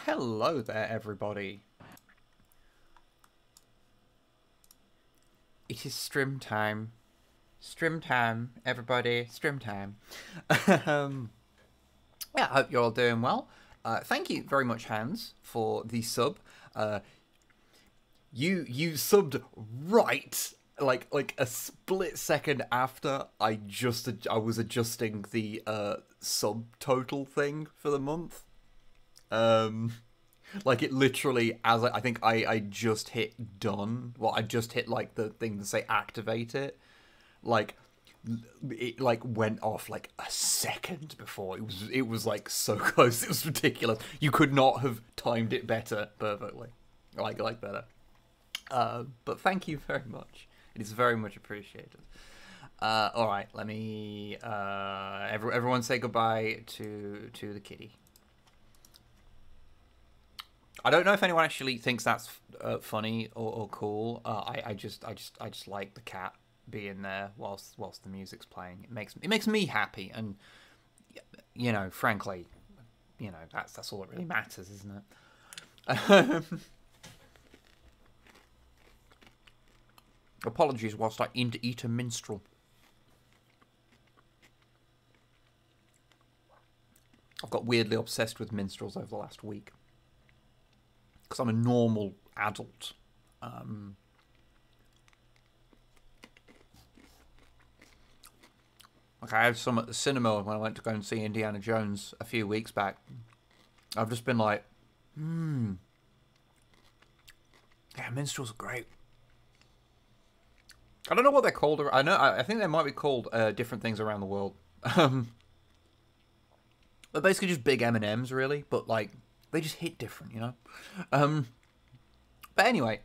Hello there, everybody. It is stream time. Stream time, everybody. Stream time. Yeah, I hope you're all doing well. Thank you very much, Hans, for the sub. You subbed right like a split second after I was adjusting the subtotal thing for the month. Like it literally, as I think I just hit done. Well, I just hit like the thing to say activate it. Like it like went off like a second before. It was like so close. It was ridiculous. You could not have timed it better perfectly. Like better. But thank you very much. It is very much appreciated. All right, let me everyone say goodbye to the kitty. I don't know if anyone actually thinks that's funny or cool. I just like the cat being there whilst the music's playing. It makes me happy, and you know, frankly, you know, that's all that really matters, isn't it? Apologies whilst I eat a minstrel. I've got weirdly obsessed with minstrels over the last week. Because I'm a normal adult. Like I had some at the cinema when I went to go and see Indiana Jones a few weeks back. I've just been like, yeah, minstrels are great. I don't know what they're called. I think they might be called different things around the world. They're basically just big M&Ms, really. But, like, they just hit different, you know? But anyway,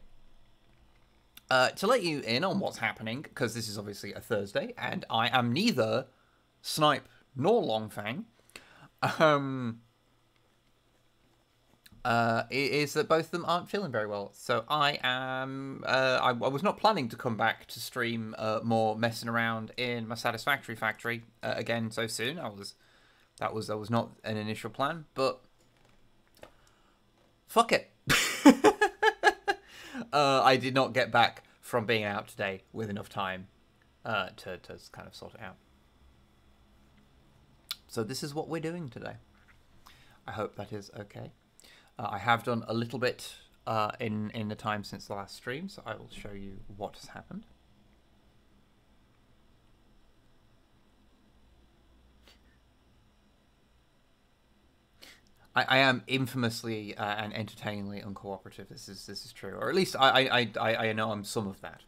to let you in on what's happening, because this is obviously a Thursday, and I am neither Snipe nor Longfang, is that both of them aren't feeling very well. So I am. I was not planning to come back to stream more messing around in my Satisfactory factory again so soon. That was not an initial plan, but fuck it. I did not get back from being out today with enough time to kind of sort it out. So this is what we're doing today. I hope that is okay. I have done a little bit in the time since the last stream, so I will show you what has happened. I am infamously and entertainingly uncooperative. This is true, or at least I know I'm some of that.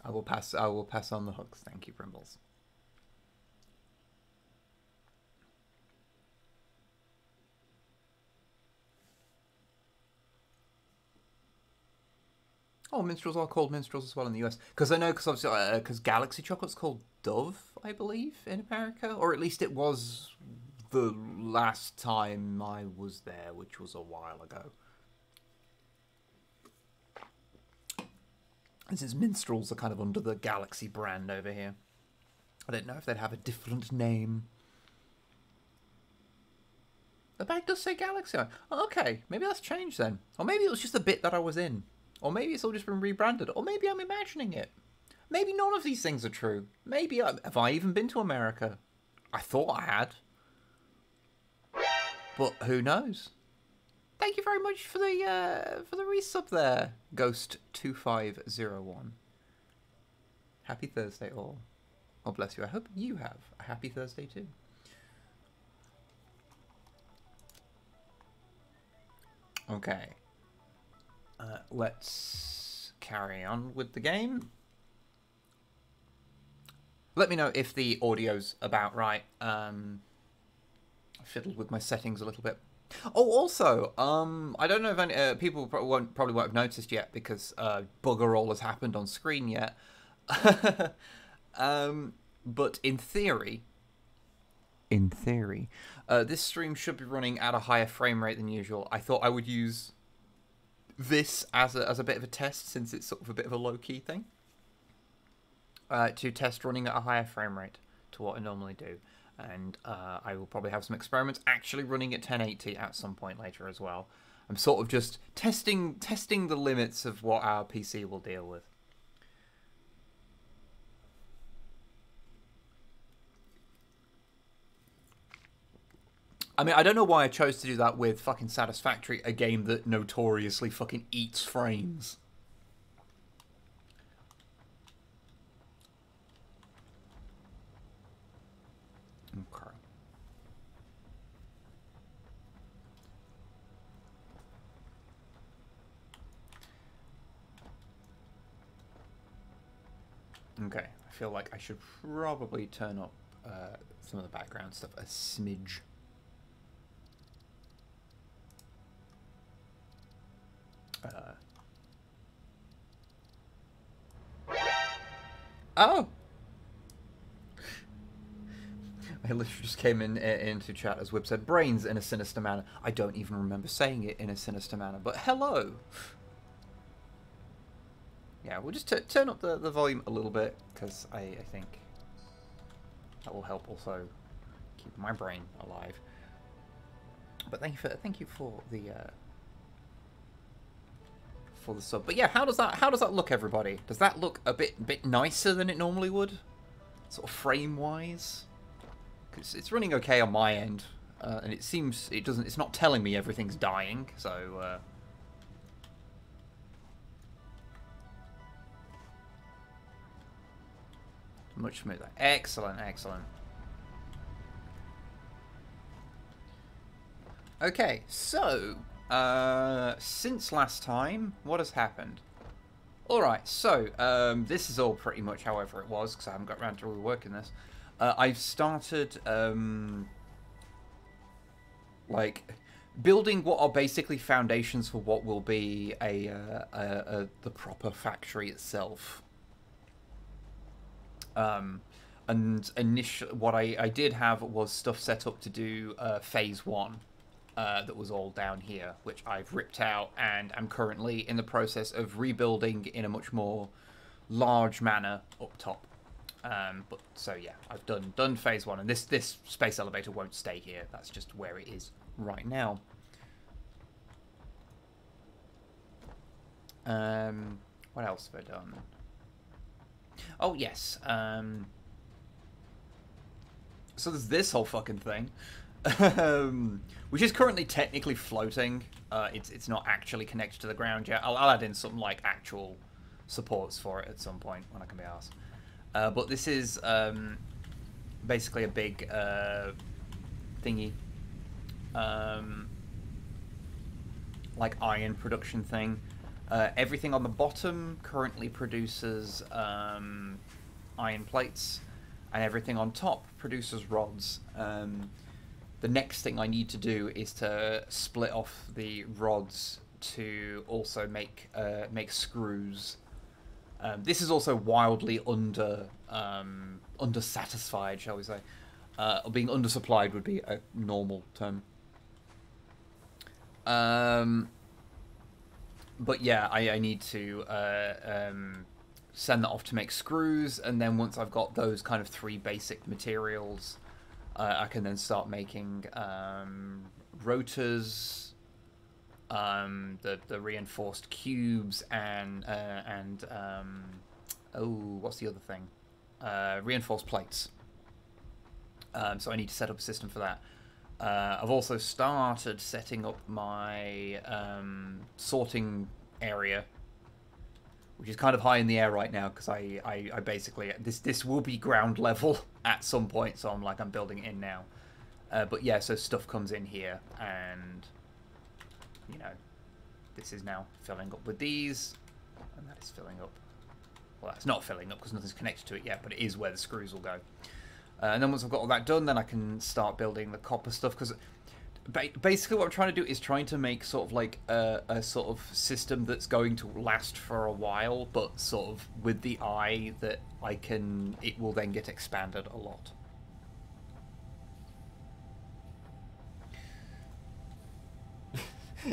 I will pass on the hooks. Thank you, Primbles. Oh, minstrels are called minstrels as well in the US. Because I know, because obviously, because Galaxy Chocolate's called Dove, I believe, in America, or at least it was the last time I was there, which was a while ago. And since minstrels are kind of under the Galaxy brand over here, I don't know if they'd have a different name. The bag does say Galaxy on it. Oh, okay, maybe that's changed then. Or maybe it was just a bit that I was in. Or maybe it's all just been rebranded. Or maybe I'm imagining it. Maybe none of these things are true. Maybe have I even been to America? I thought I had. But who knows? Thank you very much for the resub there, Ghost2501. Happy Thursday all. Oh, bless you. I hope you have a happy Thursday too. Okay. Let's carry on with the game. Let me know if the audio's about right. I fiddled with my settings a little bit. Oh, also, I don't know if any people probably won't have noticed yet because bugger all has happened on screen yet. But in theory, this stream should be running at a higher frame rate than usual. I thought I would use this as a bit of a test since it's sort of a bit of a low-key thing. to test running at a higher frame rate to what I normally do. And I will probably have some experiments actually running at 1080 at some point later as well. I'm sort of just testing the limits of what our PC will deal with. I mean, I don't know why I chose to do that with fucking Satisfactory, a game that notoriously fucking eats frames. Okay. Okay, I feel like I should probably turn up some of the background stuff a smidge. Oh! I literally just came into chat as Whip said, brains in a sinister manner. I don't even remember saying it in a sinister manner, but hello! Yeah, we'll just turn up the volume a little bit, because I think that will help also keep my brain alive. But thank you for the sub. But yeah, how does that look, everybody? Does that look a bit nicer than it normally would, sort of frame wise? Because it's running okay on my end, and it seems it's not telling me everything's dying. So much smoother. Excellent, excellent. Okay, so since last time, what has happened? Alright, so this is all pretty much however it was, because I haven't got around to reworking this. I've started like building what are basically foundations for what will be the proper factory itself. And initially, what I did have was stuff set up to do phase 1. That was all down here, which I've ripped out, and I'm currently in the process of rebuilding in a much more large manner up top. But so yeah, I've done phase 1, and this space elevator won't stay here. That's just where it is right now. What else have I done? Oh yes. So there's this whole fucking thing. Which is currently technically floating. It's not actually connected to the ground yet. I'll add in some like actual supports for it at some point when I can be asked. But this is basically a big thingy, like iron production thing. Everything on the bottom currently produces iron plates, and everything on top produces rods. The next thing I need to do is to split off the rods to also make screws. This is also wildly undersatisfied, shall we say? Being undersupplied would be a normal term. But yeah, I need to send that off to make screws, and then once I've got those kind of 3 basic materials, I can then start making rotors, the reinforced cubes, and oh, what's the other thing? Reinforced plates. So I need to set up a system for that. I've also started setting up my sorting area, which is kind of high in the air right now, because I basically this will be ground level at some point, so I'm building it in now. But yeah, so stuff comes in here, and you know, this is now filling up with these, and that is filling up. Well, that's not filling up because nothing's connected to it yet, but it is where the screws will go. And then once I've got all that done, then I can start building the copper stuff, because basically what I'm trying to do is trying to make sort of like a sort of system that's going to last for a while, but sort of with the eye that it will then get expanded a lot.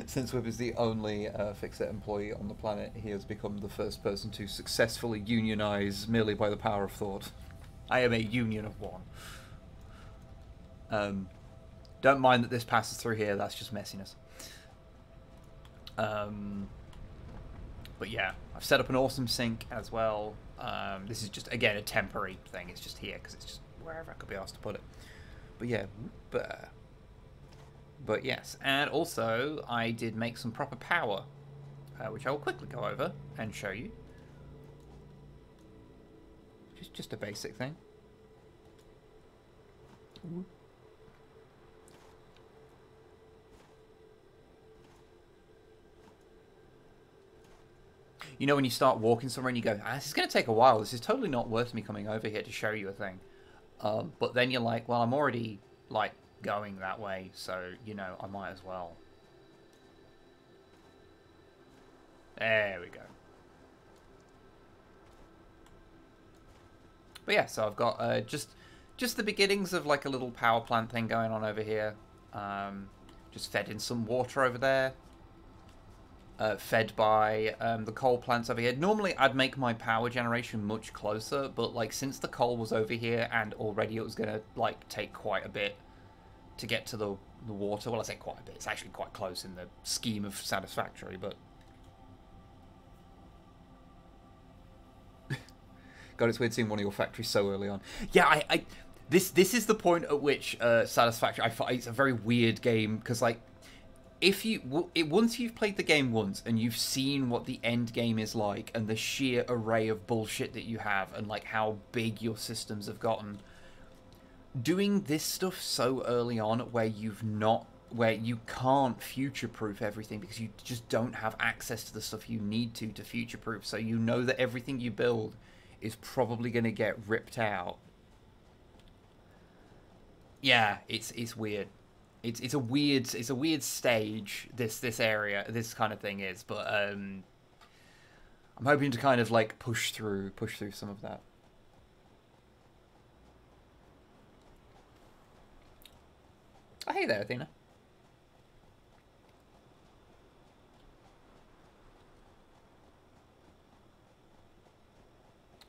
Since Wib is the only Fixit employee on the planet, he has become the first person to successfully unionize merely by the power of thought. I am a union of one. Don't mind that this passes through here, that's just messiness. But yeah, I've set up an awesome sink as well. This is just, again, a temporary thing. It's just here because it's just wherever I could be asked to put it. But yeah, but yes. And also, I did make some proper power, which I will quickly go over and show you. Just a basic thing. Ooh. You know when you start walking somewhere and you go, this is going to take a while. This is totally not worth me coming over here to show you a thing. But then you're like, well, I'm already, like, going that way. So, you know, I might as well. There we go. But yeah, so I've got just the beginnings of, like, a little power plant thing going on over here. Just fed in some water over there. Fed by the coal plants over here. Normally, I'd make my power generation much closer, but like since the coal was over here and already it was gonna like take quite a bit to get to the water. Well, I say quite a bit. It's actually quite close in the scheme of Satisfactory, but God, it's weird seeing one of your factories so early on. Yeah, this is the point at which Satisfactory. I find it's a very weird game because like. Once you've played the game once and you've seen what the end game is like and the sheer array of bullshit that you have and like how big your systems have gotten, doing this stuff so early on where you can't future-proof everything because you just don't have access to the stuff you need to future-proof, so you know that everything you build is probably going to get ripped out. Yeah, it's weird. It's a weird stage, this area, this kind of thing is, but I'm hoping to kind of like push through some of that. Oh, hey there, Athena.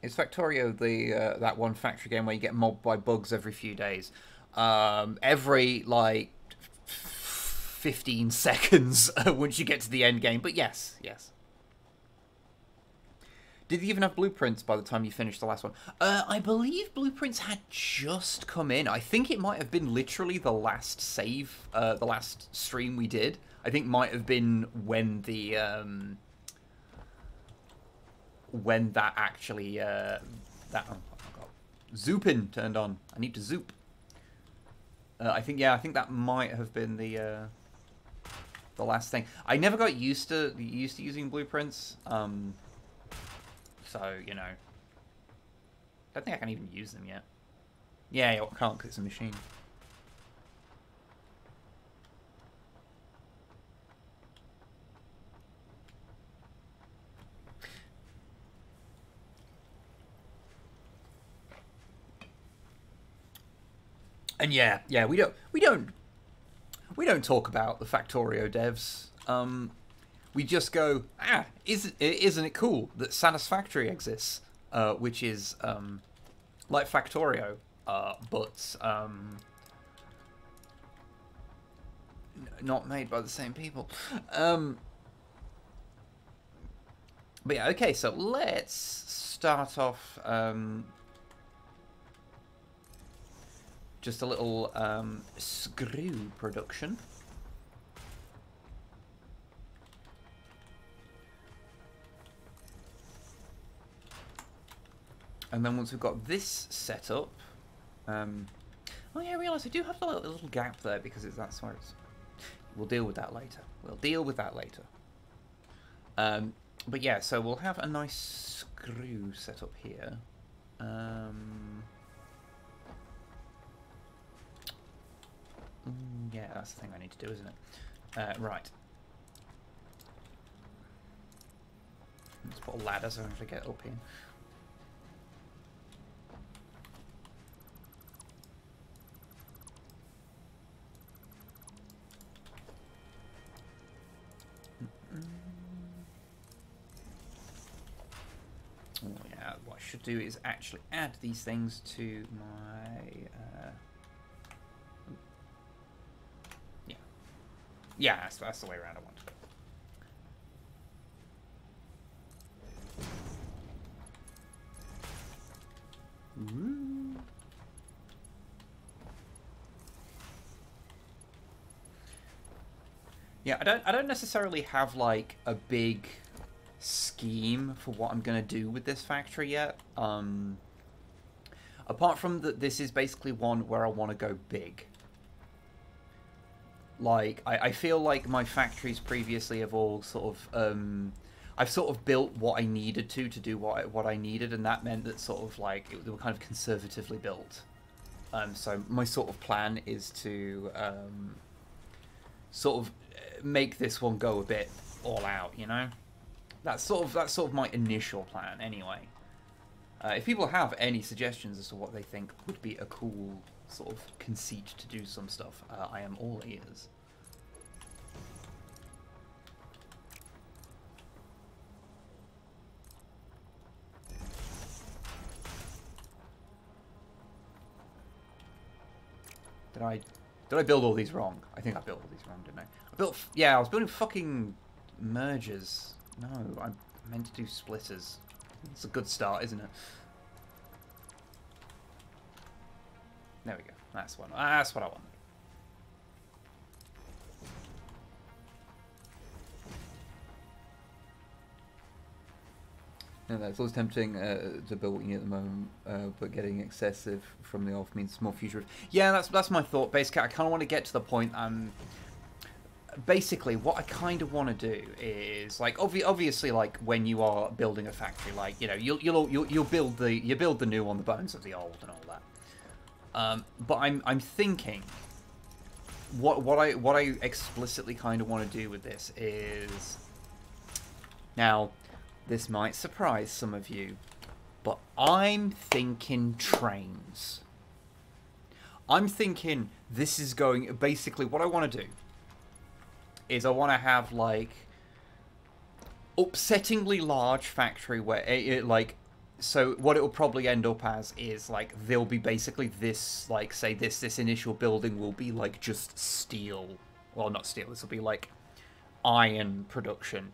Is Factorio the that one factory game where you get mobbed by bugs every few days? Every like 15 seconds once you get to the end game, but yes. Did you even have blueprints by the time you finished the last one? I believe blueprints had just come in. I think it might have been literally the last save, the last stream we did. I think might have been when the when that actually that oh my God, zooping turned on. I need to zoop. I think that might have been the last thing. I never got used to using blueprints, so you know, I don't think I can even use them yet. Yeah, I can't because it's a machine. And yeah, we don't talk about the Factorio devs. We just go, isn't it cool that Satisfactory exists? Which is like Factorio, but not made by the same people. But yeah, okay, so let's start off. Just a little screw production. And then once we've got this set up, oh yeah, I realise I do have a little gap there because that's where it's. We'll deal with that later. But yeah, so we'll have a nice screw set up here. Yeah, that's the thing I need to do, isn't it? Right. Let's put a ladder so I have to get up here. I should do is actually add these things to my... yeah. Yeah, that's the way around I want to go. Ooh. Yeah, I don't necessarily have like a big scheme for what I'm gonna do with this factory yet. Apart from that, this is basically one where I want to go big. Like I feel like my factories previously have all sort of I've sort of built what I needed to do what I needed, and that meant that sort of like they were kind of conservatively built. So my sort of plan is to sort of make this one go a bit all out, you know. That's sort of my initial plan, anyway. If people have any suggestions as to what they think would be a cool sort of conceit to do some stuff, I am all ears. Did I build all these wrong? I think I built all these wrong, didn't I? Yeah, I was building fucking mergers. No, I meant to do splitters. It's a good start, isn't it? There we go. That's what I wanted. No, it's always tempting to build what you need at the moment, but getting excessive from the off means more future. Yeah, that's my thought. Basically, I kind of want to get to the point. Basically, what I kind of want to do is like obviously, like when you are building a factory, like you know, you'll build the new on the bones of the old and all that. But I'm thinking what I explicitly kind of want to do with this is now. This might surprise some of you, but I'm thinking trains. I'm thinking this is going... Basically, what I want to do is I want to have, like, upsettingly large factory where, like... So what it will probably end up as is, like, there'll be basically this, like, say this initial building will be, like, just steel. Well, not steel. This will be, like, iron production.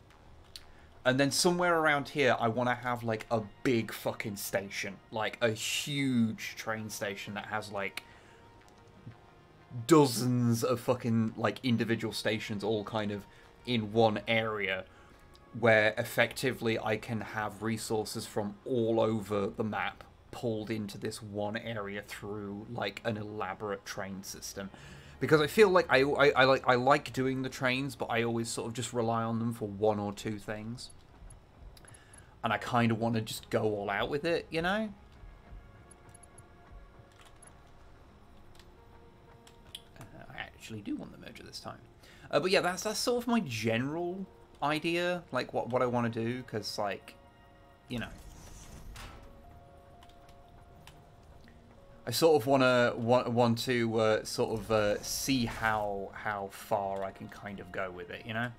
And then somewhere around here, I want to have, like, a big fucking station. Like, a huge train station that has, like, dozens of fucking, like, individual stations all kind of in one area. Where, effectively, I can have resources from all over the map pulled into this one area through, like, an elaborate train system. Because I feel like I like doing the trains, but I always sort of just rely on them for one or two things. And I kind of want to just go all out with it, you know? I actually do want the merger this time. But yeah, that's sort of my general idea, like what I want to do, because, like, you know. I sort of want to sort of see how far I can kind of go with it, you know.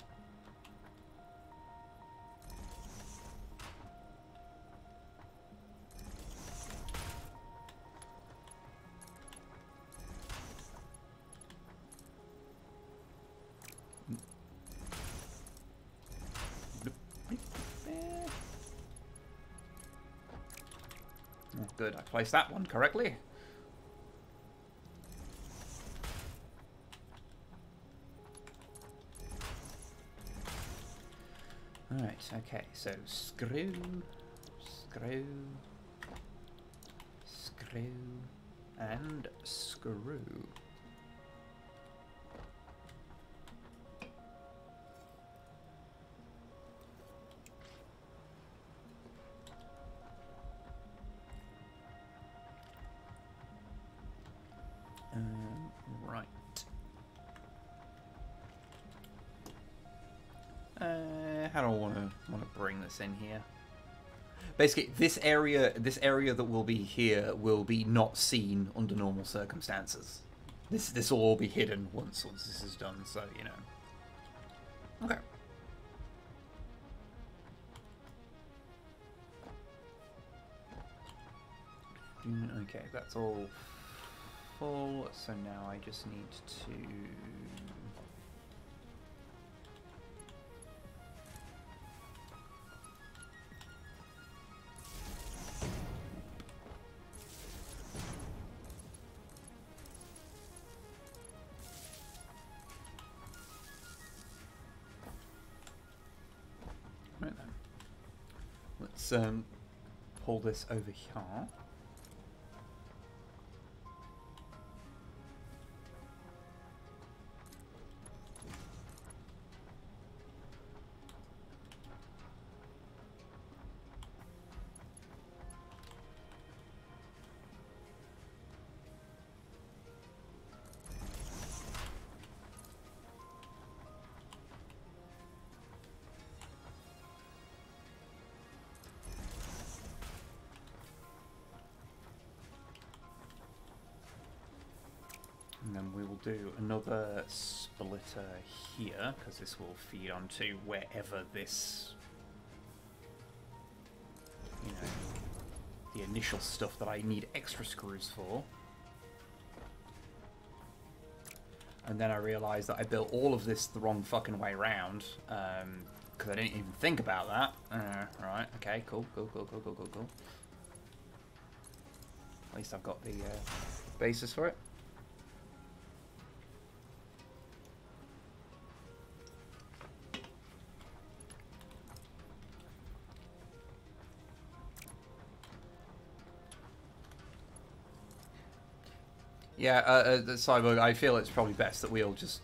Oh, good, I placed that one correctly. Alright, okay, so screw, and screw. Right. How do I want to bring this in here? Basically, this area that will be here will be not seen under normal circumstances. This will all be hidden once this is done. So you know. Okay. Okay, that's all full. So now I just need to... Right then. Let's pull this over here. And then we will do another splitter here, because this will feed onto wherever this, you know, the initial stuff that I need extra screws for. And then I realised that I built all of this the wrong fucking way around, because I didn't even think about that. Right, okay, cool. At least I've got the basis for it. Yeah, Cyborg, I feel it's probably best that we all just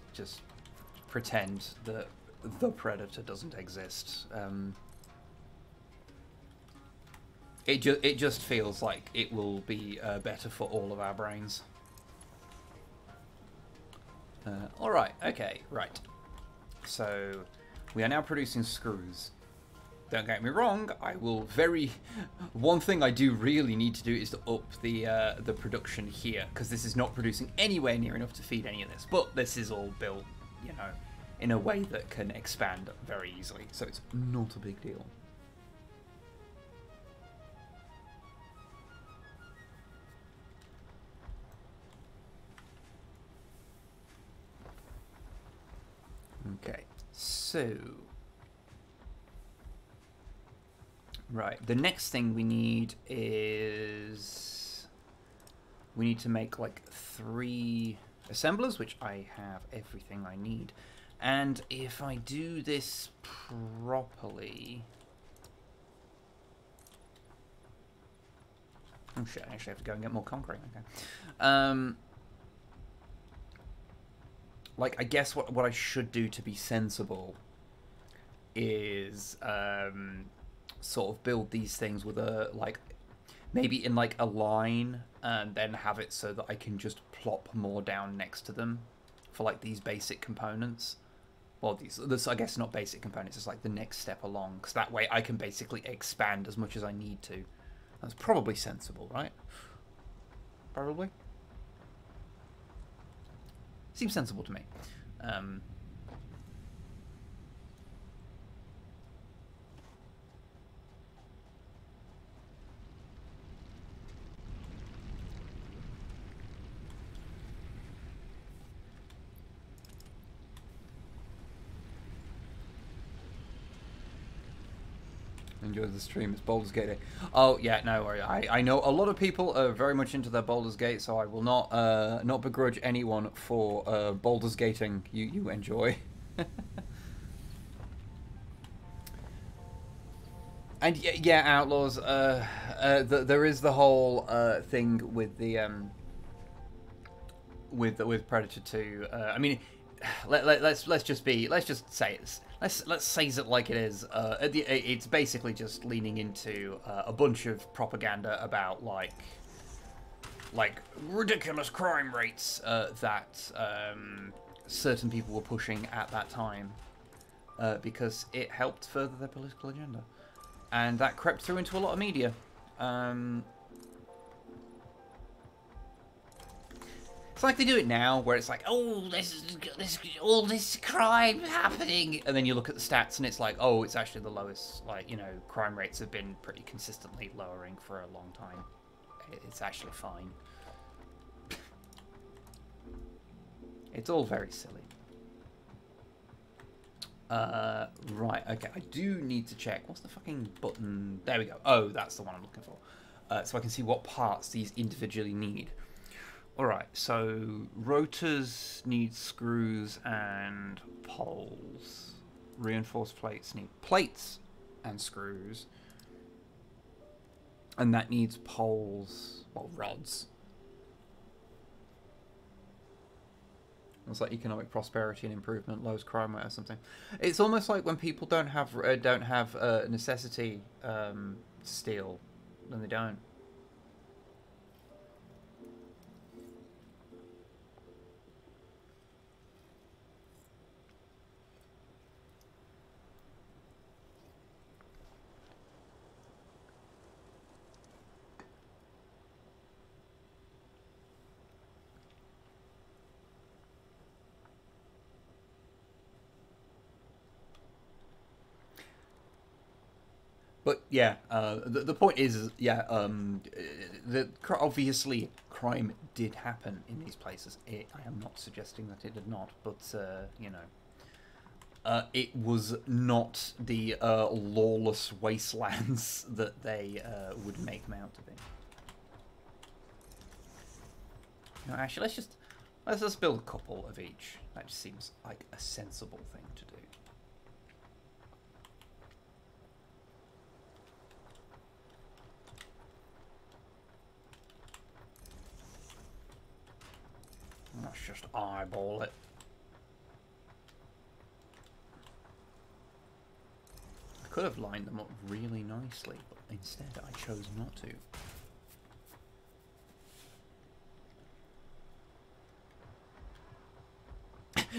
pretend that the Predator doesn't exist. It just feels like it will be better for all of our brains. Alright, okay, right. So, we are now producing screws. Don't get me wrong, I will one thing I do really need to do is to up the production here, because this is not producing anywhere near enough to feed any of this. But this is all built, you know, in a way that can expand very easily, so it's not a big deal. Okay, so... Right, the next thing we need is... we need to make like 3 assemblers, which I have everything I need. And if I do this properly... oh shit, I actually have to go and get more concrete, okay. Like, I guess what I should do to be sensible is... sort of build these things with a, like, maybe in like a line, and then have it so that I can just plop more down next to them for like these basic components. Well, this I guess not basic components, it's like the next step along, because that way I can basically expand as much as I need to. That's probably sensible, right? Probably. Seems sensible to me. Enjoy the stream. It's Baldur's Gate Day. Oh yeah, no worry. I know a lot of people are very much into their Baldur's Gate, so I will not begrudge anyone for Baldur's Gating. You enjoy. And yeah, Outlaws. There is the whole thing with the with Predator 2. I mean, let's just say it. Let's say it like it is. It's basically just leaning into a bunch of propaganda about like ridiculous crime rates that certain people were pushing at that time, because it helped further their political agenda, and that crept through into a lot of media. It's like they do it now, where it's like, oh, there's all this crime happening, and then you look at the stats, and it's like, oh, it's actually the lowest. Like, you know, crime rates have been pretty consistently lowering for a long time. it's actually fine. It's all very silly. Right, okay, I do need to check. What's the fucking button? There we go. Oh, that's the one I'm looking for. So I can see what parts these individually need. Alright, so rotors need screws and poles. Reinforced plates need plates and screws. And that needs poles, well, rods. It's like economic prosperity and improvement, lowers crime rate or something. It's almost like when people don't have necessity to steal, then they don't. But yeah, the point is, yeah, obviously crime did happen in these places. I am not suggesting that it did not, but you know, it was not the lawless wastelands that they would make them out to be. No, actually, let's just build a couple of each. That just seems like a sensible thing to do. Let's just eyeball it. I could have lined them up really nicely, but instead I chose not to.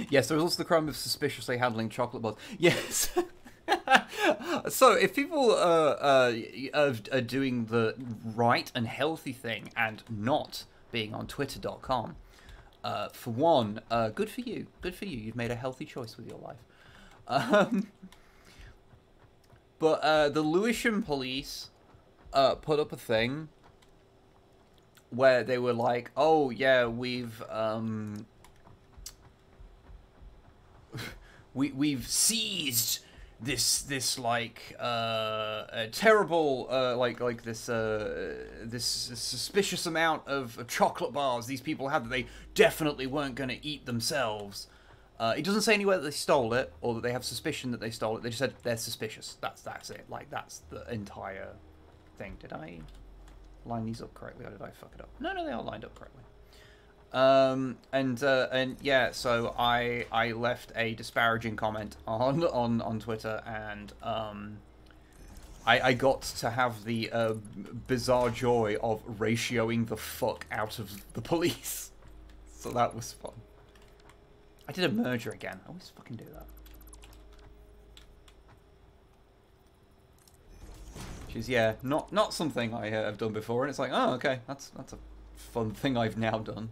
Yes, there was also the crime of suspiciously handling chocolate bars. Yes. So if people are doing the right and healthy thing and not being on twitter.com, for one, good for you. Good for you. You've made a healthy choice with your life. But the Lewisham police put up a thing where they were like, "Oh yeah, we've seized this like a terrible this suspicious amount of chocolate bars these people had that they definitely weren't going to eat themselves." It doesn't say anywhere that they stole it or that they have suspicion that they stole it. They just said they're suspicious. That's it. Like, that's the entire thing. Did I line these up correctly or did I fuck it up? No, they all lined up correctly. And yeah, so I left a disparaging comment on Twitter, and I got to have the bizarre joy of ratioing the fuck out of the police. So that was fun. I did a merger again. I always fucking do that. Which is, yeah, not something I have done before, and it's like, oh, okay, that's a fun thing I've now done.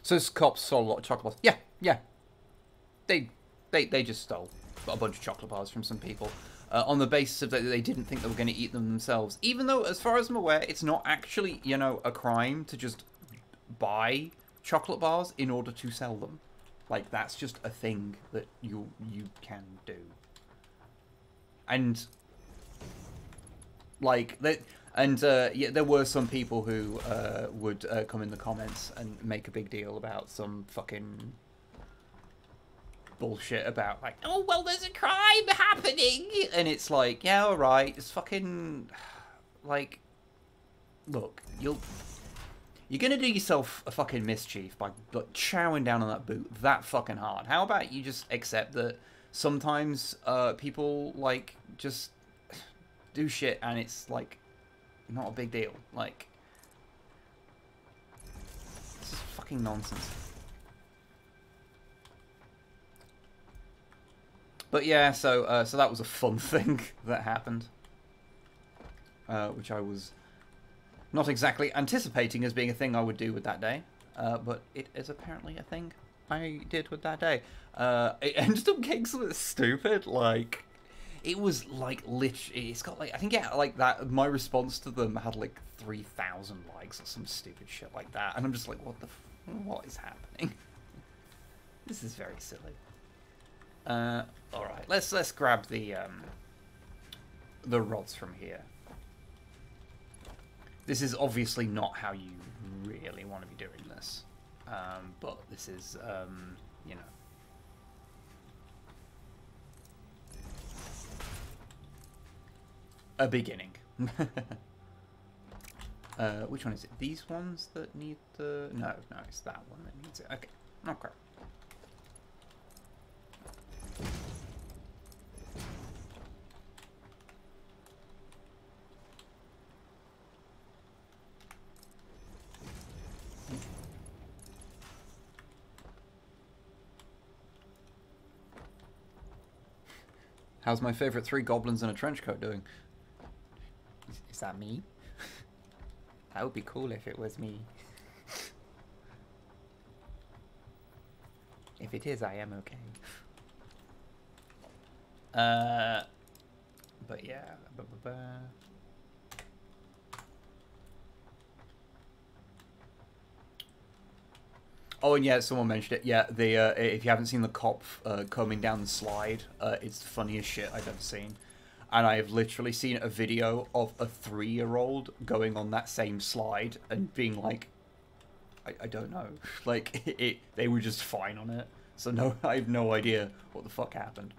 So this cops stole a lot of chocolate bars. Yeah. They just stole a bunch of chocolate bars from some people on the basis of that they didn't think they were going to eat them themselves. Even though, as far as I'm aware, it's not actually, you know, a crime to just buy chocolate bars in order to sell them. Like, that's just a thing that you can do. And like that. And yeah, there were some people who would come in the comments and make a big deal about some fucking bullshit about, like, oh, well, there's a crime happening. And it's like, yeah, all right. It's fucking, like, look, you're going to do yourself a fucking mischief by, like, chowing down on that boot that fucking hard. How about you just accept that sometimes people, like, just do shit and it's, like, not a big deal. Like, this is fucking nonsense. But yeah, so that was a fun thing that happened, which I was not exactly anticipating as being a thing I would do with that day, but it is apparently a thing I did with that day. It ended up getting something stupid, like, It was like literally. It's got like I think yeah, like that. My response to them had like 3,000 likes or some stupid shit like that, and I'm just like, what is happening? This is very silly. All right, let's grab the rods from here. This is obviously not how you really want to be doing this, but this is you know. A beginning. Which one is it? These ones that need the... No, it's that one that needs it. Okay. Okay. How's my favourite 3 goblins in a trench coat doing? Is that me? That would be cool if it was me. If it is, I am okay. But yeah. Oh, and yeah, someone mentioned it. Yeah, the if you haven't seen the cop coming down the slide, it's the funniest shit I've ever seen. And I have literally seen a video of a 3-year-old going on that same slide and being like, I don't know. Like, they were just fine on it. So no, I have no idea what the fuck happened.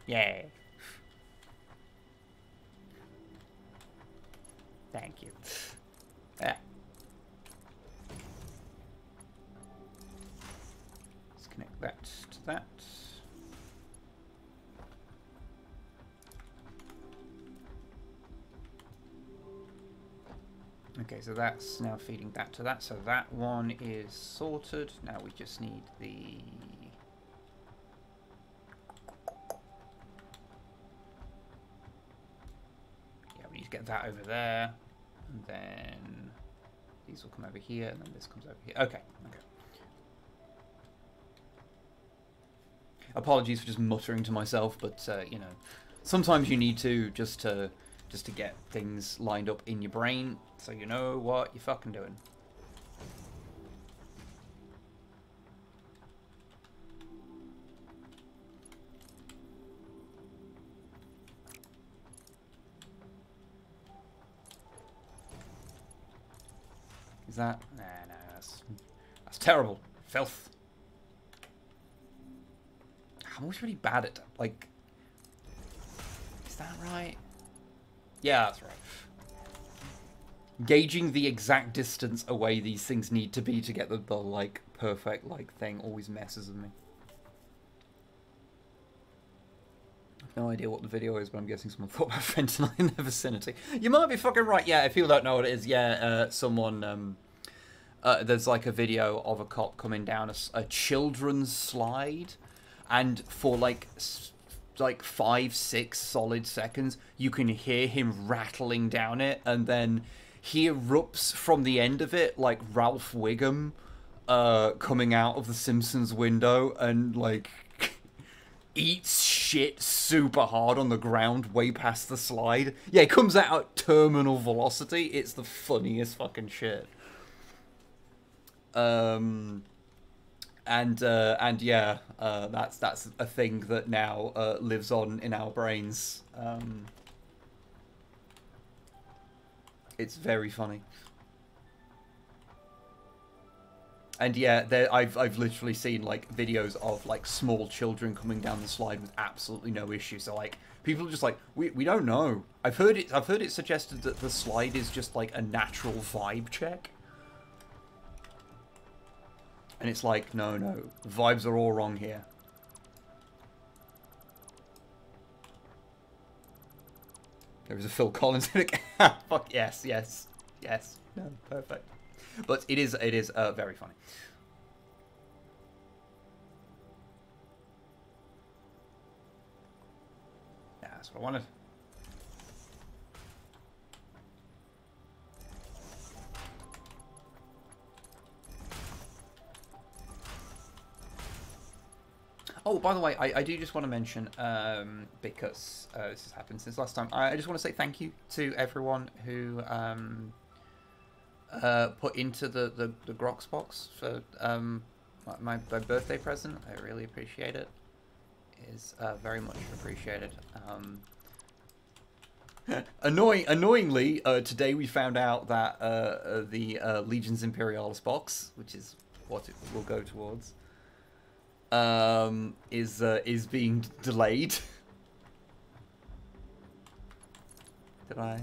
Yeah. Thank you. Yeah. Let's connect that to that. Okay, so that's now feeding that to that. So that one is sorted. Now we just need the... Yeah, we need to get that over there. And then these will come over here, and then this comes over here. Okay, okay. Apologies for just muttering to myself, but, you know, sometimes you need to just to get things lined up in your brain so you know what you're fucking doing. Is that... Nah, that's terrible. Filth. I'm always really bad at, like... Is that right? Yeah, that's right. Gauging the exact distance away these things need to be to get the like, perfect, like, thing always messes with me. I've no idea what the video is, but I'm guessing someone thought about fentanyl in their vicinity. You might be fucking right. Yeah, if people don't know what it is, yeah, someone, there's like a video of a cop coming down a children's slide, and for like 5-6 solid seconds, you can hear him rattling down it, and then he erupts from the end of it like Ralph Wiggum coming out of the Simpsons window and like eats shit super hard on the ground way past the slide. Yeah, it comes out at terminal velocity. It's the funniest fucking shit. And yeah, that's a thing that now lives on in our brains. It's very funny. And yeah, I've literally seen like videos of like small children coming down the slide with absolutely no issue. So like people are just like, we don't know. I've heard it suggested that the slide is just like a natural vibe check. And it's like, no, the vibes are all wrong here. There is a Phil Collins in it. Fuck yes. No, perfect. But it is very funny. Yeah, that's what I wanted. Oh, by the way, I do just want to mention, because this has happened since last time, I just want to say thank you to everyone who put into the Grox box for my birthday present. I really appreciate it. It is very much appreciated. Annoyingly, today we found out that the Legions Imperialis box, which is what it will go towards, is being delayed. Did I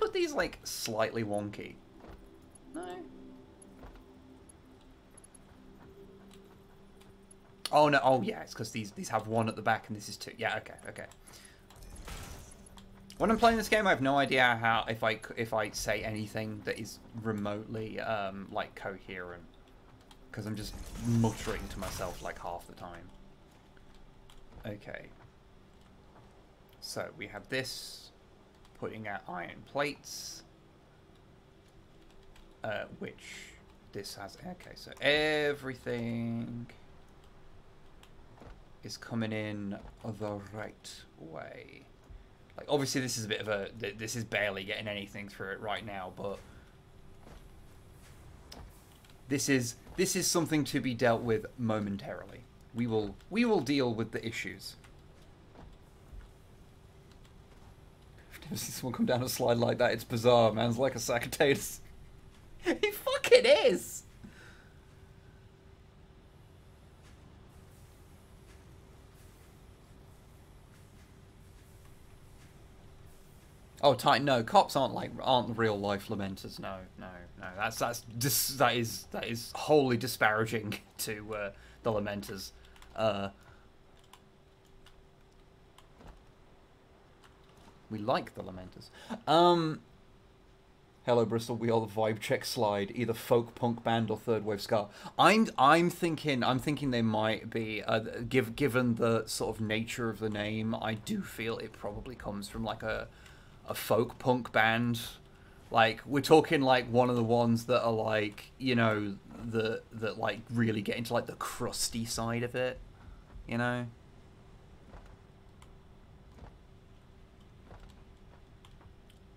put these like slightly wonky? No. Oh no! Oh yeah, it's because these have one at the back and this is two. Yeah, okay. When I'm playing this game, I have no idea how if I say anything that is remotely like coherent, because I'm just muttering to myself like half the time. Okay. So we have this, putting out iron plates, which this has. Okay, so everything is coming in the right way. Like, obviously this is a bit of a, this is barely getting anything through it right now, but this is something to be dealt with momentarily. We will deal with the issues. I've never seen someone come down a slide like that. It's bizarre, man. It's like a sack of potatoes. He fucking is! Oh, Titan, no, cops aren't real life lamenters. No. That is wholly disparaging to the lamenters. We like the lamenters. Hello Bristol, we are the vibe check slide, either folk punk band or third wave ska. I'm thinking they might be given the sort of nature of the name. I do feel it probably comes from like a folk punk band. Like, we're talking like one of the ones that are like, you know, that like really get into like the crusty side of it, you know?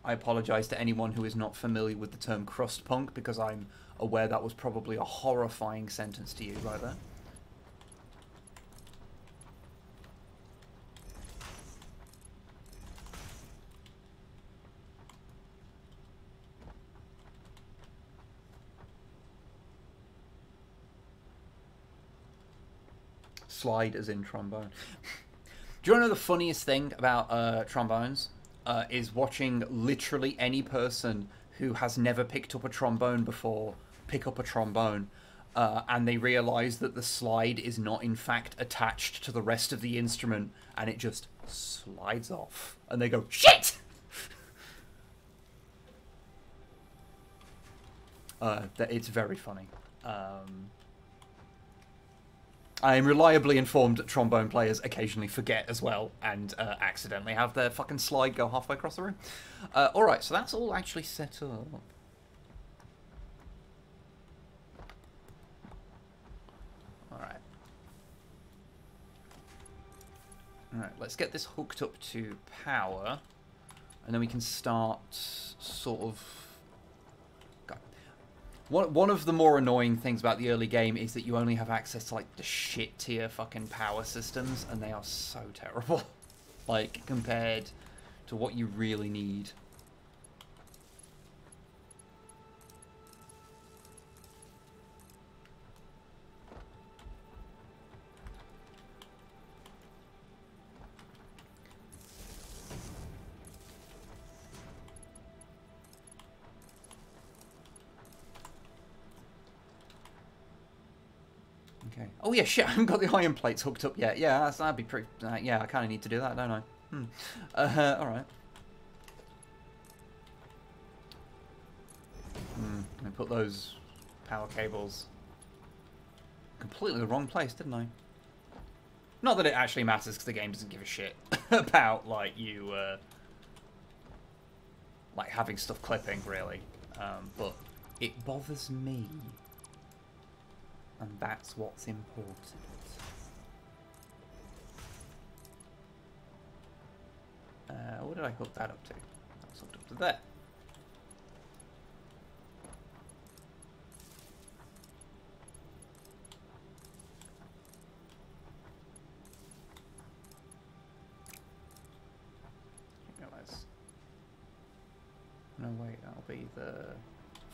I apologize to anyone who is not familiar with the term crust punk, because I'm aware that was probably a horrifying sentence to you right there. Slide as in trombone. Do you want to know the funniest thing about trombones? Is watching literally any person who has never picked up a trombone before pick up a trombone, and they realize that the slide is not in fact attached to the rest of the instrument, and it just slides off, and they go, shit! It's very funny. I am reliably informed that trombone players occasionally forget as well, and accidentally have their fucking slide go halfway across the room. Alright, so that's all actually set up. Alright. Alright, let's get this hooked up to power, and then we can start sort of... One of the more annoying things about the early game is that you only have access to, like, the shit tier fucking power systems, and they are so terrible. Like, compared to what you really need. Okay. Oh yeah, shit! I haven't got the iron plates hooked up yet. Yeah, that'd be pretty. Yeah, I kind of need to do that, don't I? All right. I put those power cables completely the wrong place, didn't I? Not that it actually matters, because the game doesn't give a shit about like you like having stuff clipping, really. But it bothers me. And that's what's important. What did I hook that up to? That's hooked up to there. No, wait, that'll be the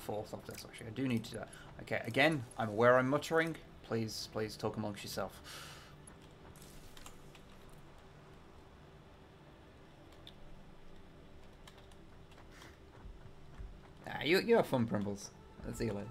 4th of this, actually. I do need to do that. Okay, again, I'm aware I'm muttering. Please, please talk amongst yourself. Ah, you have fun, Primbles. I'll see you later.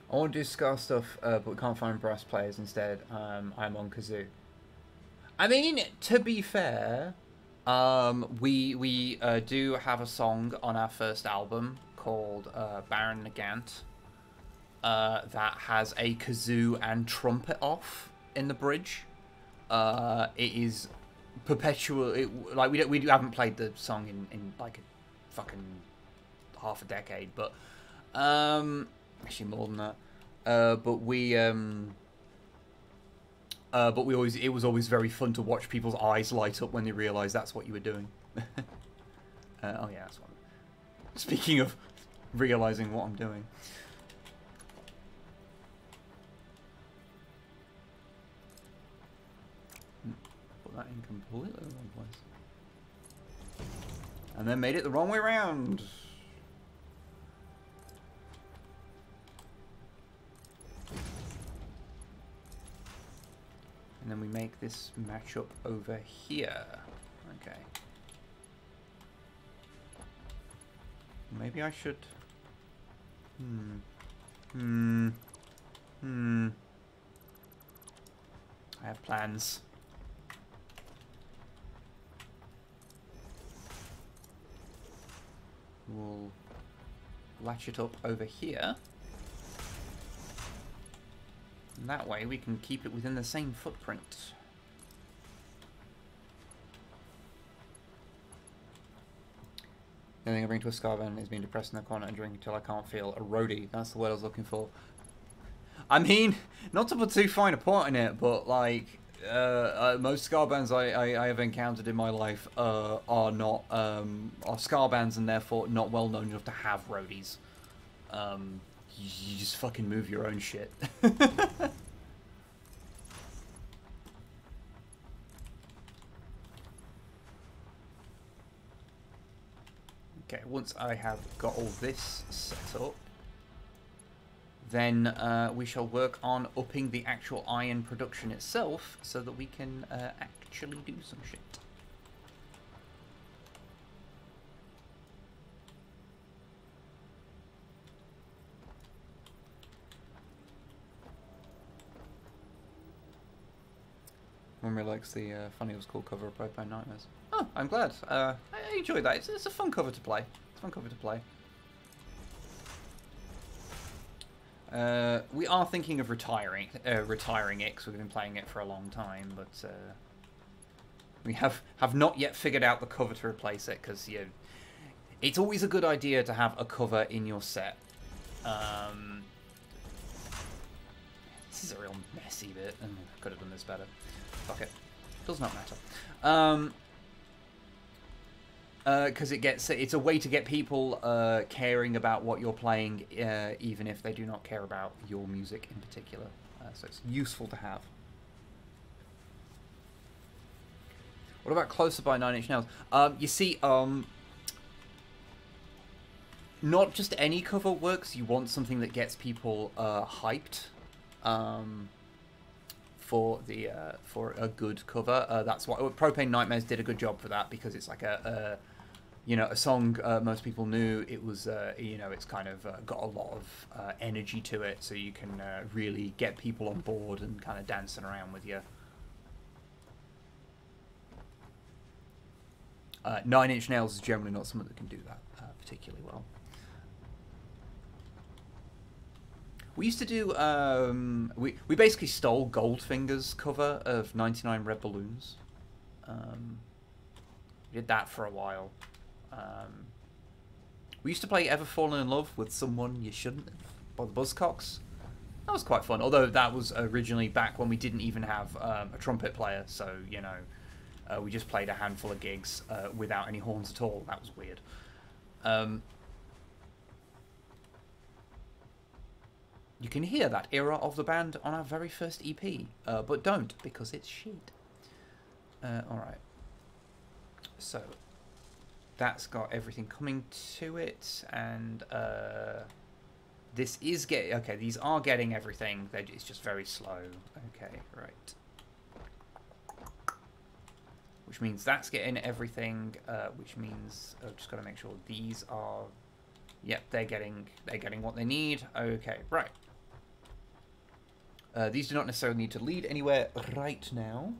I want to do Scar stuff, but we can't find brass players. Instead, I'm on kazoo. I mean, to be fair, we do have a song on our first album called Baron Nagant that has a kazoo and trumpet off in the bridge. It is perpetual. Like we haven't played the song in like a fucking half a decade, but actually more than that. But we always, it was always very fun to watch people's eyes light up when they realised that's what you were doing. Oh yeah, that's one. Speaking of realising what I'm doing. Put that in completely the wrong place. And then made it the wrong way around. And then we make this match up over here. Okay. Maybe I should... I have plans. We'll latch it up over here. And that way we can keep it within the same footprint. The only thing I bring to a ska band is being depressed in the corner and drinking until I can't feel a roadie. That's the word I was looking for. I mean, not to put too fine a point in it, but like most ska bands I have encountered in my life are not are ska bands and therefore not well known enough to have roadies. You just fucking move your own shit. Okay, once I have got all this set up, then we shall work on upping the actual iron production itself so that we can actually do some shit. Mummy likes the Funny It Was Cool cover of Propane Nightmares. Oh, I'm glad. I enjoyed that. It's a fun cover to play. It's a fun cover to play. We are thinking of retiring it because we've been playing it for a long time, but we have not yet figured out the cover to replace it because it's always a good idea to have a cover in your set. This is a real messy bit. Could have done this better. Fuck it. Does not matter. Because it's a way to get people caring about what you're playing, even if they do not care about your music in particular. So it's useful to have. What about Closer by 9 Inch Nails? You see, not just any cover works. You want something that gets people hyped. For a good cover, that's what Propane Nightmares did a good job for that, because it's like a song most people knew. It was it's kind of got a lot of energy to it, so you can really get people on board and kind of dancing around with you. 9 Inch Nails is generally not someone that can do that particularly well. We used to do, we basically stole Goldfinger's cover of 99 Red Balloons. We did that for a while. We used to play Ever Fallen in Love with Someone You Shouldn't Have by the Buzzcocks. That was quite fun, although that was originally back when we didn't even have a trumpet player, so, you know, we just played a handful of gigs without any horns at all. That was weird. You can hear that era of the band on our very first EP, but don't, because it's shit. Alright. So, that's got everything coming to it, and this is getting... Okay, these are getting everything. It's just very slow. Okay, right. Which means that's getting everything, which means... I've just got to make sure these are... Yep, they're getting what they need. Okay, right. These do not necessarily need to lead anywhere right now.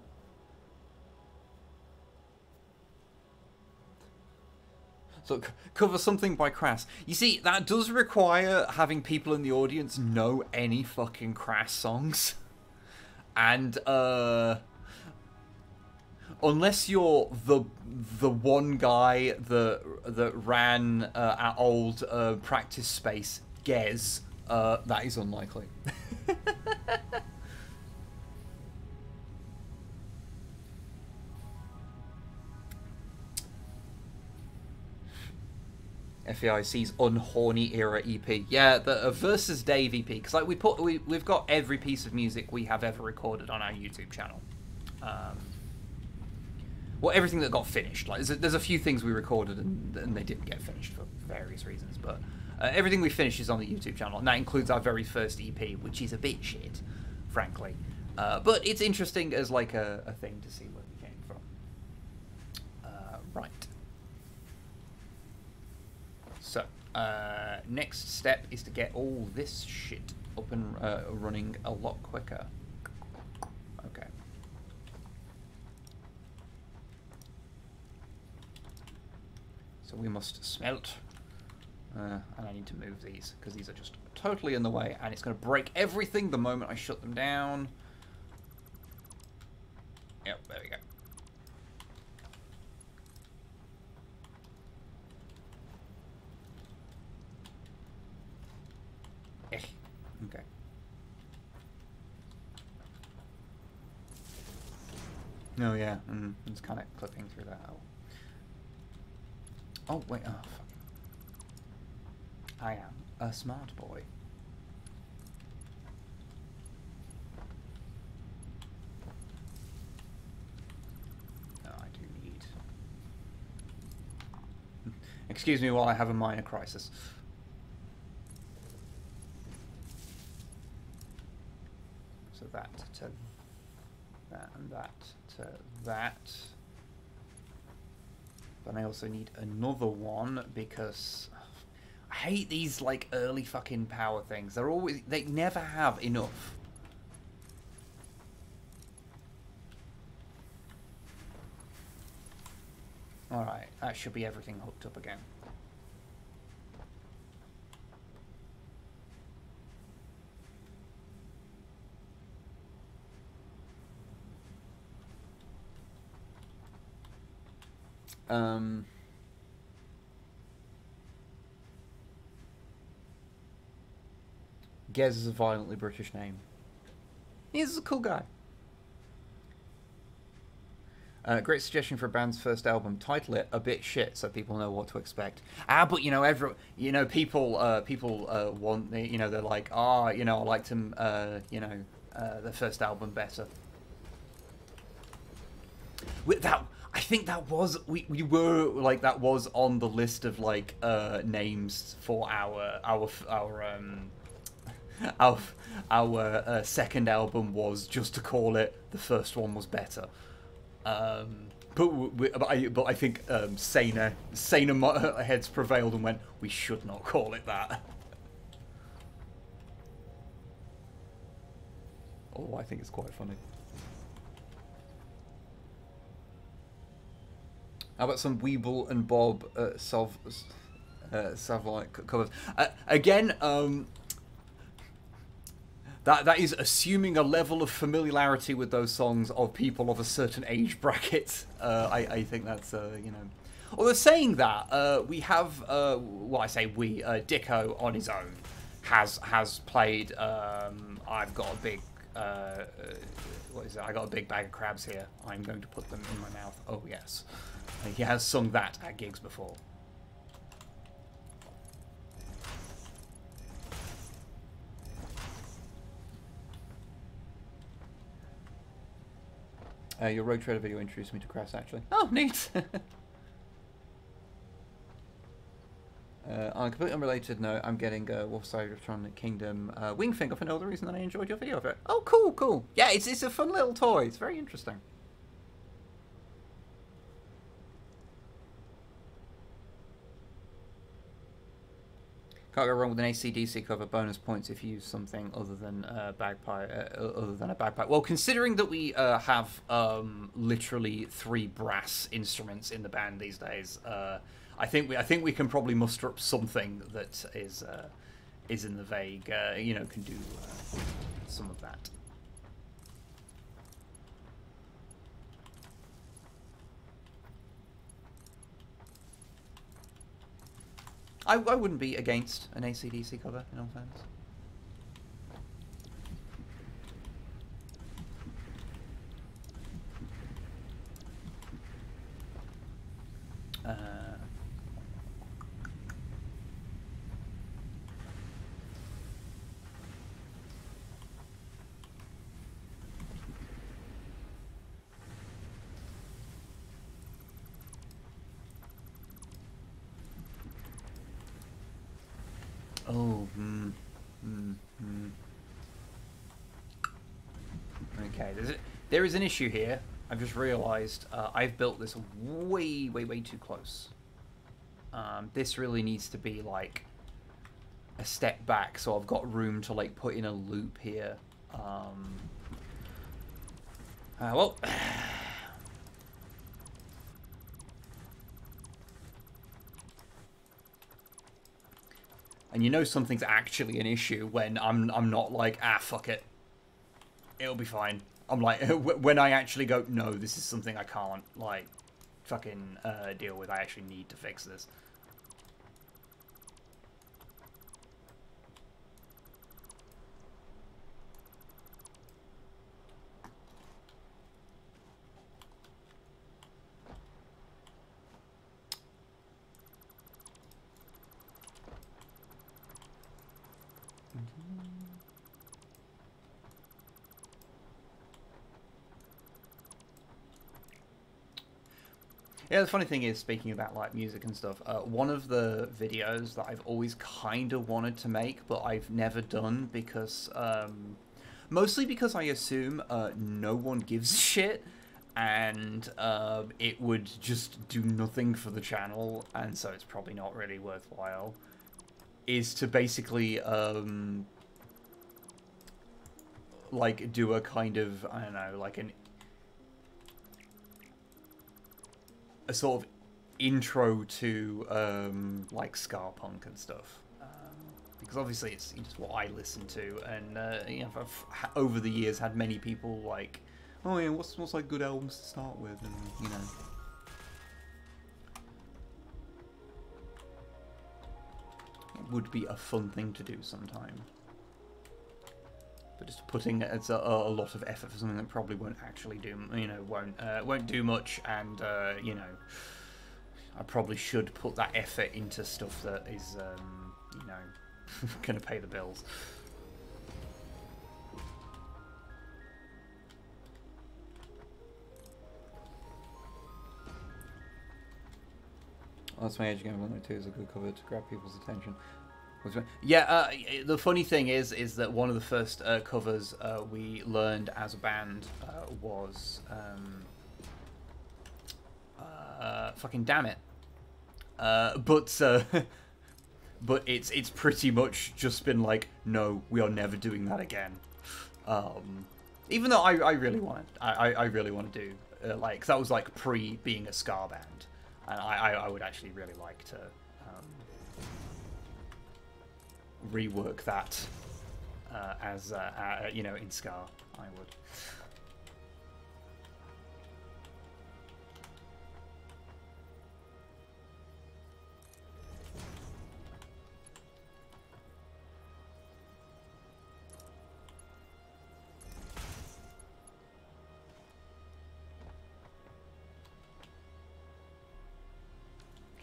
So, cover something by Crass. You see, that does require having people in the audience know any fucking Crass songs. And, unless you're the one guy that ran our old practice space, Gez, that is unlikely. FEIC's Unhorny Era EP. Yeah, the Versus Dave EP. Because like we've got every piece of music we have ever recorded on our YouTube channel. Well, everything that got finished. Like there's a few things we recorded and they didn't get finished for various reasons. But everything we finished is on the YouTube channel, and that includes our very first EP, which is a bit shit, frankly. But it's interesting as like a thing to see where we came from. Right. So, next step is to get all this shit up and running a lot quicker. Okay. So we must smelt. And I need to move these, because these are just totally in the way, and it's going to break everything the moment I shut them down. Yep, there we go. Okay. Oh yeah, it's kind of clipping through that hole. Oh wait, oh fuck. I am a smart boy. Oh, I do need... Excuse me while I have a minor crisis. So that to that and that to that. But I also need another one because I hate these like early fucking power things. They never have enough. Alright, that should be everything hooked up again. Gez is a violently British name. He's a cool guy. Great suggestion for a band's first album. Title it A Bit Shit, so people know what to expect. But you know, people want the, you know, they're like, you know, I liked them, you know, their first album better. With that, I think that was we were like that was on the list of like names for our second album was just to call it the first one was better. But I think saner heads prevailed and went, we should not call it that. Oh, I think it's quite funny. How about some Weeble and Bob Savlike covers? Again, That is assuming a level of familiarity with those songs of people of a certain age bracket. I think that's, you know... Although saying that, we have, well, I say we, Dicko on his own has played, I've got a big, what is it? I got a big bag of crabs here. I'm going to put them in my mouth. Oh, yes. He has sung that at gigs before. Your Road Trader video introduced me to Crass, actually. Oh, neat! On a completely unrelated note, I'm getting Wolfside Electronic Kingdom Wing Finger for no other reason than I enjoyed your video of it. Oh, cool, cool. Yeah, it's a fun little toy. It's very interesting. Can't go wrong with an AC/DC cover. Bonus points if you use something other than a bagpipe. Well, considering that we have literally 3 brass instruments in the band these days, I think we can probably muster up something that is in the vague. You know, can do some of that. I wouldn't be against an AC/DC cover, in all fairness. Oh, Okay, there is an issue here. I've just realised I've built this way too close. This really needs to be like a step back, so I've got room to like put in a loop here. Well. And you know something's actually an issue when I'm not like, ah, fuck it, it'll be fine. I'm like, when I actually go, no, this is something I can't, like, fucking deal with. I actually need to fix this. Yeah, the funny thing is, speaking about like music and stuff, one of the videos that I've always kind of wanted to make, but I've never done because, mostly because I assume no one gives a shit, and it would just do nothing for the channel, and so it's probably not really worthwhile, is to basically, like, do a kind of, I don't know, like a sort of intro to like ska punk and stuff, because obviously it's just what I listen to, and you know, I've over the years had many people like, oh yeah, what's like good albums to start with, and you know, it would be a fun thing to do sometime. But just putting a lot of effort for something that probably won't actually do, you know, won't do much, and you know, I probably should put that effort into stuff that is, you know, gonna pay the bills. Well, that's my age game. 102 is a good cover to grab people's attention. Yeah, the funny thing is that one of the first covers we learned as a band was fucking damn it, but it's pretty much just been like, no, we are never doing that again. Even though I really want it, I really want to do like, 'cause that was like pre being a ska band, and I would actually really like to rework that as you know, in Scar, I would.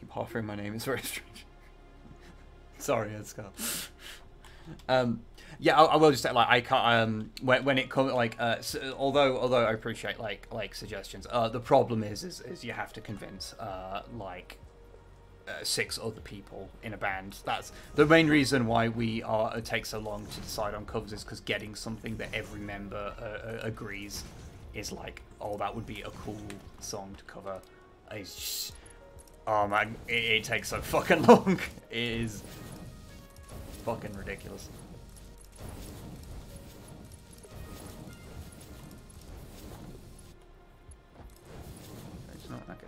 Keep offering my name. It's very strange. Sorry, Scar. Yeah, I will just say, like, I can't. When it comes, like, although I appreciate like suggestions, the problem is you have to convince like 6 other people in a band. That's the main reason why it takes so long to decide on covers, is because getting something that every member agrees is like, oh, that would be a cool song to cover. Is just, oh man, it takes so fucking long. It is fucking ridiculous. It's not okay.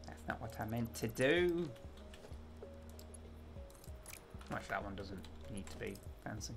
That's not what I meant to do. Actually, that one doesn't need to be fancy.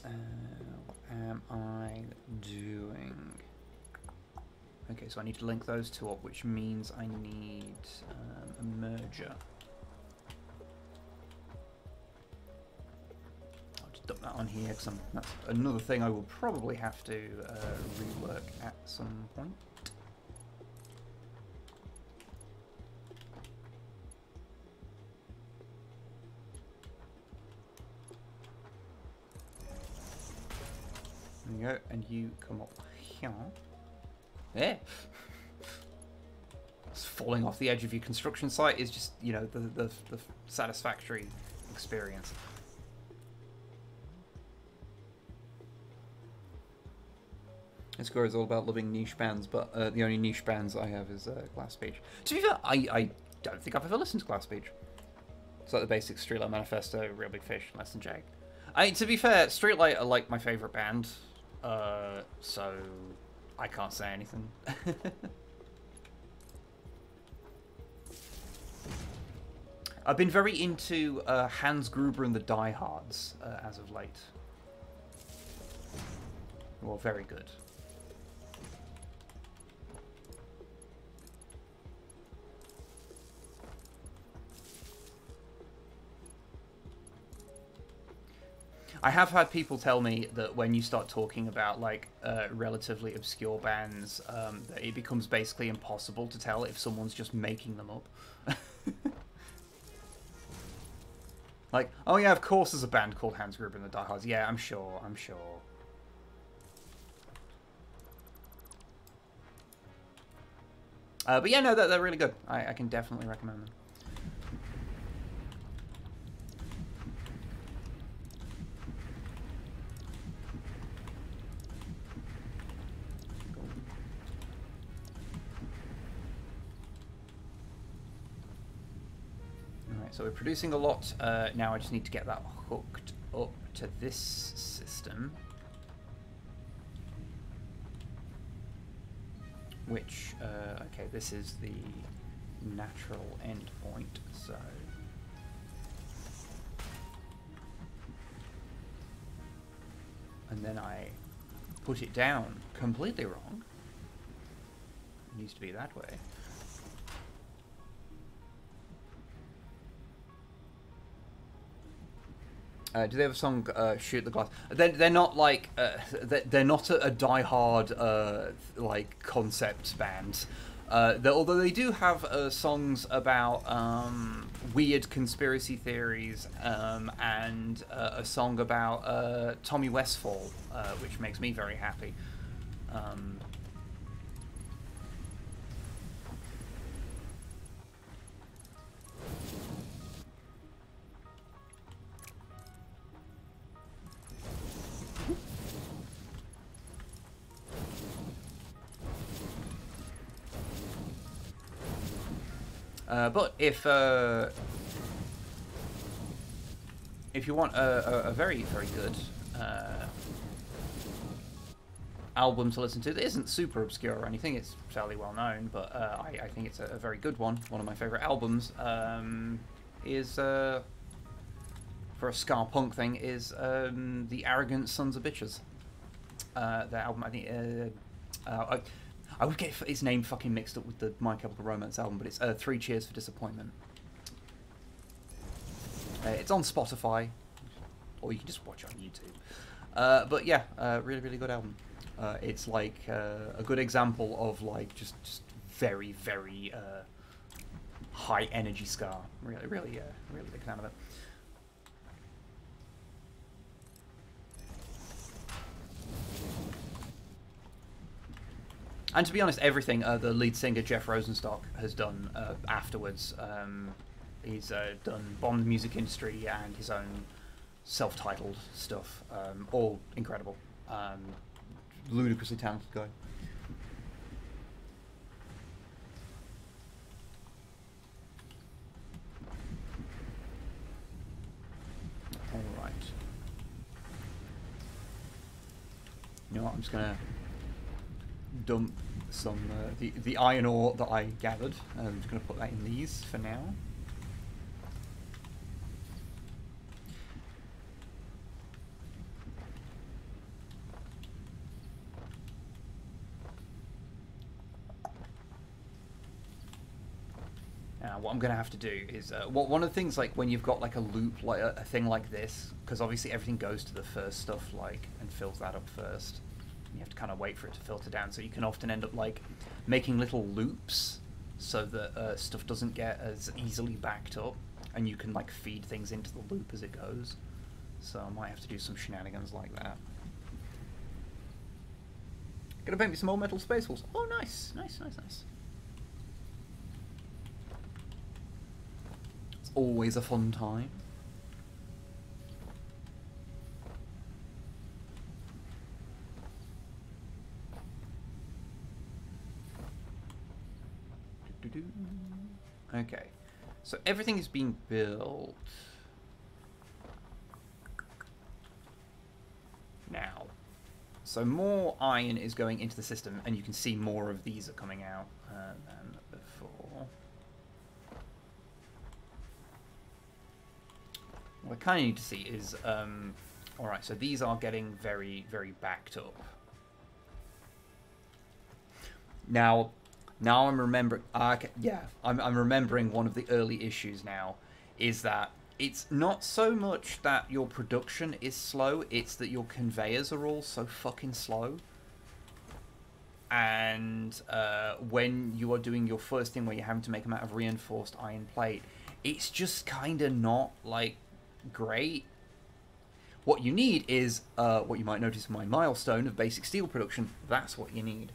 What am I doing? Okay, so I need to link those two up, which means I need a merger. I'll just dump that on here, because that's another thing I will probably have to rework at some point. There you go, and you come up here. There. It's falling off the edge of your construction site is just, you know, the satisfactory experience. This score is all about loving niche bands, but the only niche bands I have is Glass Beach. To be fair, I don't think I've ever listened to Glass Beach. It's like the basic Streetlight Manifesto, Real Big Fish, Less Than Jake. To be fair, Streetlight are like my favourite band. So I can't say anything. I've been very into Hans Gruber and the Diehards as of late. Well, very good. I have had people tell me that when you start talking about like relatively obscure bands, that it becomes basically impossible to tell if someone's just making them up. Like, oh yeah, of course there's a band called Hans Gruber and the Diehards. Yeah, I'm sure, I'm sure. But yeah, no, they're really good. I can definitely recommend them. So we're producing a lot. Now I just need to get that hooked up to this system. Which, okay, this is the natural endpoint, so... And then I put it down completely wrong. It needs to be that way. Do they have a song, "Shoot the Glass"? They're not like they're not a die-hard like concept band. Although they do have songs about weird conspiracy theories and a song about Tommy Westfall, which makes me very happy. But if you want a very, very good album to listen to that isn't super obscure or anything, it's fairly well known, but I think it's a very good one. One of my favourite albums is, for a ska punk thing, is The Arrogant Sons of Bitches. Their album, I think, I would get its name fucking mixed up with the My Chemical Romance album, but it's 3 Cheers for Disappointment. It's on Spotify, or you can just watch it on YouTube. But yeah, really, really good album. It's like a good example of like just very, very high energy ska. Really, really, really big fan of it. And to be honest, everything the lead singer Jeff Rosenstock has done afterwards, he's done Bomb the Music Industry and his own self-titled stuff, all incredible. Ludicrously talented guy. All right. You know what? I'm just gonna dump some the iron ore that I gathered. I'm just gonna put that in these for now. What I'm going to have to do is, one of the things, like, when you've got, like, a loop, like, a thing like this, because obviously everything goes to the first stuff, like, and fills that up first. You have to kind of wait for it to filter down, so you can often end up, like, making little loops so that stuff doesn't get as easily backed up, and you can, like, feed things into the loop as it goes. So I might have to do some shenanigans like that. Gonna paint me some more metal space walls. Oh, nice, nice, nice, nice. Always a fun time. Okay, so everything is being built now. So more iron is going into the system, and you can see more of these are coming out than before. What I kind of need to see is, alright, so these are getting very, very backed up. Now I'm remembering, yeah, I'm remembering one of the early issues now, is that it's not so much that your production is slow, it's that your conveyors are all so fucking slow. And when you are doing your first thing where you're having to make them out of reinforced iron plate, it's just kind of not, like, great. What you need is what you might notice in my milestone of basic steel production. That's what you need.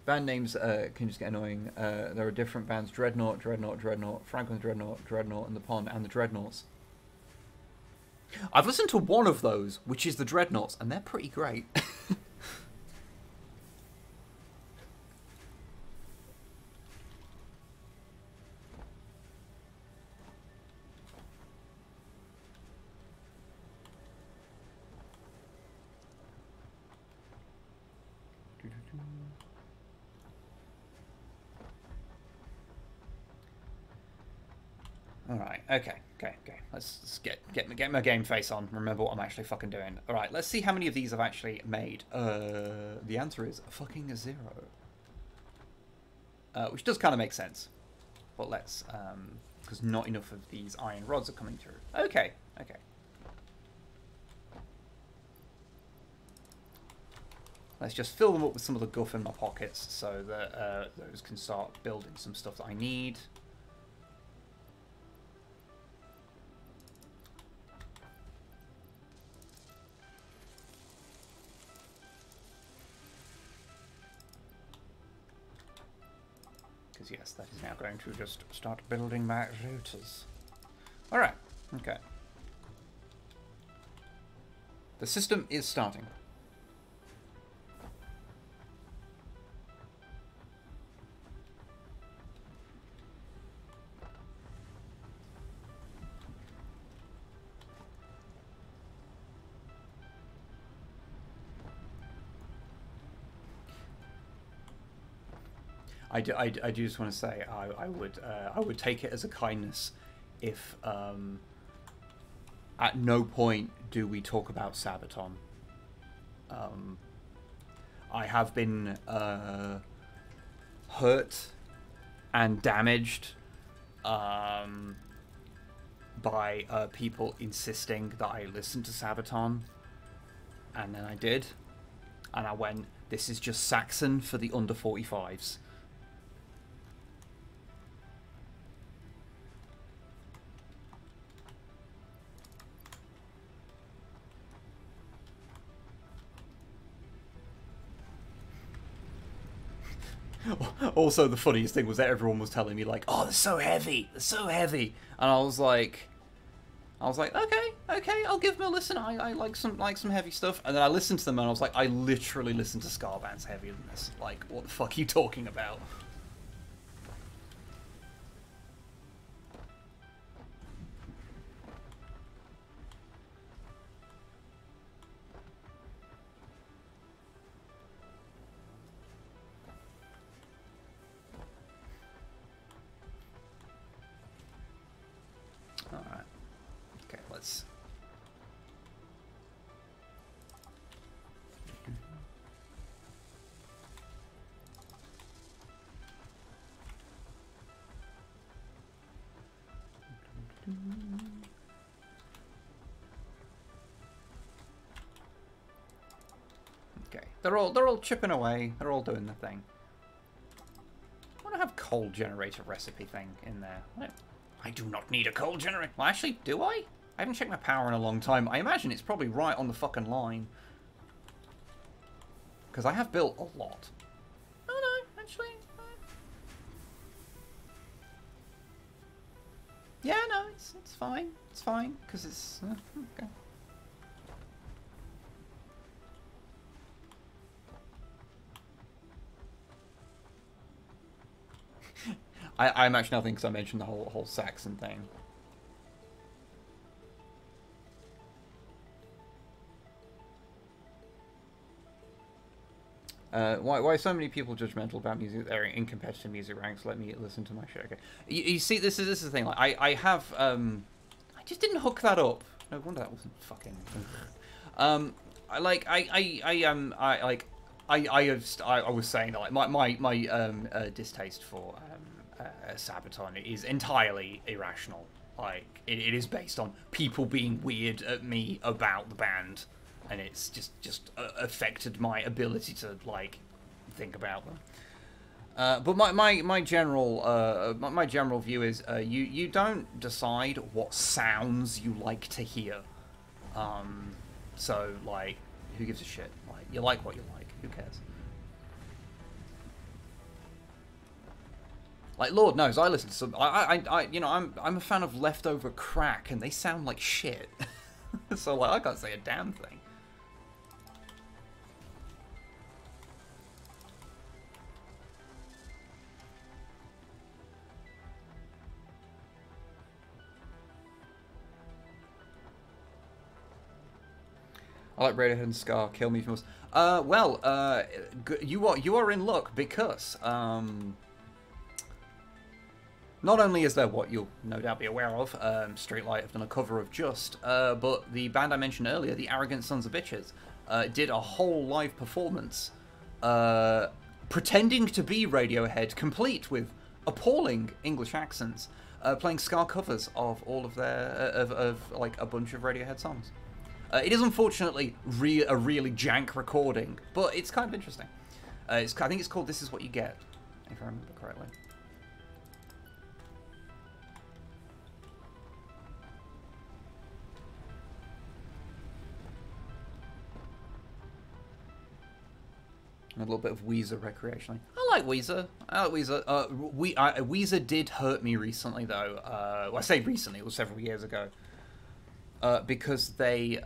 Band names can just get annoying. There are different bands: Dreadnought, Dreadnought, Dreadnought, Franklin Dreadnought, Dreadnought and the Pond, and the Dreadnoughts. I've listened to one of those, which is the Dreadnoughts, and they're pretty great. Alright, okay. Let's get my game face on, remember what I'm actually fucking doing. Alright, let's see how many of these I've actually made. The answer is fucking 0. Which does kind of make sense. But let's, because not enough of these iron rods are coming through. Okay. Let's just fill them up with some of the guff in my pockets so that those can start building some stuff that I need. Yes, that is now going to just start building my routers. Alright, okay. The system is starting. I do just want to say I would take it as a kindness if at no point do we talk about Sabaton. I have been hurt and damaged by people insisting that I listen to Sabaton, and then I did, and I went, this is just Saxon for the under 45s. Also, the funniest thing was that everyone was telling me like, "Oh, they're so heavy, they're so heavy," and I was like, okay, I'll give them a listen. I like some heavy stuff, and then I listened to them, and I was like, I literally listened to ska bands heavier than this. Like, what the fuck are you talking about? Alright. Okay, let's... Okay, they're all chipping away. They're all doing the thing. I want to have coal generator recipe thing in there. I do not need a coal generator. Well, actually, do I? I haven't checked my power in a long time. I imagine it's probably right on the fucking line. Because I have built a lot. Oh no, actually. Yeah, no, it's fine. It's fine, because it's... okay. I'm actually nothing because I mentioned the whole Saxon thing. Why so many people judgmental about music? They're in competitive music ranks. Let me listen to my shit. Okay, you see, this is the thing. Like, I have I just didn't hook that up. No wonder that wasn't fucking. I was saying that like my distaste for Sabaton is entirely irrational. Like it is based on people being weird at me about the band, and it's just affected my ability to like think about them. But my general view is you don't decide what sounds you like to hear. So like, who gives a shit? Like, you like what you like. Who cares? Like, Lord knows, I listen to some. You know, I'm a fan of Leftover Crack, and they sound like shit. So like, I can't say a damn thing. I like Radiohead and Scar. Kill me if you must. Well, you are in luck because not only is there what you'll no doubt be aware of, Streetlight have done a cover of Just, but the band I mentioned earlier, the Arrogant Sons of Bitches, did a whole live performance pretending to be Radiohead, complete with appalling English accents, playing ska covers of all of their of like a bunch of Radiohead songs. It is unfortunately a really jank recording, but it's kind of interesting. I think it's called "This Is What You Get," if I remember correctly. And a little bit of Weezer recreationally. I like Weezer. Weezer did hurt me recently, though. Well, I say recently, it was several years ago. Because they,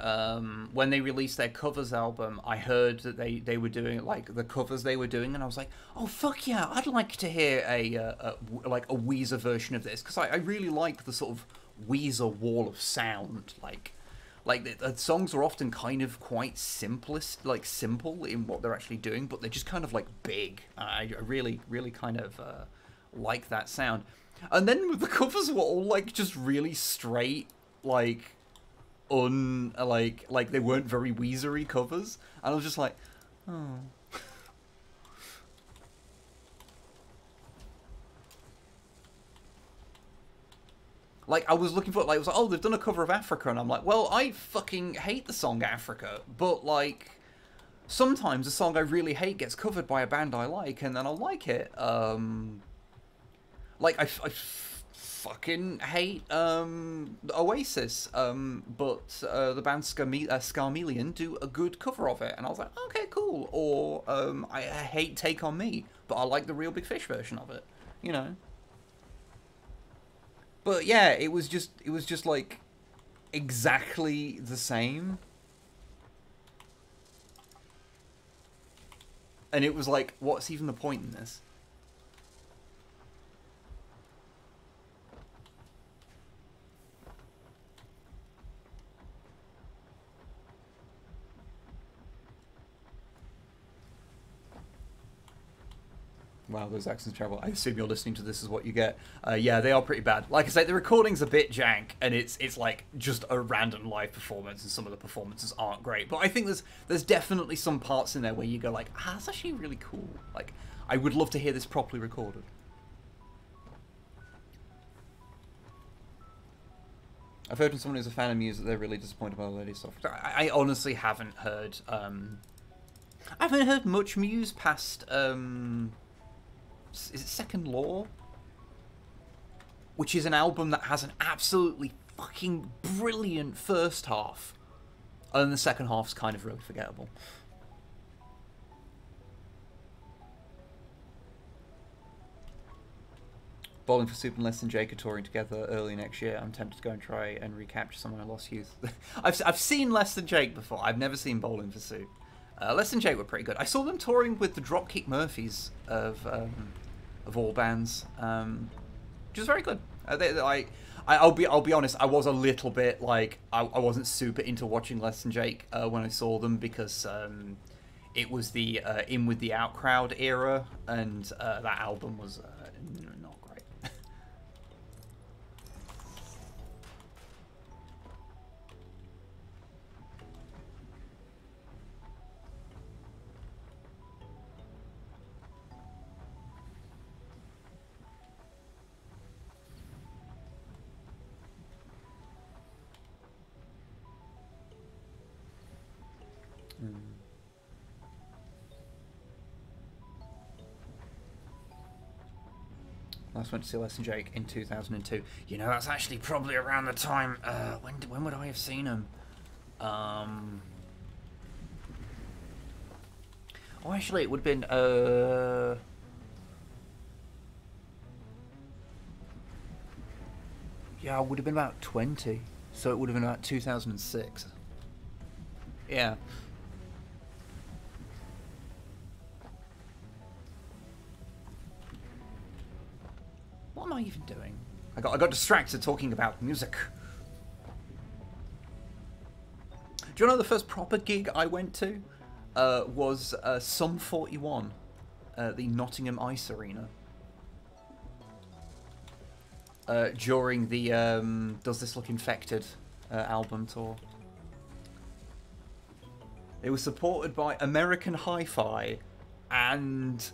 when they released their covers album, I heard that they were doing, like, the covers they were doing, and I was like, oh, fuck yeah, I'd like to hear a Weezer version of this, because I really like the sort of Weezer wall of sound, like Like the songs are often kind of quite simple in what they're actually doing, but they're just kind of like big. I really, really kind of like that sound. And then the covers were all like just really straight, like like they weren't very Weezery covers, and I was just like, oh. Like, I was looking for, like, I was like, oh, they've done a cover of Africa, and I'm like, well, I fucking hate the song Africa, but, like, sometimes a song I really hate gets covered by a band I like, and then I'll like it. Like, I fucking hate, Oasis, but, the band Scarmelian do a good cover of it, and I was like, okay, cool, or, I hate Take On Me, but I like the Real Big Fish version of it, you know? But yeah, it was just like exactly the same. And it was like, what's even the point in this? Wow, those accents travel. I assume you're listening to This Is What You Get. Yeah, they are pretty bad. Like I say, the recording's a bit jank, and it's like just a random live performance, and some of the performances aren't great. But I think there's definitely some parts in there where you go like, ah, that's actually really cool. Like, I would love to hear this properly recorded. I've heard from someone who's a fan of Muse that they're really disappointed by the latest stuff. I honestly haven't heard. I haven't heard much Muse past. Is it Second Law? Which is an album that has an absolutely fucking brilliant first half. And the second half's kind of really forgettable. Bowling for Soup and Less Than Jake are touring together early next year. I'm tempted to go and try and recapture some of my lost youth. I've seen Less Than Jake before. I've never seen Bowling for Soup. Less Than Jake were pretty good. I saw them touring with the Dropkick Murphys of all bands, which was very good. I'll be honest. I was a little bit like I wasn't super into watching Less Than Jake when I saw them because it was the In With the Out crowd era, and that album was not great. Last went to see Less Than Jake in 2002. You know, that's actually probably around the time. When would I have seen him? Oh, actually, it would have been. Yeah, I would have been about 20, so it would have been about 2006. Yeah. What am I even doing? I got distracted talking about music. Do you know the first proper gig I went to was Sum 41, the Nottingham Ice Arena. During the Does This Look Infected album tour. It was supported by American Hi-Fi and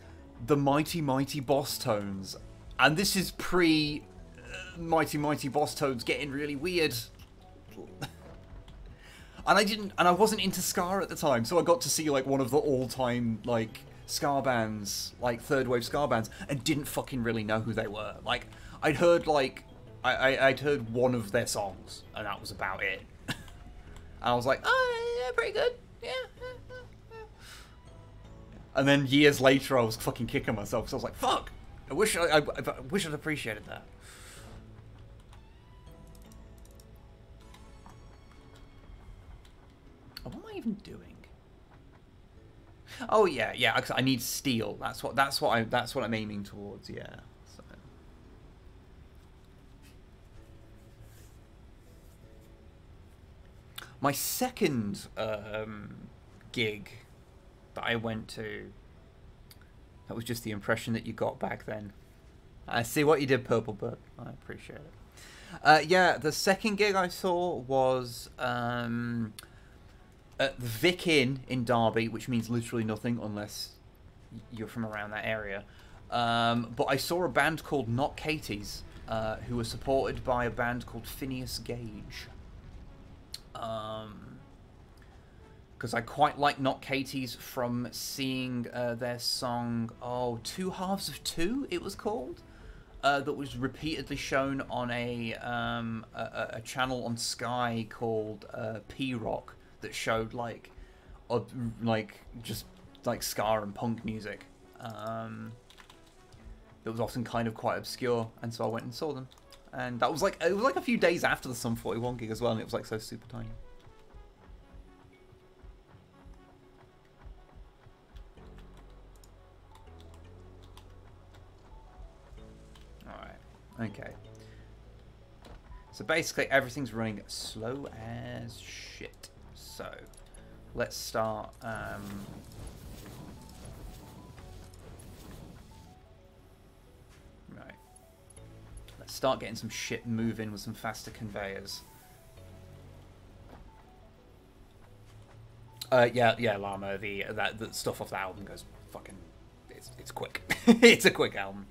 the Mighty Mighty Boss Tones. And this is pre Mighty Mighty Boss Tones getting really weird. And I wasn't into ska at the time, so I got to see like one of the all-time like ska bands, like third wave ska bands, and didn't fucking really know who they were. Like I'd heard like I'd heard one of their songs, and that was about it. And I was like, oh yeah, pretty good, yeah. And then years later, I was fucking kicking myself, so I was like, fuck. I wish I'd appreciated that. Oh, what am I even doing? Oh yeah, I need steel. That's what I'm aiming towards. Yeah. So. My second gig that I went to, that was just the impression that you got back then. I see what you did, Purple Bird. I appreciate it. Yeah, the second gig I saw was at the Vic Inn in Derby, which means literally nothing unless you're from around that area. But I saw a band called Not Katie's, who were supported by a band called Phineas Gage. Because I quite like Not Katie's from seeing their song, Two Halves of Two, it was called. That was repeatedly shown on a channel on Sky called P-Rock that showed like just like ska and punk music. That was often kind of quite obscure, and so I went and saw them. And that was like a few days after the Sum 41 gig as well, and it was like so super tiny. Okay. So basically everything's running slow as shit. So let's start right. Let's start getting some shit moving with some faster conveyors. Yeah, Llama, the stuff off the album goes fucking it's quick. It's a quick album.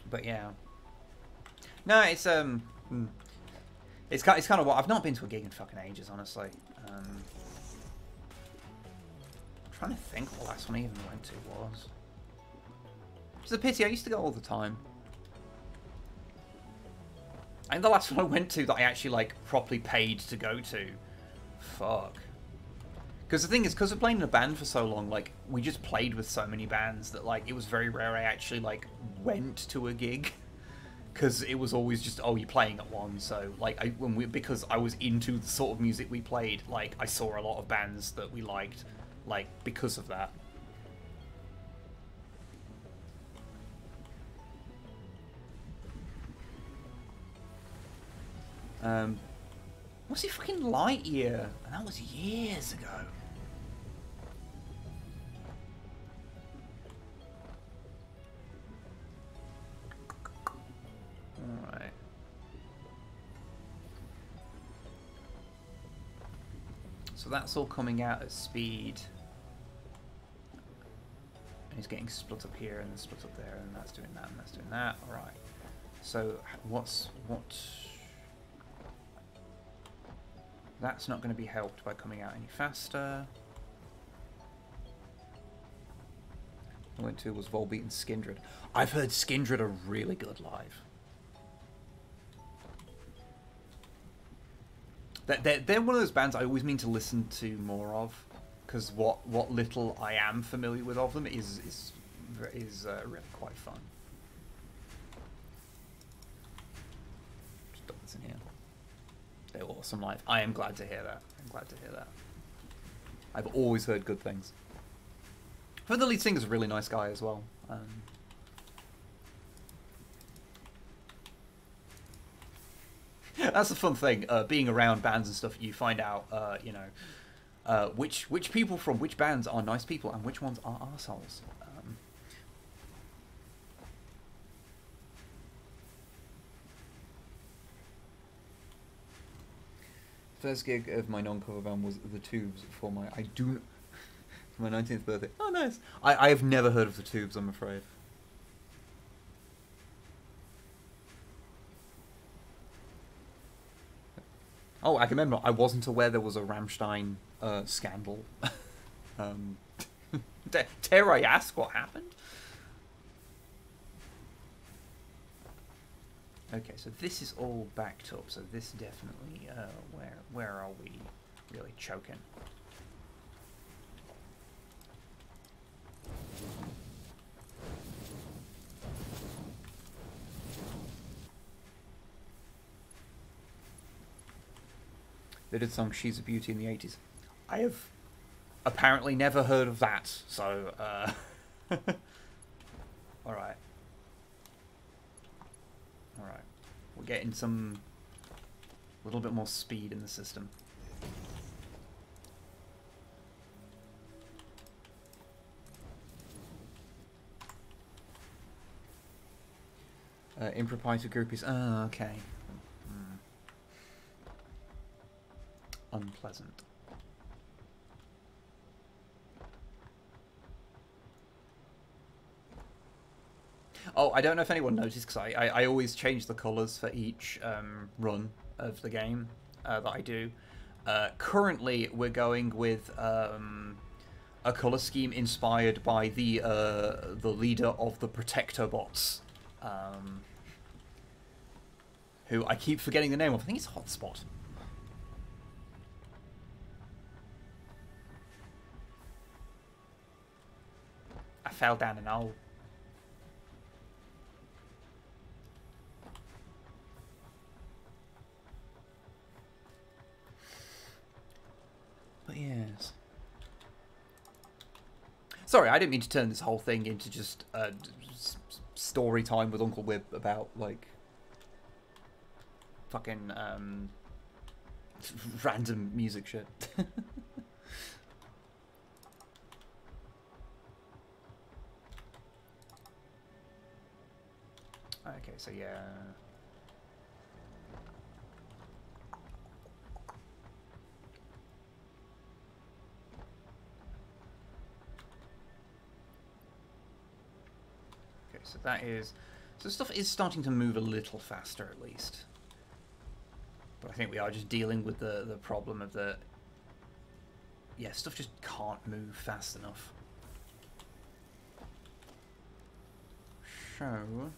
But yeah, no, it's kind of what I've not been to a gig in fucking ages, honestly. I'm trying to think what the last one I even went to was. It's a pity. I used to go all the time. I think the last one I went to that I actually like properly paid to go to. Fuck. Because the thing is, because we're playing in a band for so long, like, we just played with so many bands that, like, it was very rare I actually, like, went to a gig. Because it was always just, oh, you're playing at one. So, like, because I was into the sort of music we played, like, I saw a lot of bands that we liked, like, because of that. Was it fucking Lightyear? And that was years ago. Alright. So that's all coming out at speed. And he's getting split up here and split up there, and that's doing that and that's doing that. Alright. So what? That's not going to be helped by coming out any faster. I went to was Volbeat and Skindred. I've heard Skindred are really good live. They're one of those bands I always mean to listen to more of, because what little I am familiar with of them is really quite fun. Just dump this in here. They're awesome live. I am glad to hear that. I'm glad to hear that. I've always heard good things. But the lead singer's a really nice guy as well. That's the fun thing. Being around bands and stuff, you find out, you know, which people from which bands are nice people and which ones are arseholes. First gig of my non-cover band was The Tubes for my for my 19th birthday. Oh, nice. I have never heard of The Tubes, I'm afraid. Oh, I can remember. I wasn't aware there was a Rammstein scandal. Dare I ask what happened? Okay, so this is all backed up. So this definitely, where are we really choking? They did song She's a Beauty in the 80s. I have apparently never heard of that, so, alright. getting some little bit more speed in the system. Impropriety group is... Oh, okay. Unpleasant. Oh, I don't know if anyone noticed, because I always change the colours for each run of the game that I do. Currently, we're going with a colour scheme inspired by the leader of the Protector bots. Who I keep forgetting the name of. I think it's Hotspot. I fell down an hole. But yes. Sorry, I didn't mean to turn this whole thing into just story time with Uncle Wib about, like, fucking random music shit. Okay, so yeah. Okay, so that is... So stuff is starting to move a little faster, at least. But I think we are just dealing with the problem of the... Yeah, stuff just can't move fast enough. So...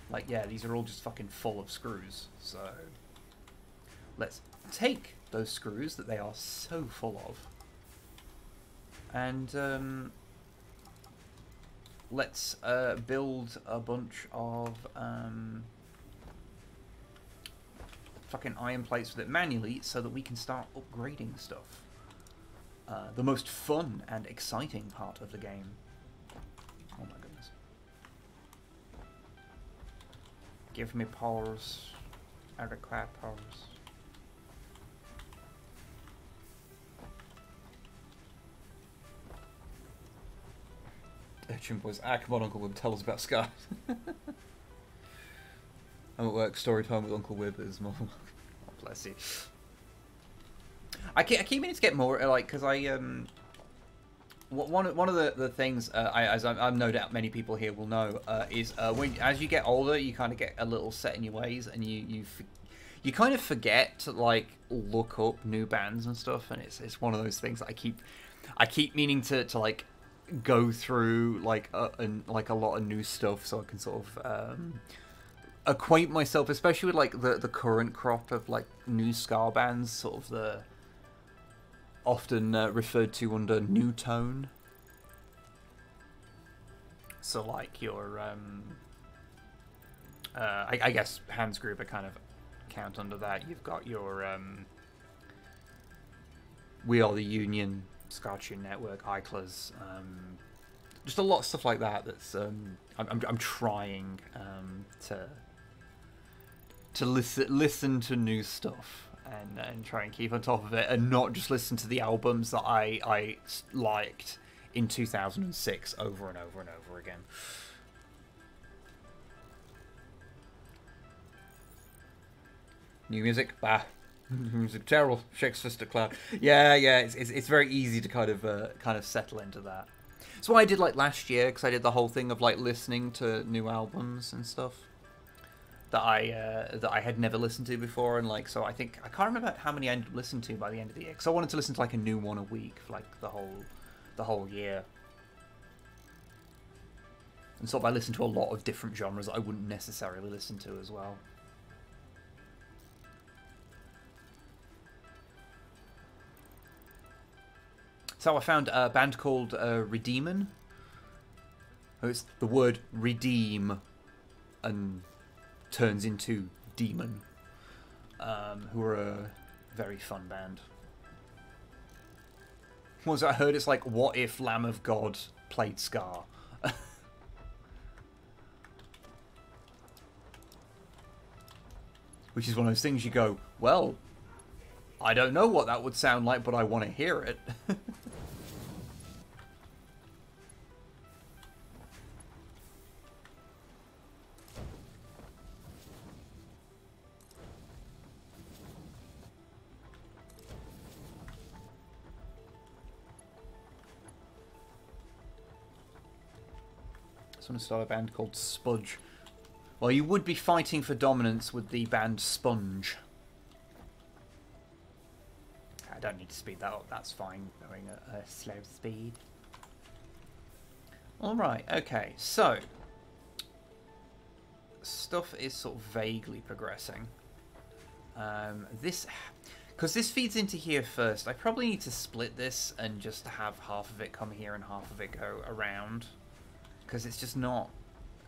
like, yeah, these are all just fucking full of screws. So... let's take those screws that they are so full of. And, let's build a bunch of fucking iron plates with it manually so that we can start upgrading stuff. The most fun and exciting part of the game. Oh my goodness. Give me powers. I require powers. Urchin Boys, come on, Uncle Wib, tell us about Scar. I'm at work, story time with Uncle Wib is more... Oh, bless you. I keep meaning to get more, like, because I, one of the things, as I'm no doubt many people here will know, is as you get older, you kind of get a little set in your ways, and you kind of forget to, like, look up new bands and stuff, and it's one of those things that I keep meaning to like, go through like a lot of new stuff so I can sort of acquaint myself, especially with like the current crop of like new ska bands, sort of the often referred to under new tone. So like your I guess Hans Gruber kind of count under that. You've got your We Are the Union, Ska Tune Network, Eichlers, just a lot of stuff like that. That's I'm trying to listen to new stuff and try and keep on top of it, and not just listen to the albums that I liked in 2006 over and over and over again. New music, bah. Music terrible. Shakes fist at cloud. Yeah. It's very easy to kind of settle into that. So what I did like last year, because I did the whole thing of like listening to new albums and stuff that I had never listened to before, and like, so I think I can't remember how many I ended up listening to by the end of the year, because I wanted to listen to like a new one a week for like the whole year. And sort of I listened to a lot of different genres that I wouldn't necessarily listen to as well. So I found a band called Redeemin. It's the word redeem and turns into demon. Who are a very fun band. Once I heard, it's like, what if Lamb of God played ska? which is one of those things you go, well, I don't know what that would sound like, but I want to hear it. Someone started a band called Spudge. Well, you would be fighting for dominance with the band Sponge. I don't need to speed that up, that's fine, going at a slow speed. Alright, okay, so stuff is sort of vaguely progressing. Because this feeds into here first, I probably need to split this and just have half of it come here and half of it go around. Because it's just not...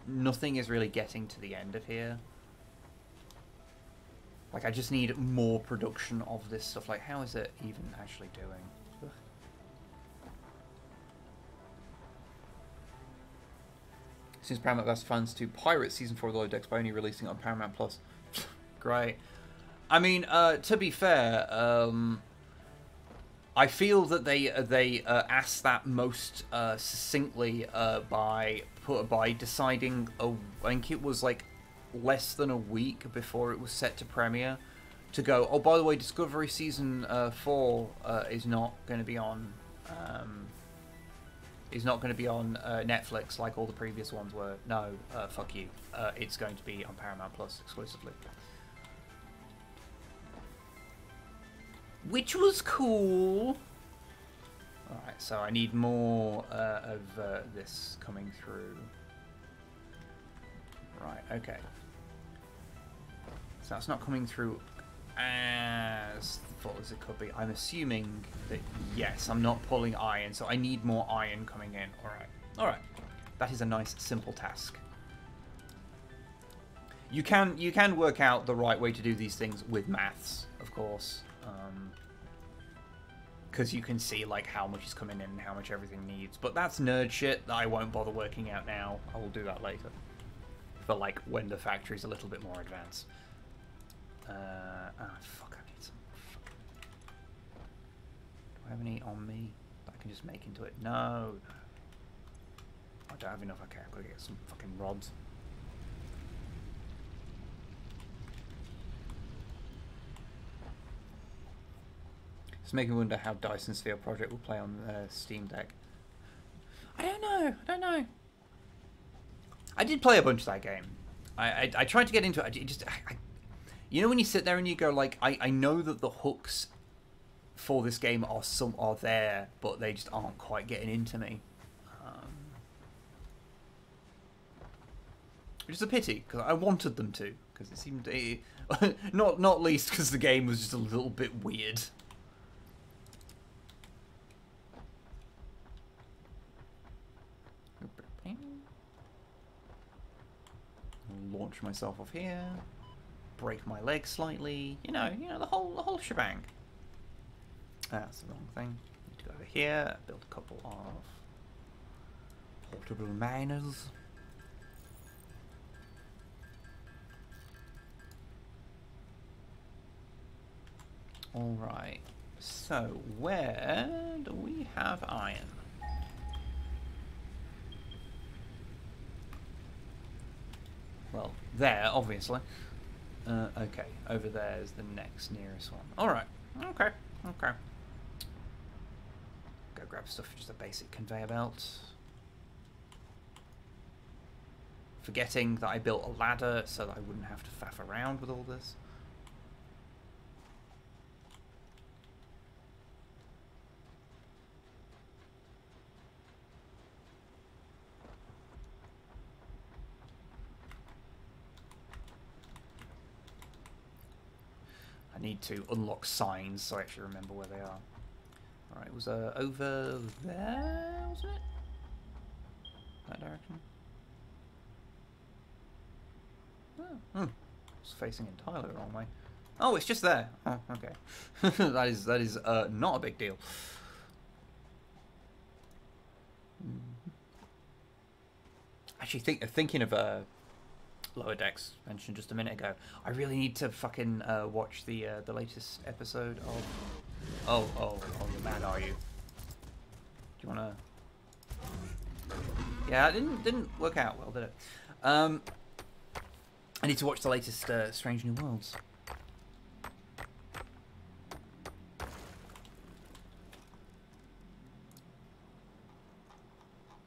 Nothing is really getting to the end of here. Like, I just need more production of this stuff. Like, how is it even actually doing? Ugh. Since Paramount Plus plans to pirate Season 4 of the Low Decks by only releasing it on Paramount Plus. Great. I mean, to be fair, I feel that they asked that most succinctly by deciding, I think it was like less than a week before it was set to premiere, to go, oh, by the way, Discovery Season 4 is not going to be on Netflix like all the previous ones were. No, fuck you. It's going to be on Paramount Plus exclusively. Which was cool. Alright, so I need more of this coming through. Right, okay. So that's not coming through as full as it could be. I'm assuming that, yes, I'm not pulling iron, so I need more iron coming in. Alright, alright. That is a nice, simple task. You can work out the right way to do these things with maths, of course. Because you can see like how much is coming in and how much everything needs. But that's nerd shit that I won't bother working out now. I will do that later. For like when the factory's a little bit more advanced. Fuck, I need some fucking... Do I have any on me that I can just make into it? No. I don't have enough. Okay, I've got to get some fucking rods. It's making me wonder how Dyson Sphere Project will play on Steam Deck. I don't know. I did play a bunch of that game. I tried to get into it. You know when you sit there and you go like, I know that the hooks for this game are there, but they just aren't quite getting into me. Which is a pity, because I wanted them to, because it seemed not least because the game was just a little bit weird. Launch myself off here, break my leg slightly, you know the whole shebang. That's the wrong thing. Need to go over here, build a couple of portable miners. All right. So where do we have iron? Well, there, obviously. Okay, over there is the next nearest one. Alright, okay. Go grab stuff, just a basic conveyor belt. Forgetting that I built a ladder so that I wouldn't have to faff around with all this. I need to unlock signs so I actually remember where they are. Alright, it was over there, wasn't it? That direction? Oh, it's facing entirely the wrong way. Oh, it's just there. Oh, okay. that is not a big deal. Actually, thinking of Lower Decks mentioned just a minute ago. I really need to fucking watch the latest episode of. Oh, you're mad, are you? Do you wanna? Yeah, it didn't work out well, did it? I need to watch the latest Strange New Worlds.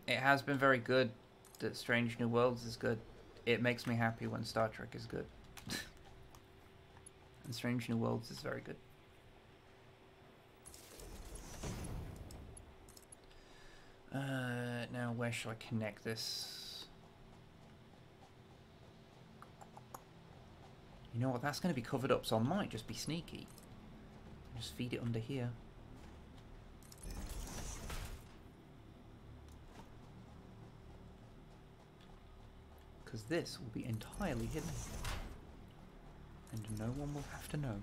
It has been very good. That Strange New Worlds is good. It makes me happy when Star Trek is good. And Strange New Worlds is very good. Now where shall I connect this? You know what, that's going to be covered up, so I might just be sneaky. Just feed it under here. Because this will be entirely hidden. And no one will have to know.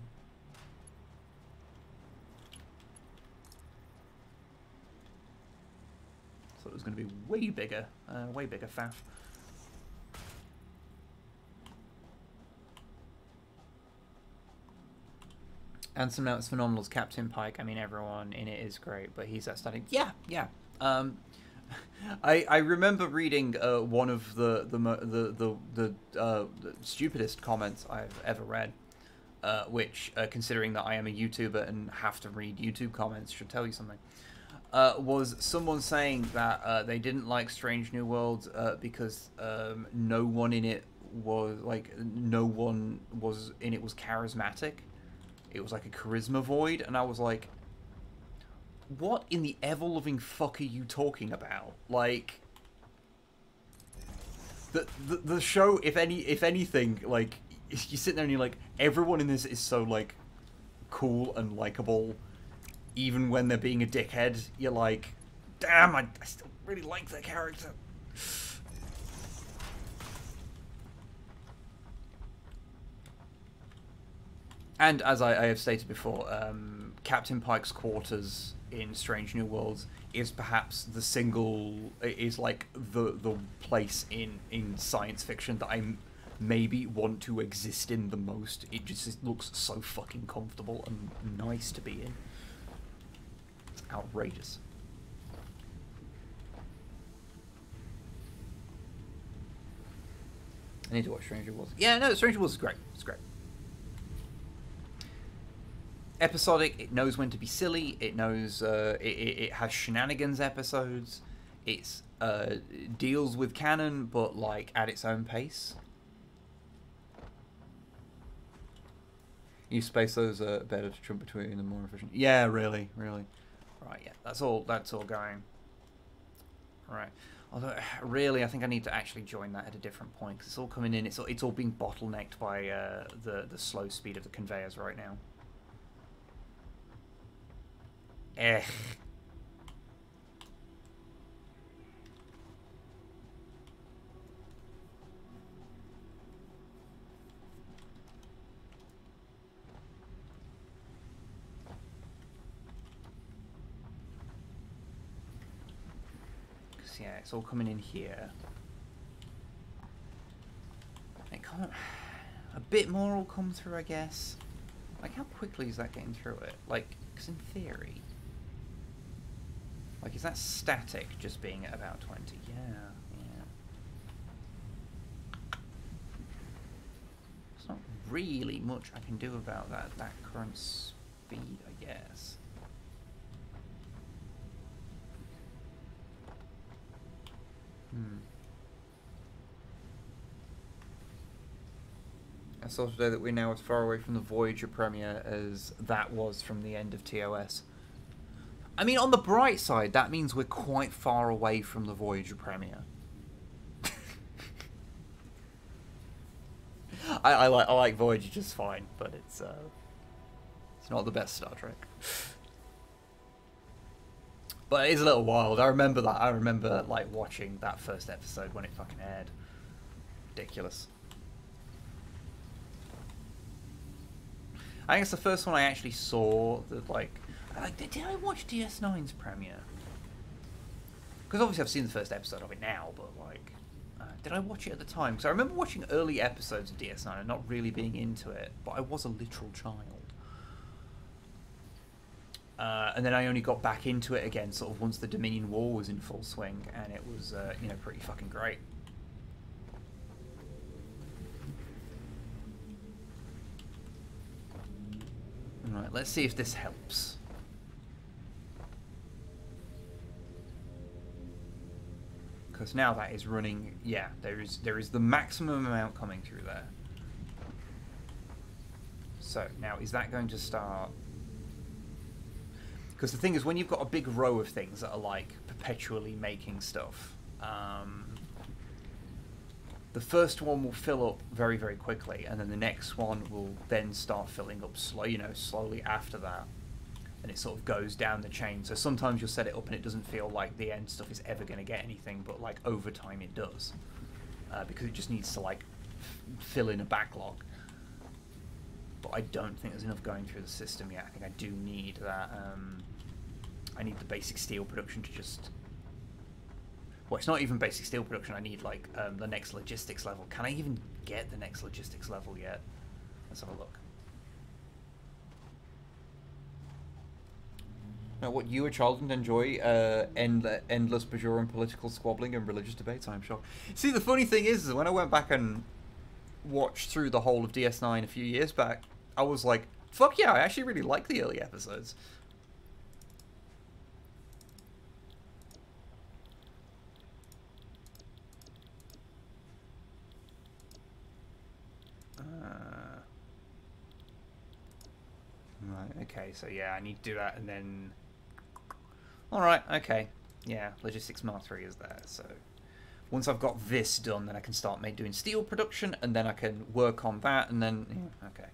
Thought it was going to be way bigger faff. And some notes phenomenal as Captain Pike. I mean, everyone in it is great, but he's outstanding. Yeah. I remember reading one of the stupidest comments I've ever read, which, considering that I am a YouTuber and have to read YouTube comments, should tell you something. Was someone saying that they didn't like Strange New Worlds because no one in it was charismatic. It was like a charisma void, and I was like, what in the ever-loving fuck are you talking about? Like, the show, if anything, like, you sit there and you're like, everyone in this is so, like, cool and likable, even when they're being a dickhead. You're like, damn, I still really like their character. And as I have stated before, Captain Pike's quarters in Strange New Worlds is perhaps the place in science fiction that I maybe want to exist in the most. It just looks so fucking comfortable and nice to be in. It's outrageous. I need to watch Strange New Worlds. Yeah, no, Strange New Worlds is great. It's great. Episodic, it knows when to be silly, it knows, it has shenanigans episodes, it's, deals with canon, but, like, at its own pace. You space those, better to jump between and more efficient. Yeah, really. Right, yeah, that's all going. Right. Although, really, I think I need to actually join that at a different point, because it's all coming in, it's all being bottlenecked by, the slow speed of the conveyors right now. Eh. Yeah, it's all coming in here. It can't. A bit more will come through, I guess. Like, how quickly is that getting through it? Like, because in theory. Like, is that static just being at about 20? Yeah. There's not really much I can do about that current speed, I guess. I saw today that we're now as far away from the Voyager premiere as that was from the end of TOS. I mean, on the bright side, that means we're quite far away from the Voyager premiere. I like Voyager just fine, but it's not the best Star Trek. But it is a little wild. I remember that. I remember, like, watching that first episode when it fucking aired. Ridiculous. I think it's the first one I actually saw that, like, did I watch DS9's premiere? Because obviously I've seen the first episode of it now, but, like, Did I watch it at the time? Because I remember watching early episodes of DS9 and not really being into it, but I was a literal child. And then I only got back into it again sort of once the Dominion War was in full swing, and it was, you know, pretty fucking great. Alright, let's see if this helps. Because now that is running, yeah, there is the maximum amount coming through there. So, now is that going to start... Because the thing is, when you've got a big row of things that are, like, perpetually making stuff, the first one will fill up very, very quickly, and then the next one will then start filling up slowly after that. And it sort of goes down the chain. So sometimes you'll set it up and it doesn't feel like the end stuff is ever going to get anything, but, like, over time it does. Because it just needs to, like, fill in a backlog. But I don't think there's enough going through the system yet. I think I do need that, I need the basic steel production to just... Well, it's not even basic steel production. I need, like, the next logistics level. Can I even get the next logistics level yet? Let's have a look. Now, what, you, a child, and enjoy endless Bajoran political squabbling and religious debates? I'm shocked. See, the funny thing is when I went back and watched through the whole of DS9 a few years back, I was like, fuck yeah, I actually really like the early episodes. Right, okay, so yeah, I need to do that, and then... Alright, okay. Yeah, Logistics Mark III is there, so... Once I've got this done, then I can start doing steel production, and then I can work on that, and then... Yeah, okay.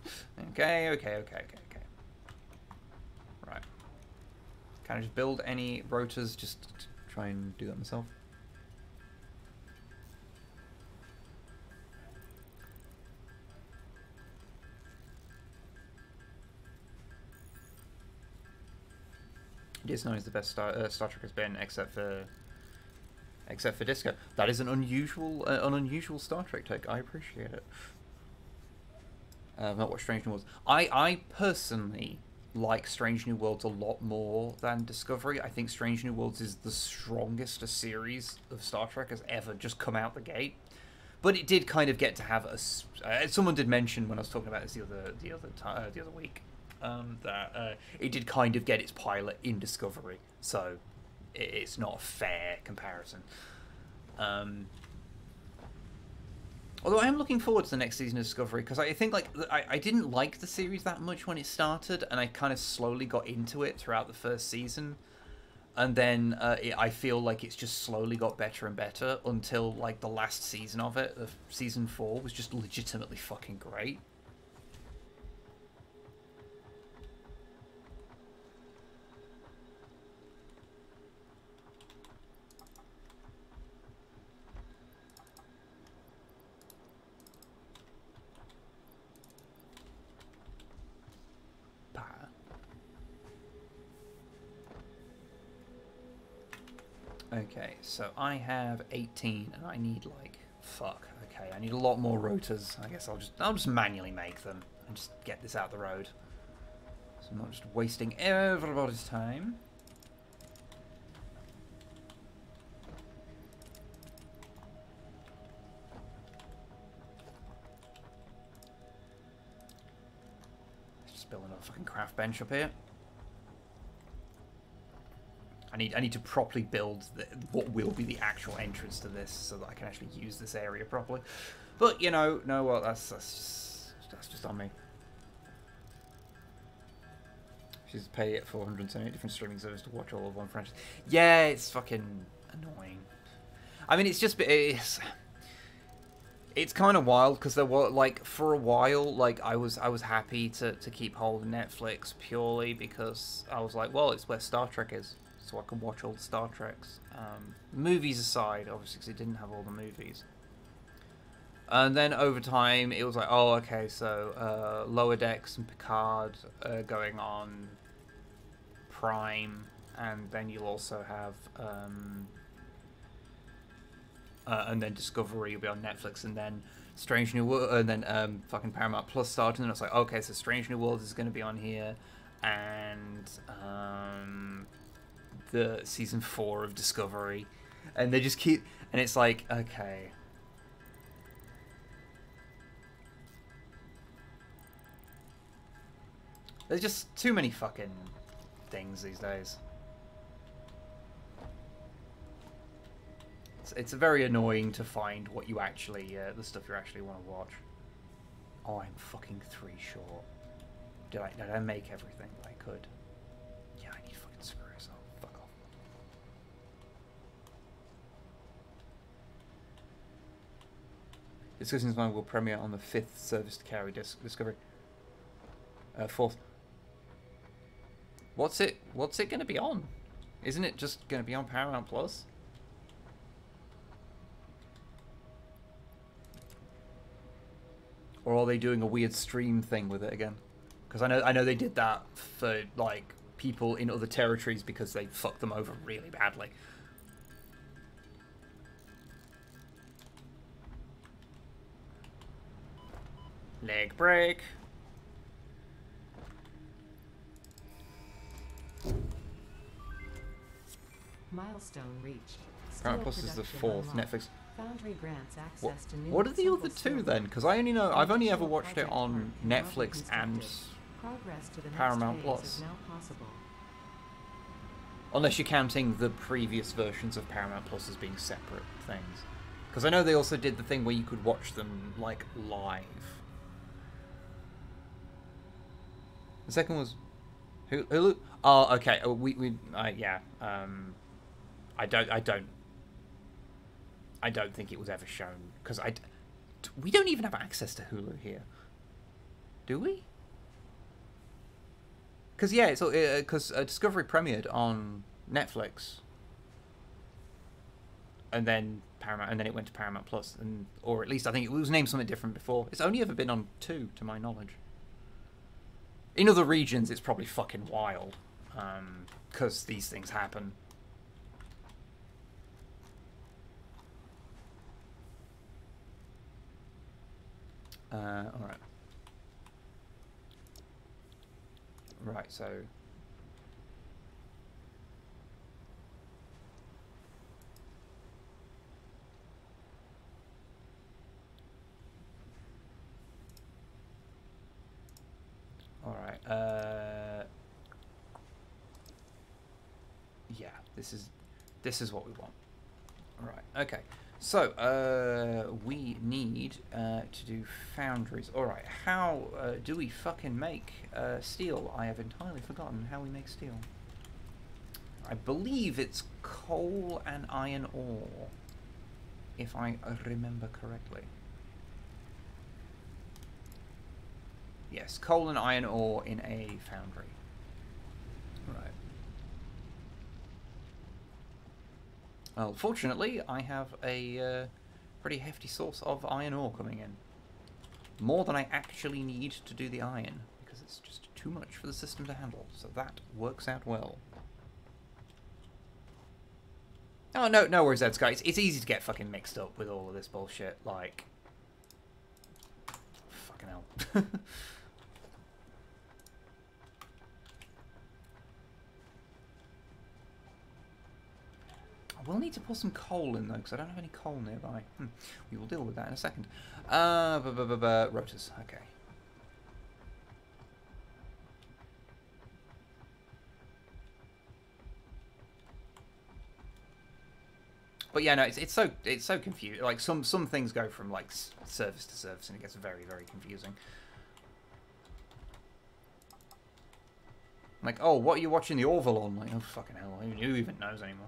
Right. Can I just build any rotors, just to try and do that myself? DS9 is the best Star Trek has been, except for Disco. That is an unusual Star Trek take. I appreciate it. I've not watched Strange New Worlds. I personally like Strange New Worlds a lot more than Discovery. I think Strange New Worlds is the strongest a series of Star Trek has ever just come out the gate. But it did kind of get to have a... someone did mention when I was talking about this the other week. That it did kind of get its pilot in Discovery, so it's not a fair comparison. Although I am looking forward to the next season of Discovery, because I think, like, I didn't like the series that much when it started, and I kind of slowly got into it throughout the first season, and then I feel like it's just slowly got better and better until, like, the last season of it, season 4, was just legitimately fucking great. Okay, so I have 18, and I need, like, fuck. Okay, I need a lot more rotors. I guess I'll just manually make them and just get this out the road, so I'm not just wasting everybody's time. Just building a fucking craft bench up here. I need to properly build what will be the actual entrance to this, so that I can actually use this area properly. But you know, no, well, that's just on me. She's pay it for 478 different streaming services to watch all of one franchise. Yeah, it's fucking annoying. I mean, it's just it's kind of wild, because there were, like, for a while, like, I was happy to keep hold of Netflix purely because I was like, well, it's where Star Trek is. So I can watch all the Star Treks. Movies aside, obviously, because it didn't have all the movies. And then over time, it was like, oh, okay, so Lower Decks and Picard going on Prime, and then you'll also have and then Discovery will be on Netflix, and then Strange New World, and then fucking Paramount Plus started, and it's like, okay, so Strange New World is going to be on here, and the season 4 of Discovery, and they just keep, and it's like, okay. There's just too many fucking things these days. It's very annoying to find what you actually, the stuff you actually want to watch. Oh, I'm fucking 3 short. Did I make everything that I could? Yeah, I need to fucking screw this up. Fuck off. Discussions will premiere on the 5th service to carry Discovery. 4th. What's it going to be on? Isn't it just going to be on Paramount Plus? Or are they doing a weird stream thing with it again? Because I know they did that for like people in other territories because they fucked them over really badly. Leg break. Milestone reached. Paramount Plus is the 4th. Netflix. Foundry grants access to new What are the other 2 then? Because I've only ever watched it on Netflix and Paramount Plus. Unless you're counting the previous versions of Paramount Plus as being separate things. Because I know they also did the thing where you could watch them like live. The second was Hulu. Oh, okay. Yeah. I don't think it was ever shown because we don't even have access to Hulu here, do we? Because yeah, it's because Discovery premiered on Netflix, and then Paramount, and then it went to Paramount Plus, or at least I think it was named something different before. It's only ever been on 2, to my knowledge. In other regions, it's probably fucking wild, because these things happen. Alright. Right, so... Alright, yeah, this is what we want. Alright, okay. So, we need to do foundries. Alright, how do we fucking make steel? I have entirely forgotten how we make steel. I believe it's coal and iron ore, if I remember correctly. Yes, coal and iron ore in a foundry. Right. Well, fortunately, I have a pretty hefty source of iron ore coming in. More than I actually need to do the iron, because it's just too much for the system to handle. So that works out well. Oh, no worries, Ed Sky. It's easy to get fucking mixed up with all of this bullshit. Like, fucking hell. We'll need to pour some coal in though, because I don't have any coal nearby. We will deal with that in a second. Rotors, okay. But yeah, no, it's so confusing. Like some things go from like service to service, and it gets very, very confusing. Like, oh, what are you watching the Orville on? Like, oh fucking hell, who even knows anymore?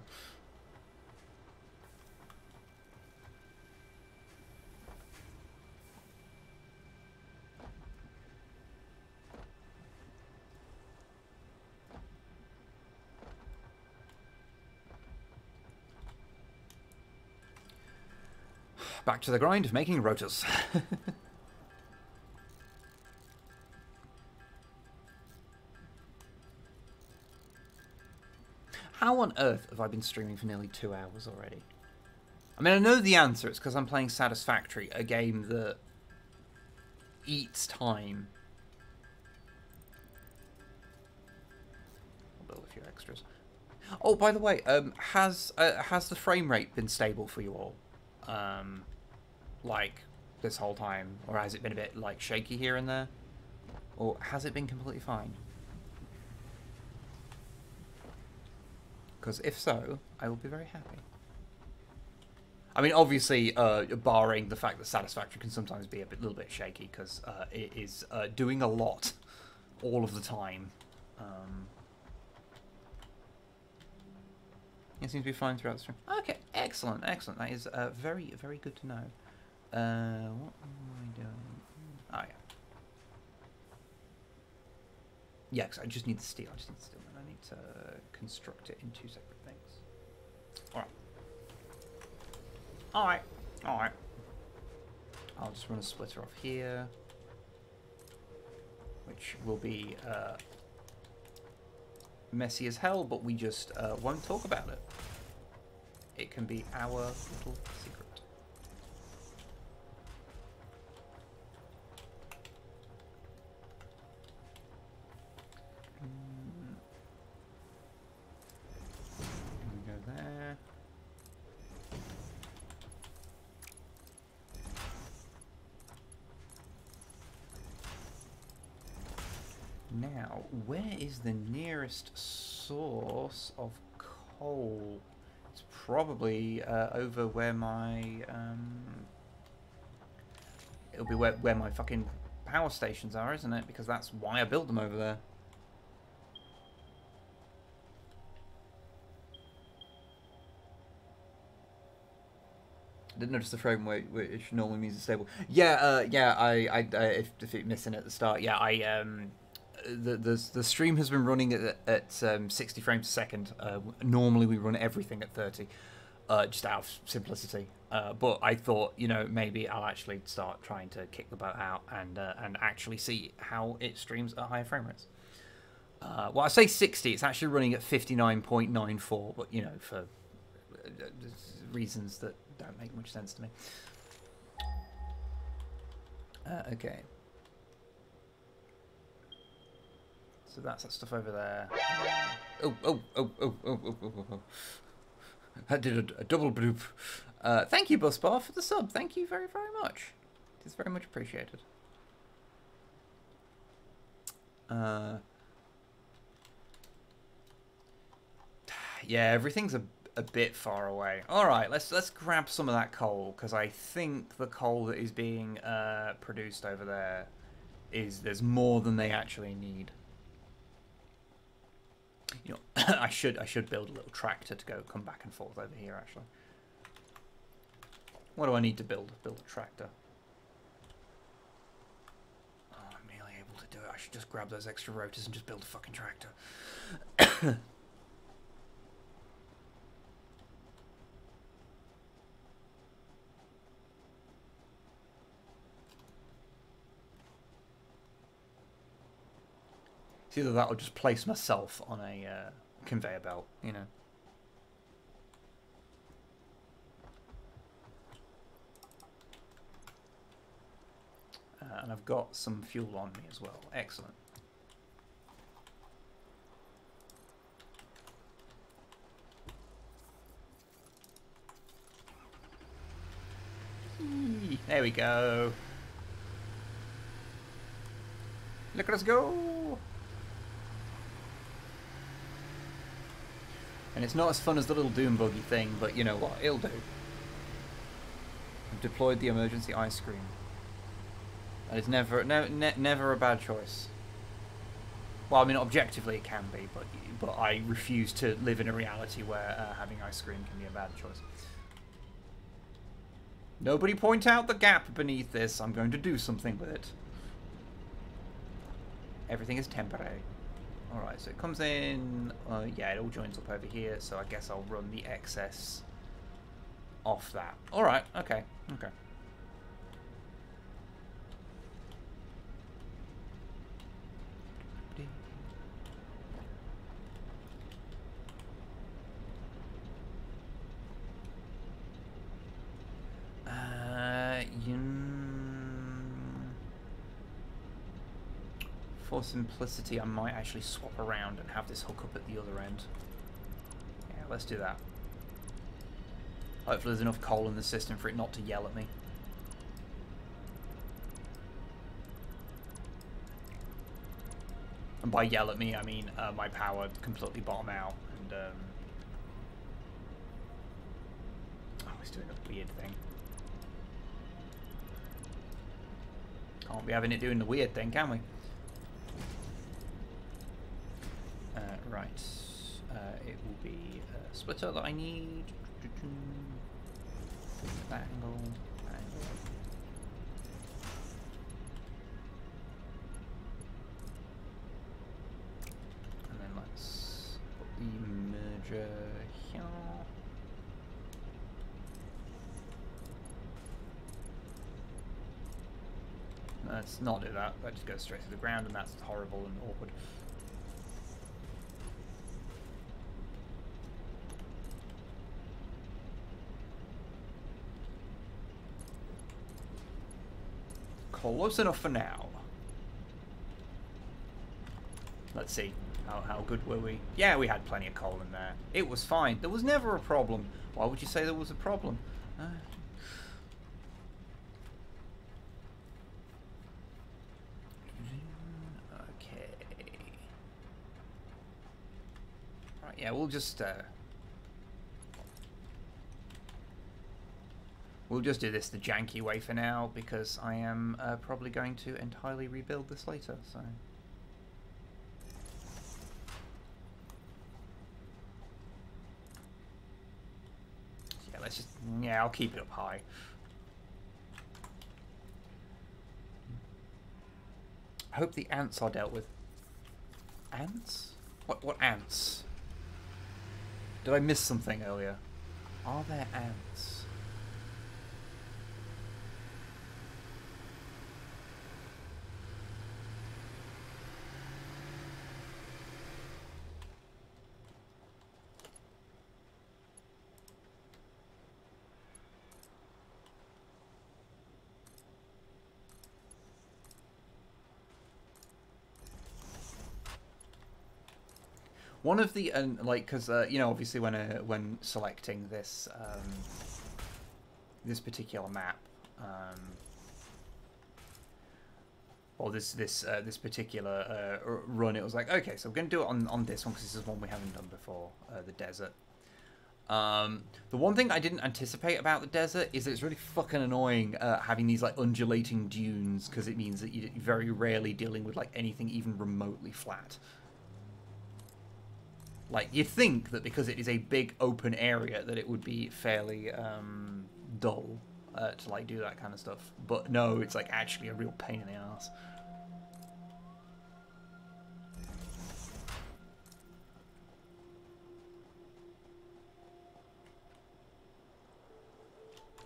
Back to the grind of making rotors. How on earth have I been streaming for nearly 2 hours already? I mean, I know the answer. It's because I'm playing Satisfactory, a game that eats time. I'll build a few extras. Oh, by the way, has the frame rate been stable for you all? Like this whole time, or has it been a bit like shaky here and there, or has it been completely fine? Because if so, I will be very happy. I mean, obviously, barring the fact that Satisfactory can sometimes be a little bit shaky, because it is doing a lot all of the time. It seems to be fine throughout the stream. Okay, excellent, excellent. That is very, very good to know. What am I doing? Oh, yeah. Yeah, because I just need the steel. I just need the steel, and I need to construct it in 2 separate things. Alright. Alright. Alright. I'll just run a splitter off here, which will be messy as hell, but we just won't talk about it. It can be our little secret. Go there. Now, where is the nearest source of coal? It's probably over where my it'll be where my fucking power stations are, isn't it? Because that's why I built them over there. I didn't notice the frame rate, which normally means it's stable. Yeah, yeah. If it missing at the start, yeah. The stream has been running at 60 frames a second. Normally we run everything at 30, just out of simplicity. But I thought, you know, maybe I'll actually start trying to kick the boat out and actually see how it streams at higher frame rates. Well, I say 60. It's actually running at 59.94, but you know, for reasons that don't make much sense to me. Okay. So that's that stuff over there. Oh. I did a double bloop. Thank you, Busbar, for the sub. Thank you very, very much. It's very much appreciated. Yeah, everything's a bit far away. All right, let's grab some of that coal, because I think the coal that is being produced over there there's more than they actually need. You know, I should build a little tractor to come back and forth over here. Actually, what do I need to build? Build a tractor. Oh, I'm nearly able to do it. I should just grab those extra rotors and just build a fucking tractor. Either that or just place myself on a conveyor belt, you know. And I've got some fuel on me as well. Excellent. There we go. Look at us go. And it's not as fun as the little Doom buggy thing, but you know what? It'll do. I've deployed the emergency ice cream. That is never a bad choice. Well, I mean, objectively it can be, but I refuse to live in a reality where having ice cream can be a bad choice. Nobody point out the gap beneath this. I'm going to do something with it. Everything is temporary. Alright, so it comes in, yeah, it all joins up over here, so I guess I'll run the excess off that. Alright, okay. for simplicity, I might actually swap around and have this hook up at the other end. Yeah, let's do that. Hopefully there's enough coal in the system for it not to yell at me. And by yell at me, I mean my power completely bottom out. And, oh, it's doing a weird thing. Can't be having it doing the weird thing, can we? Right. It will be a splitter that I need. That angle. That angle. And then let's put the merger here. Let's not do that. That just goes straight to the ground, and that's horrible and awkward. Close enough for now. Let's see. How good were we? Yeah, we had plenty of coal in there. It was fine. There was never a problem. Why would you say there was a problem? Okay. Right, yeah, we'll just do this the janky way for now, because I am probably going to entirely rebuild this later, so... Yeah, let's just... Yeah, I'll keep it up high. I hope the ants are dealt with. Ants? What ants? Did I miss something earlier? Are there ants? One of the like, because you know, obviously when selecting this this particular map, or this particular run, it was like, okay, so we're gonna do it on this one because this is one we haven't done before, the desert. The one thing I didn't anticipate about the desert is that it's really fucking annoying having these like undulating dunes, because it means that you're very rarely dealing with like anything even remotely flat. Like, you'd think that because it is a big open area that it would be fairly dull to like do that kind of stuff. But no, it's like actually a real pain in the ass.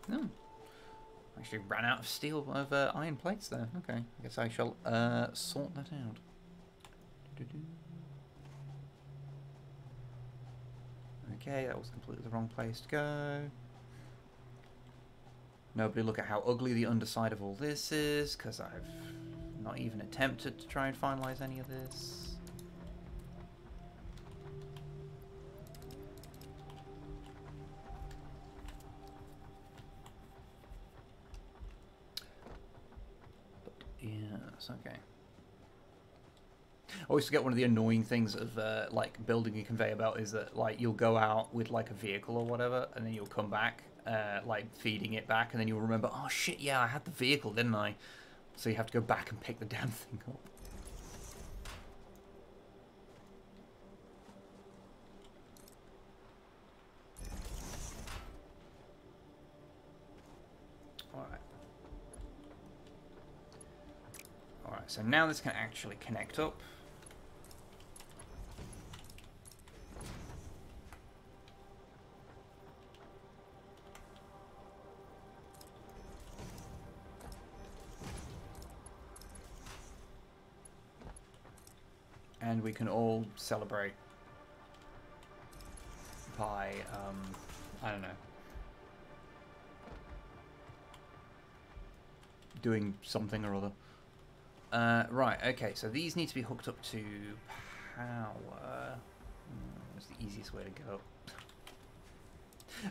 No. Actually ran out of steel of iron plates there. Okay, I guess I shall sort that out. Okay, that was completely the wrong place to go. Nobody look at how ugly the underside of all this is, because I've not even attempted to try and finalize any of this. But, yes, okay. I always forget one of the annoying things of like building a conveyor belt is that like you'll go out with like a vehicle or whatever, and then you'll come back like feeding it back, and then you'll remember, oh shit, yeah, I had the vehicle, didn't I? So you have to go back and pick the damn thing up. Alright, so now this can actually connect up. And we can all celebrate by, I don't know, doing something or other. Right, okay, so these need to be hooked up to power. That's the easiest way to go.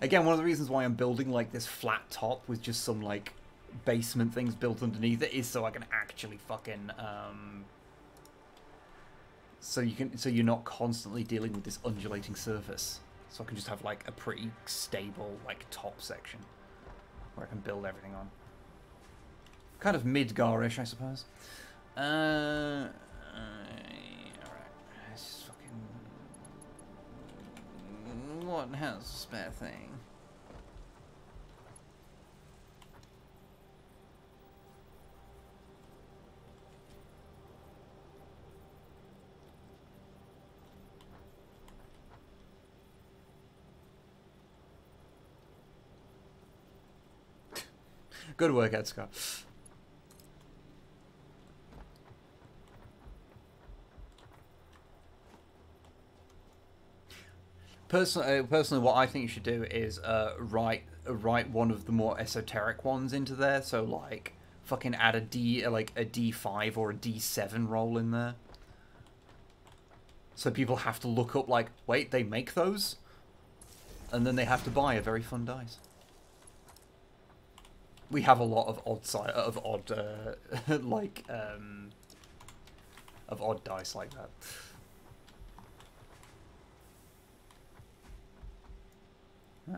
Again, one of the reasons why I'm building like this flat top with just some like basement things built underneath it is so I can actually fucking so you're not constantly dealing with this undulating surface. So I can just have like a pretty stable like top section where I can build everything on. Kind of Midgar-ish, I suppose. Alright. Let's just fucking... What has a spare thing? Good work, Ed Scott. Personally, what I think you should do is write one of the more esoteric ones into there. So like, fucking add a D5 or a D7 roll in there. So people have to look up like, wait, they make those, and then they have to buy a very fun dice. We have a lot of odd dice like that.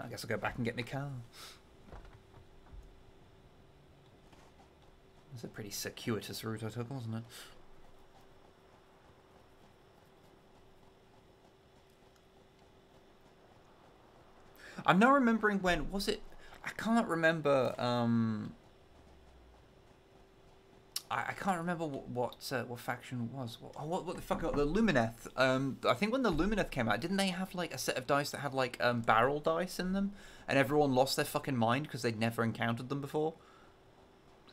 I guess I'll go back and get my car. That's a pretty circuitous route I took, wasn't it? I'm now remembering when was it? I can't remember. I can't remember what faction it was. What the fuck? The Lumineth. I think when the Lumineth came out, didn't they have like a set of dice that had like barrel dice in them, and everyone lost their fucking mind because they'd never encountered them before.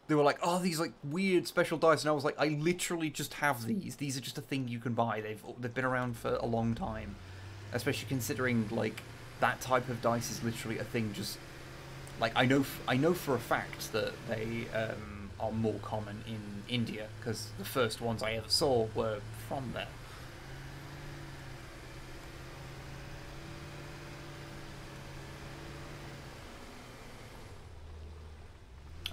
They were like, oh, these like weird special dice, and I was like, I literally just have these. These are just a thing you can buy. They've been around for a long time, especially considering like that type of dice is literally a thing. Just like I know for a fact that they are more common in India, because the first ones I ever saw were from there.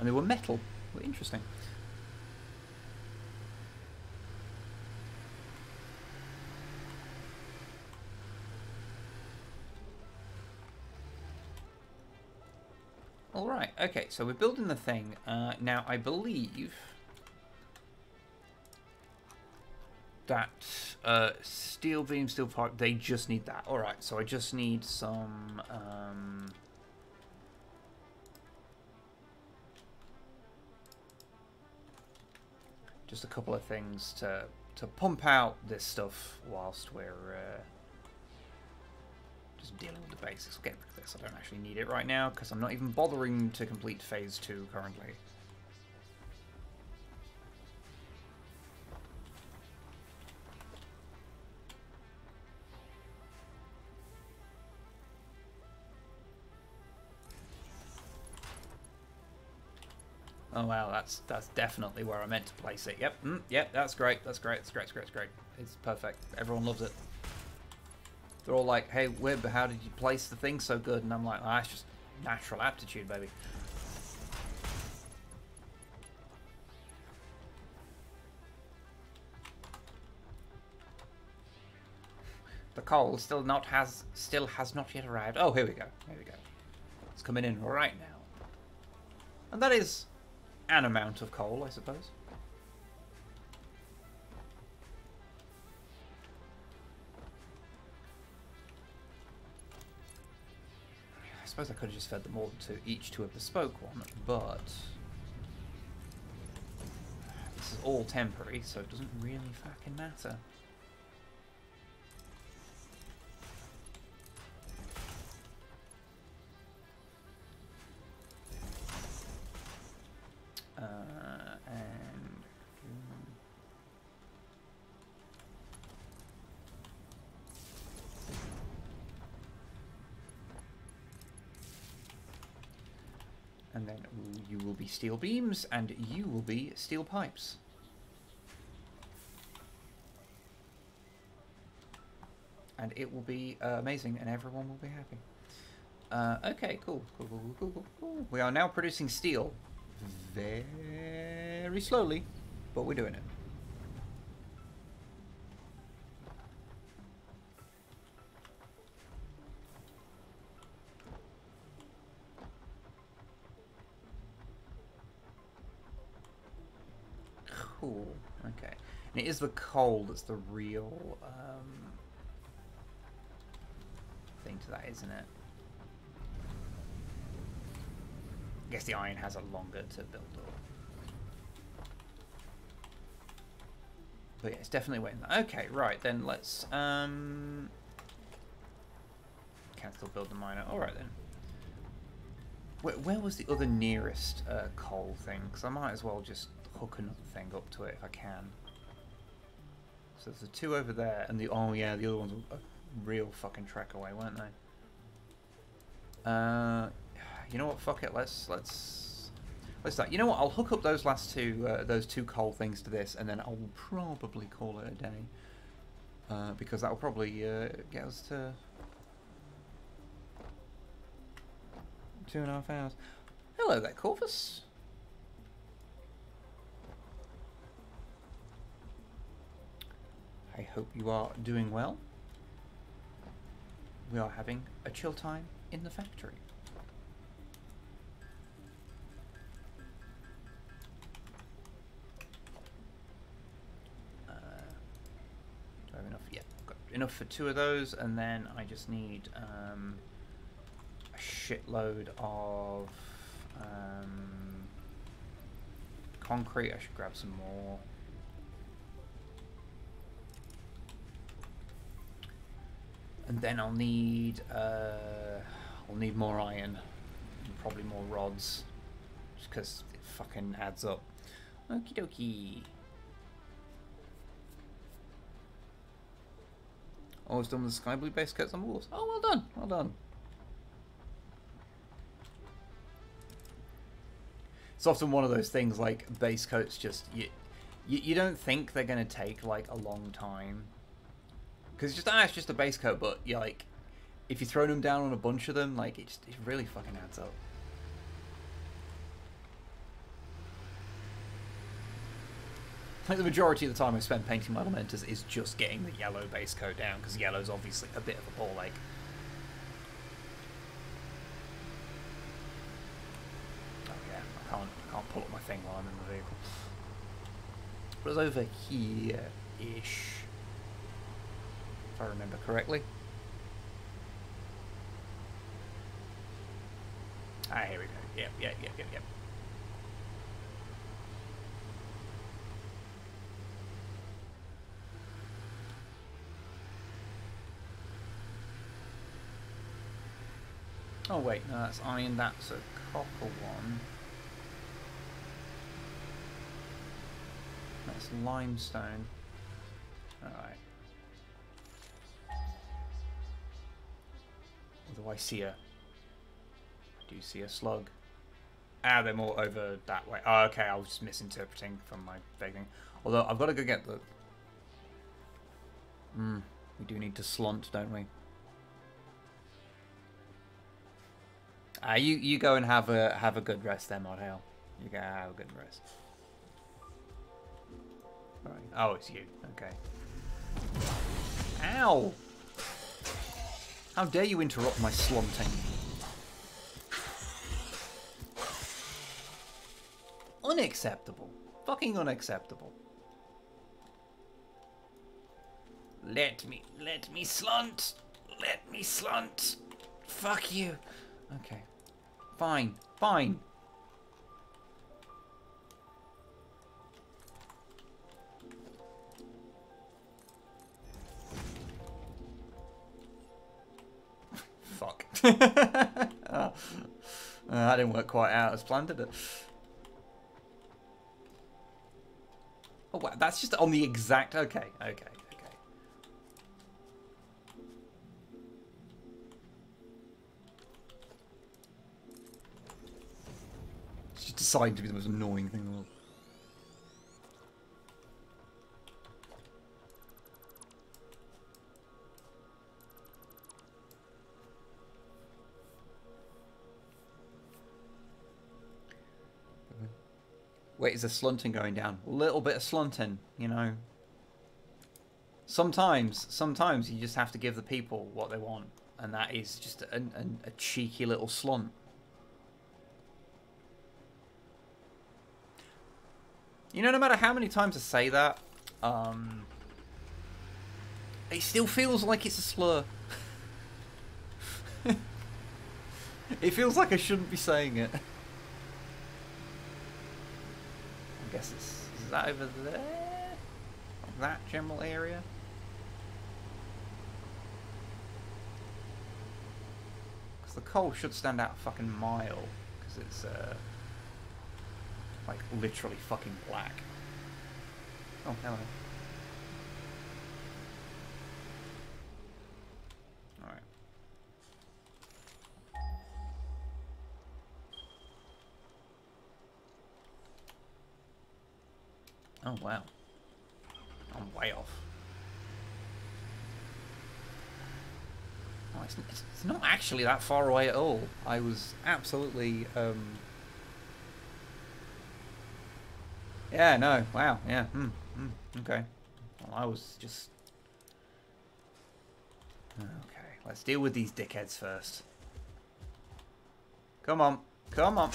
And they were metal. Well, interesting. Alright, okay, so we're building the thing. Now, I believe that steel beam, steel pipe, they just need that. Alright, so I just need some... just a couple of things to pump out this stuff whilst we're just dealing with the basics. I'll get rid of this. I don't actually need it right now because I'm not even bothering to complete phase 2 currently. Oh wow, that's definitely where I meant to place it. Yep, yep, that's great. That's great. That's great. That's great. That's great. It's perfect. Everyone loves it. They're all like, "Hey, Wib, how did you place the thing so good?" And I'm like, "Ah, it's just natural aptitude, baby." The coal still has not yet arrived. Oh, here we go. Here we go. It's coming in right now, and that is an amount of coal, I suppose. I suppose I could have just fed them all to each to a bespoke one, but this is all temporary, so it doesn't really fucking matter. And then you will be steel beams, and you will be steel pipes. and it will be amazing, and everyone will be happy. Okay, cool. We are now producing steel very slowly, but we're doing it. Cool. Okay. And it is the coal that's the real thing to that, isn't it? I guess the iron has a longer to build up. But yeah, it's definitely waiting. Okay, right, then let's can still build the miner. Alright then. Where was the other nearest coal thing? Because I might as well just hook another thing up to it if I can. So there's the two over there, and the oh yeah, the other ones were a real fucking trek away, weren't they? You know what? Fuck it. Let's start. You know what? I'll hook up those last two, those two coal things to this, and then I'll probably call it a day, because that will probably get us to 2.5 hours. Hello there, Corvus. I hope you are doing well. We are having a chill time in the factory. Do I have enough? Yeah, got enough for 2 of those, and then I just need a shitload of concrete. I should grab some more. And then I'll need more iron and probably more rods, just because it fucking adds up. Okie dokie. Almost done with the sky blue base coats on the walls. Oh, well done, well done. It's often one of those things like base coats. Just you don't think they're gonna take like a long time. Because it's just a base coat, but you're like, if you throw them down on a bunch of them, like it really fucking adds up. Like the majority of the time I spend painting my elementers is just getting the yellow base coat down, because yellow's obviously a bit of a ball ache. Oh yeah, I can't pull up my thing while I'm in the vehicle. But it's over here-ish. If I remember correctly. Ah, here we go. Yep. Oh wait, no, that's iron, that's a copper one. That's limestone. Alright. Do I see I do see a slug. Ah, they're more over that way. Oh, okay, I was just misinterpreting from my begging. Although, I've got to go get the... we do need to slunt, don't we? You go and have a good rest there, Mod Hale. You go have a good rest. Right. Oh, it's you. Okay. Ow! How dare you interrupt my slunting? Unacceptable. Fucking unacceptable. Let me slunt. Let me slunt. Fuck you. Okay. Fine. Fuck. That didn't work quite out as planned, did it? Oh wow, that's just on the exact... Okay. It's just deciding to be the most annoying thing in the world. Wait, is there slunting going down? A little bit of slunting, you know. Sometimes you just have to give the people what they want, and that is just a cheeky little slunt. You know, no matter how many times I say that, it still feels like it's a slur. It feels like I shouldn't be saying it. I guess is that over there? That general area? Because the coal should stand out a fucking mile. Because it's, like, literally fucking black. Oh, hello. Alright. Oh, wow. I'm way off. Oh, it's not actually that far away at all. I was absolutely, yeah, no, wow, yeah, okay. Well, I was just... Okay, let's deal with these dickheads first. Come on, come on.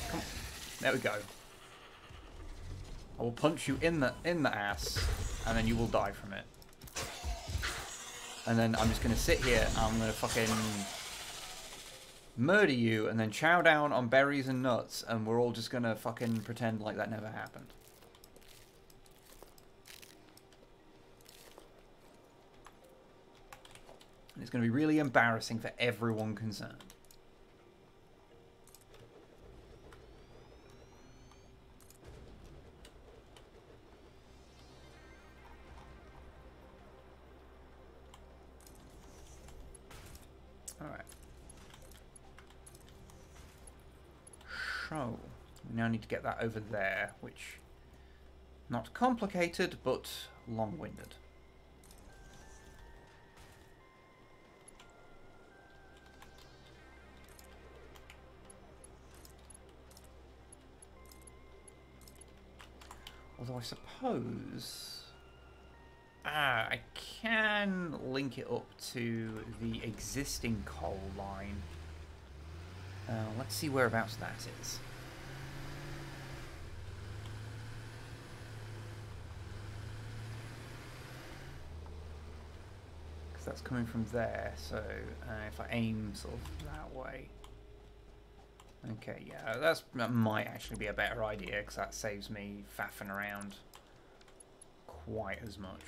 Come on. There we go. I will punch you in the ass, and then you will die from it. And then I'm just gonna sit here, and I'm gonna fucking murder you, and then chow down on berries and nuts, and we're all just gonna fucking pretend like that never happened. And it's gonna be really embarrassing for everyone concerned. Alright. So, we now need to get that over there, which, not complicated, but long-winded. Although I suppose... I can link it up to the existing coal line. Let's see whereabouts that is. Because that's coming from there, so if I aim sort of that way. Okay, yeah, that might actually be a better idea, because that saves me faffing around quite as much.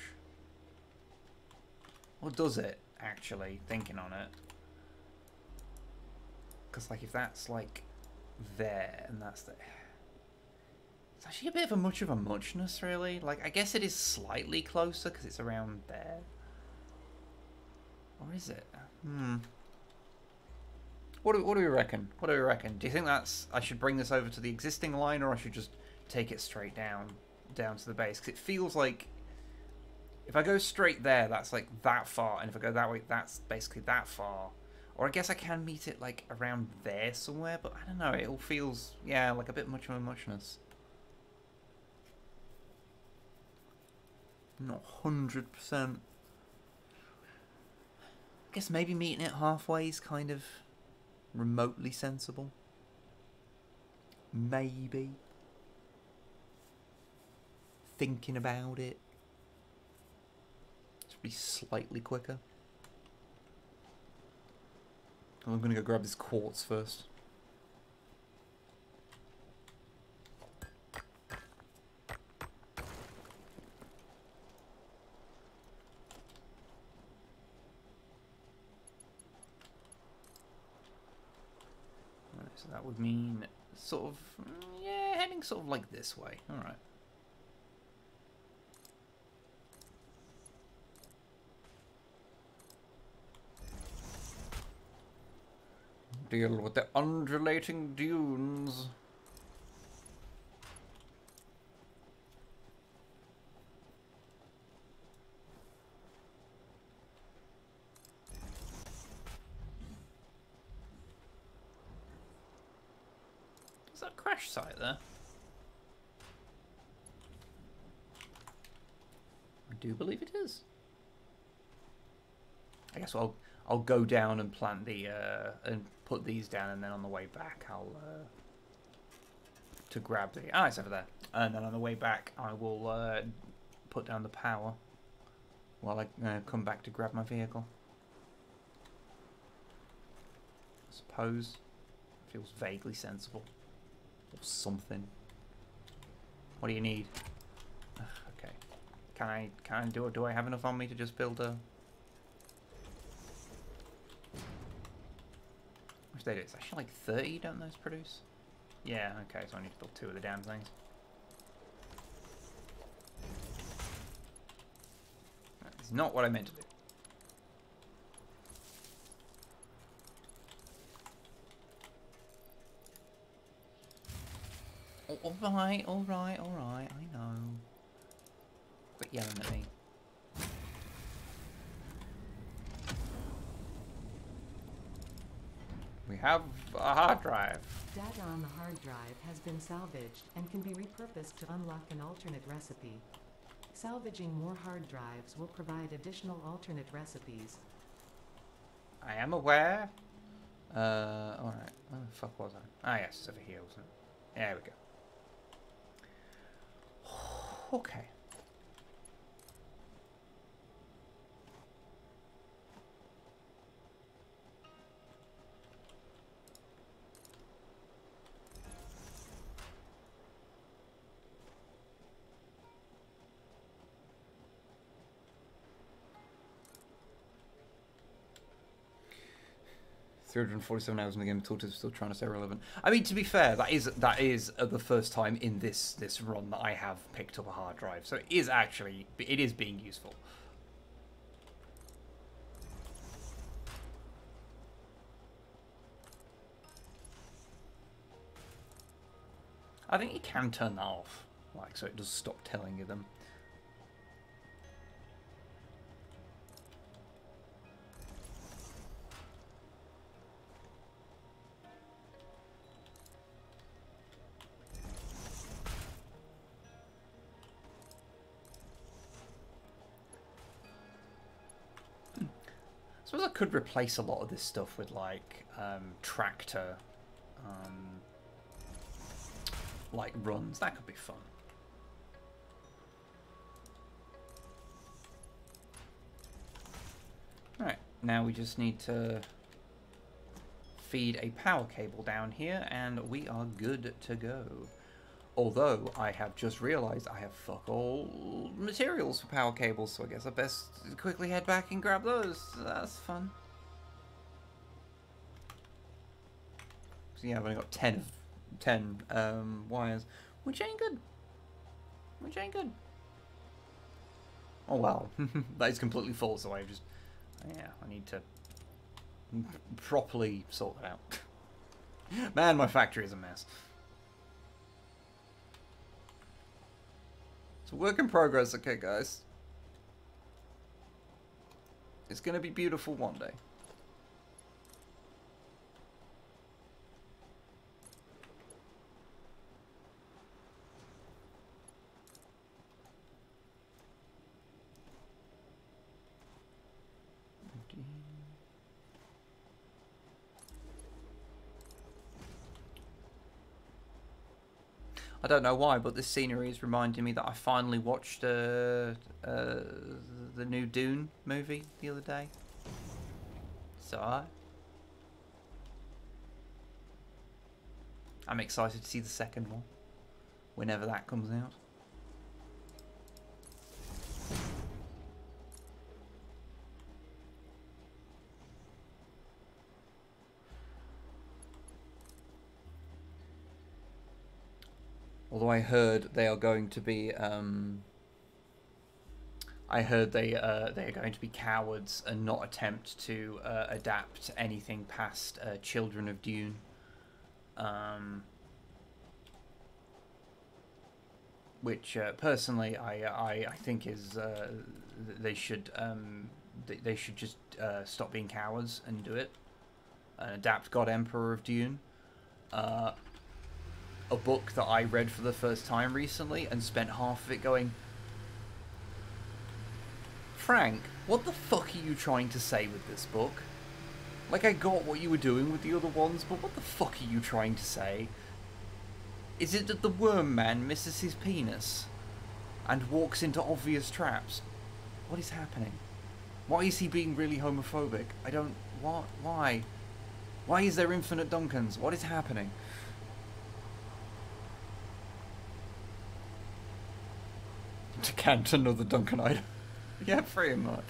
Or does it, actually, thinking on it? Because, like, if that's, like, there, and that's there... It's actually a bit of a muchness, really. Like, I guess it is slightly closer, because it's around there. Or is it? What do we reckon? What do we reckon? Do you think that's... I should bring this over to the existing line, or I should just take it straight down to the base? Because it feels like... If I go straight there, that's like that far, and if I go that way, that's basically that far. Or I guess I can meet it like around there somewhere, but I don't know, it all feels, yeah, like a bit much of a muchness. Not 100%. I guess maybe meeting it halfway is kind of remotely sensible. Maybe. Thinking about it. Be slightly quicker. I'm gonna go grab this quartz first. Right, so that would mean sort of, yeah, heading sort of like this way. All right. Deal with the undulating dunes. Is that a crash site there? I do believe it is. I guess I'll go down and plant the and put these down, and then on the way back I'll to grab the it's over there, and then on the way back I will put down the power while I come back to grab my vehicle. I suppose feels vaguely sensible or something. What do you need? Ugh, okay, can I do I have enough on me to just build a? Which they do? It's actually like 30, don't those produce? Yeah, okay, so I need to build 2 of the damn things. That's not what I meant to do. Alright, I know. Quit yelling at me. We have a hard drive. Data on the hard drive has been salvaged and can be repurposed to unlock an alternate recipe. Salvaging more hard drives will provide additional alternate recipes. I am aware. Alright. Where the fuck was I? Ah, yes, it's over here, wasn't it? There we go. Okay. $347 hours in the game. Tortoise is still trying to stay relevant. I mean, to be fair, that is the first time in this run that I have picked up a hard drive, so it is being useful. I think you can turn that off, like, so it does stop telling you them. I suppose I could replace a lot of this stuff with, like, tractor, like, runs. That could be fun. Alright, now we just need to feed a power cable down here, and we are good to go. Although, I have just realised I have fuck all materials for power cables, so I guess I best quickly head back and grab those. That's fun. So yeah, I've only got 10 wires, which ain't good. Which ain't good. Oh well, that is completely full, so I just... Yeah, I need to properly sort that out. Man, my factory is a mess. It's a work in progress, okay, guys? It's gonna be beautiful one day. I don't know why, but this scenery is reminding me that I finally watched the new Dune movie the other day. So I'm excited to see the second one, whenever that comes out. Although I heard they are going to be, I heard they are going to be cowards and not attempt to adapt anything past Children of Dune. Which personally I think is they should just stop being cowards and do it and adapt God Emperor of Dune. a book that I read for the first time recently and spent half of it going, Frank, what the fuck are you trying to say with this book? Like, I got what you were doing with the other ones, but what the fuck are you trying to say? Is it that the worm man misses his penis and walks into obvious traps? What is happening? Why is he being really homophobic? I don't... What? Why? Why is there infinite Duncans? What is happening? Decant another Duncan item. Yeah, pretty much.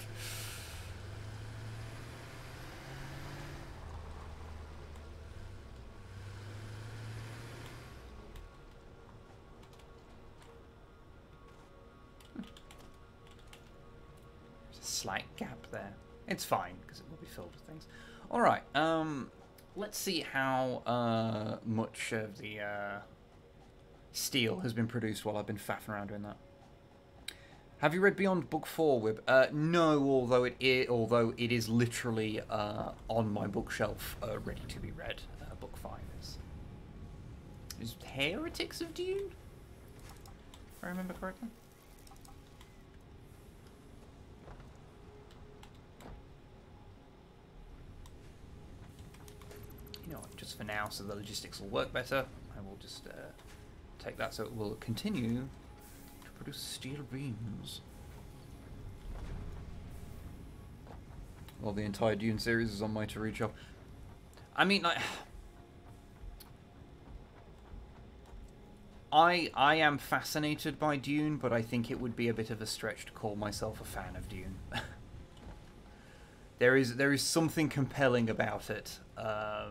There's a slight gap there. It's fine, because it will be filled with things. Alright, let's see how much of the steel has been produced while I've been faffing around doing that. Have you read Beyond Book 4, Wib? No, although it is literally on my bookshelf, ready to be read. Book 5 is Heretics of Dune, if I remember correctly. You know what, just for now, so the logistics will work better, I will just take that so it will continue produce steel beams. Well, the entire Dune series is on my to-read shelf. I mean, like, I am fascinated by Dune, but I think it would be a bit of a stretch to call myself a fan of Dune. there is something compelling about it, but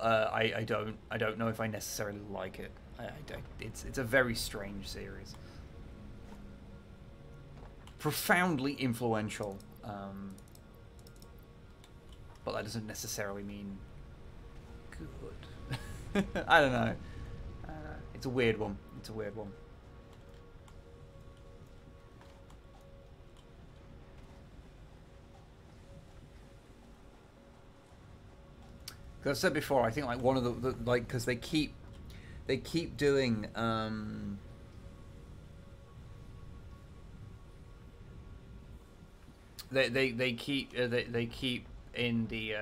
I don't know if I necessarily like it. It's a very strange series. Profoundly influential, but that doesn't necessarily mean good. I don't know. It's a weird one. It's a weird one. Because I said before, I think like one of the like, because they keep doing they keep in the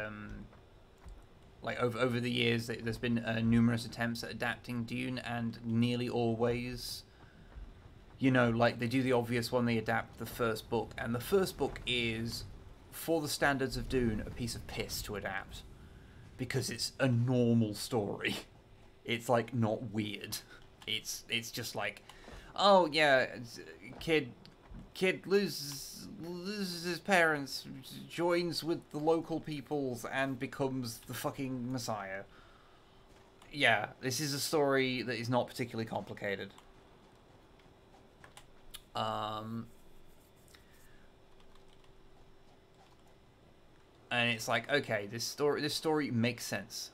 like over the years there's been numerous attempts at adapting Dune, and nearly always, you know, like they do the obvious one, they adapt the first book, and the first book is, for the standards of Dune, a piece of piss to adapt, because it's a normal story. It's like not weird. It's just like, oh yeah, kid loses his parents, joins with the local peoples, and becomes the fucking Messiah. Yeah, this is a story that is not particularly complicated. And it's like, okay, this story makes sense.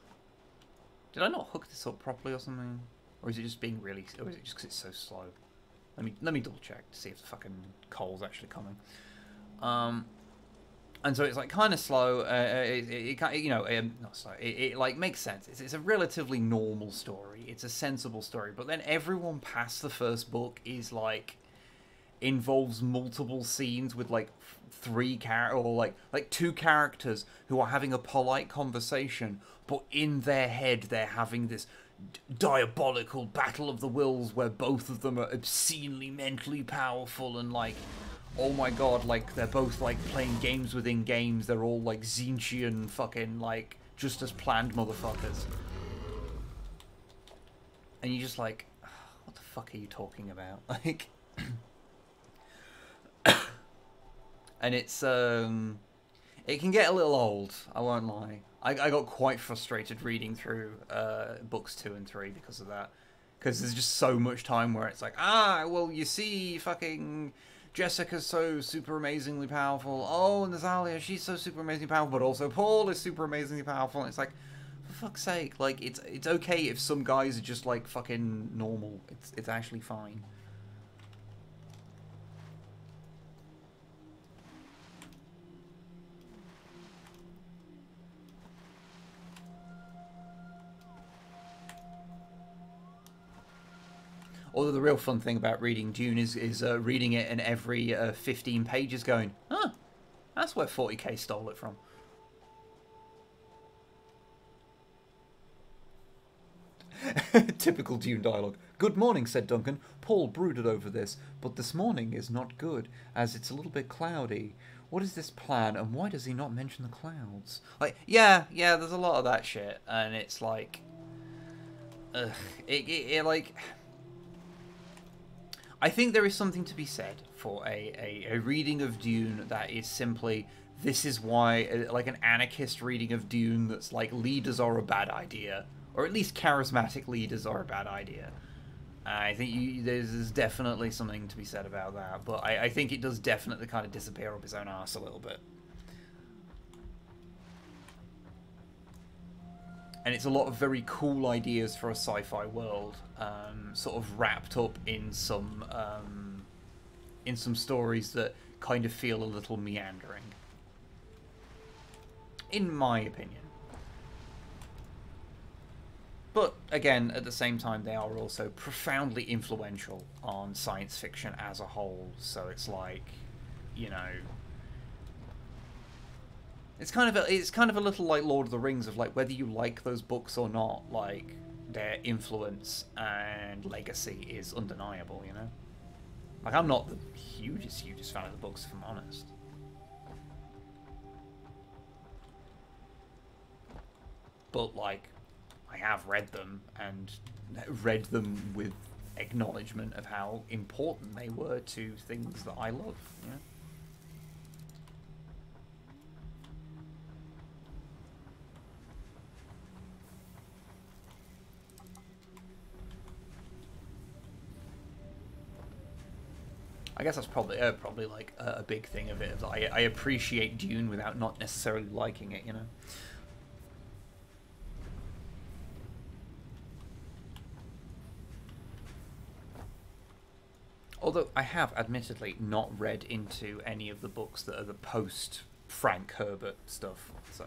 Did I not hook this up properly or something? Or is it just being really... Or is it just because it's so slow? Let me double check to see if the fucking coal's actually coming. And so it's like kind of slow. It you know, not slow. It like makes sense. It's a relatively normal story. It's a sensible story. But then everyone past the first book is like... involves multiple scenes with like two characters who are having a polite conversation, but in their head they're having this diabolical battle of the wills where both of them are obscenely mentally powerful, and like, oh my god, like they're both like playing games within games. They're all like Zinchian fucking like just as planned motherfuckers, and you're just like, what the fuck are you talking about? Like, and it's it can get a little old, I won't lie. I got quite frustrated reading through books 2 and 3 because of that. Because there's just so much time where it's like, well, you see, fucking Jessica's so super amazingly powerful. Oh, Natalia, she's so super amazingly powerful, but also Paul is super amazingly powerful. And it's like, for fuck's sake, like, it's okay if some guys are just, like, fucking normal. It's actually fine. Although the real fun thing about reading Dune is reading it and every 15 pages going, huh, that's where 40k stole it from. Typical Dune dialogue. Good morning, said Duncan. Paul brooded over this, but this morning is not good, as it's a little bit cloudy. What is this plan, and why does he not mention the clouds? Like, yeah, there's a lot of that shit, and it's like... Ugh, it like... I think there is something to be said for a reading of Dune that is simply... This is why, like an anarchist reading of Dune that's like, leaders are a bad idea. Or at least charismatic leaders are a bad idea. I think there's definitely something to be said about that. But I think it does definitely kind of disappear up his own arse a little bit. And it's a lot of very cool ideas for a sci-fi world, sort of wrapped up in some stories that kind of feel a little meandering. In my opinion. But, again, at the same time, they are also profoundly influential on science fiction as a whole. So it's like, you know... It's kind of a little like Lord of the Rings, of like, whether you like those books or not, like, their influence and legacy is undeniable, you know? Like, I'm not the hugest fan of the books, if I'm honest. But, like... I have read them, and read them with acknowledgement of how important they were to things that I love, you know? I guess that's probably like a big thing of it. I appreciate Dune without not necessarily liking it, you know? Although I have, admittedly, not read into any of the books that are the post-Frank Herbert stuff, so...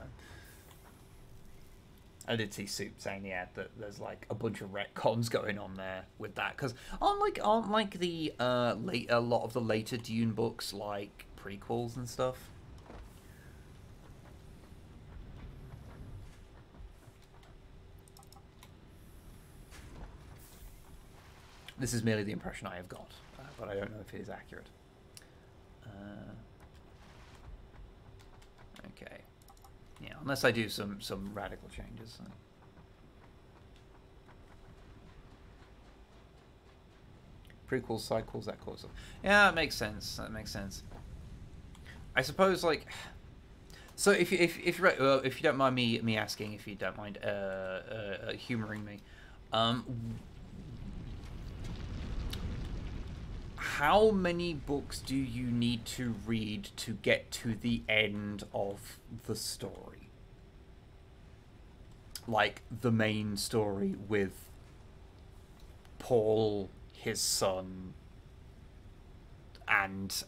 I did see Soup saying, yeah, that there's, like, a bunch of retcons going on there with that, because aren't the, a lot of the later Dune books, like, prequels and stuff? This is merely the impression I have got. But I don't know if it is accurate. Okay. Yeah, unless I do some radical changes. Prequels, cycles, that kind of stuff. Yeah, that makes sense. That makes sense. I suppose, like... So if you don't mind me asking, if you don't mind humoring me, how many books do you need to read to get to the end of the story? Like, the main story with Paul, his son, and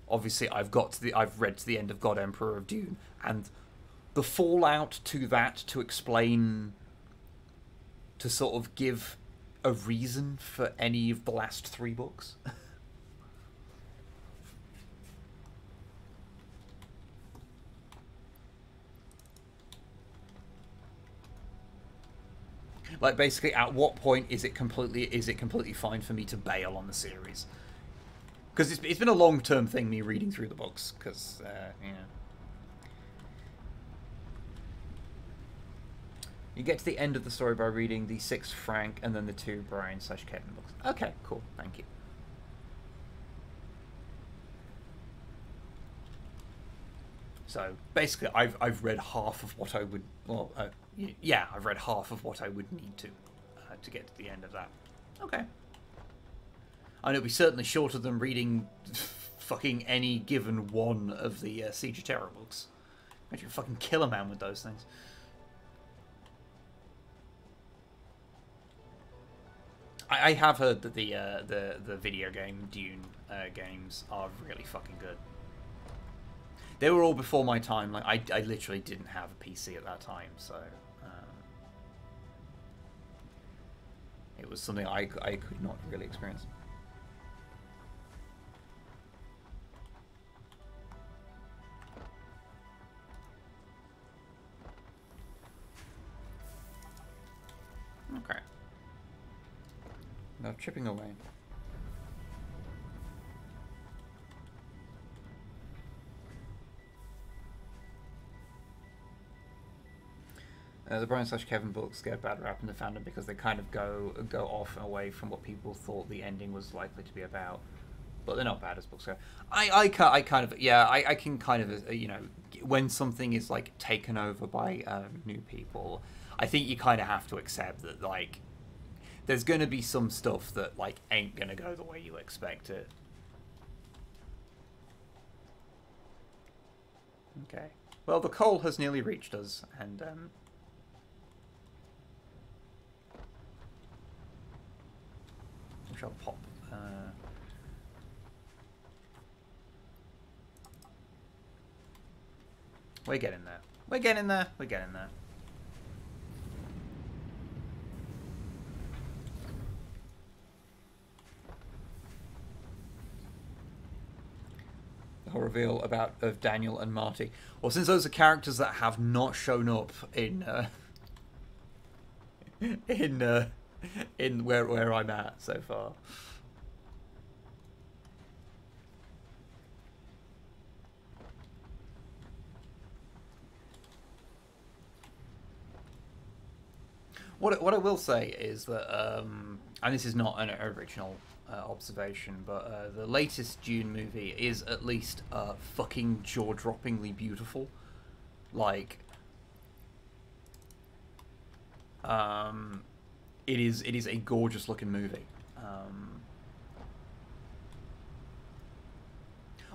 obviously I've read to the end of God Emperor of Dune, and the fallout to that, to explain, to sort of give a reason for any of the last 3 books. Like, basically, at what point is it completely fine for me to bail on the series? Because it's been a long-term thing, me reading through the books, because, you know. You get to the end of the story by reading the 6 Frank and then the 2 Brian/Kevin books. Okay, cool, thank you. So basically, I've read half of what I would. Well, yeah, I've read half of what I would need to get to the end of that. Okay. And it'll be certainly shorter than reading fucking any given one of the Siege of Terror books. Imagine you fucking kill a man with those things. I have heard that the video game Dune games are really fucking good. They were all before my time. Like I literally didn't have a PC at that time, so It was something I could not really experience. Okay. Now chipping away. The Brian/Kevin books get a bad rap in the fandom because they kind of go off and away from what people thought the ending was likely to be about. But they're not bad as books go. I kind of I can kind of you know, when something is like taken over by new people, I think you kind of have to accept that like there's gonna be some stuff that like ain't gonna go the way you expect it. Okay. Well, the coal has nearly reached us, and we shall pop. We're getting there. We're getting there. We're getting there. The whole reveal of Daniel and Marty. Well, since those are characters that have not shown up in in where I'm at so far. What I will say is that, and this is not an original observation, but the latest Dune movie is at least fucking jaw-droppingly beautiful. Like, it is a gorgeous looking movie.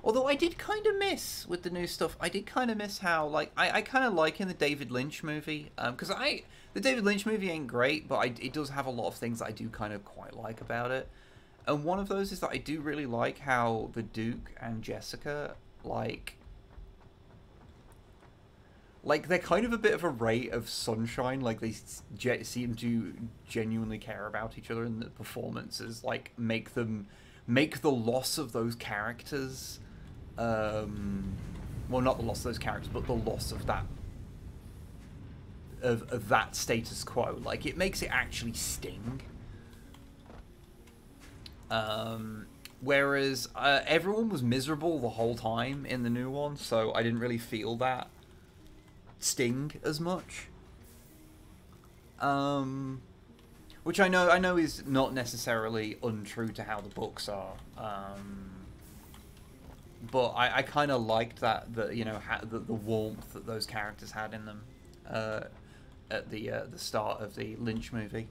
Although I did kind of miss, with the new stuff, I did kind of miss how, like, I kind of like in the David Lynch movie, because the David Lynch movie ain't great, but it does have a lot of things that I do kind of quite like about it. And one of those is that I do really like how the Duke and Jessica, like they're kind of a bit of a ray of sunshine. Like, they seem to genuinely care about each other, and the performances, like, make the loss of those characters, well, not the loss of those characters, but the loss of that of that status quo, like, it makes it actually sting. Whereas everyone was miserable the whole time in the new one, so I didn't really feel that sting as much. Which I know is not necessarily untrue to how the books are. But I kind of liked that, you know, the warmth that those characters had in them at the start of the Lynch movie.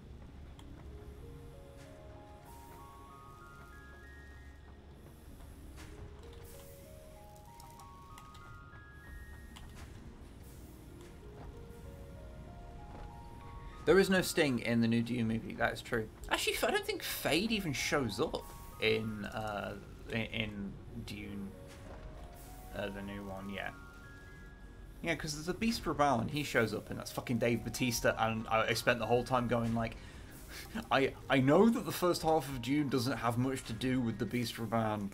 There is no sting in the new Dune movie. That is true. Actually, I don't think Fade even shows up in Dune, the new one. Yeah, because there's a Beast Rebellion. He shows up, and that's fucking Dave Bautista. And I spent the whole time going like, I know that the first half of Dune doesn't have much to do with the Beast Rebellion,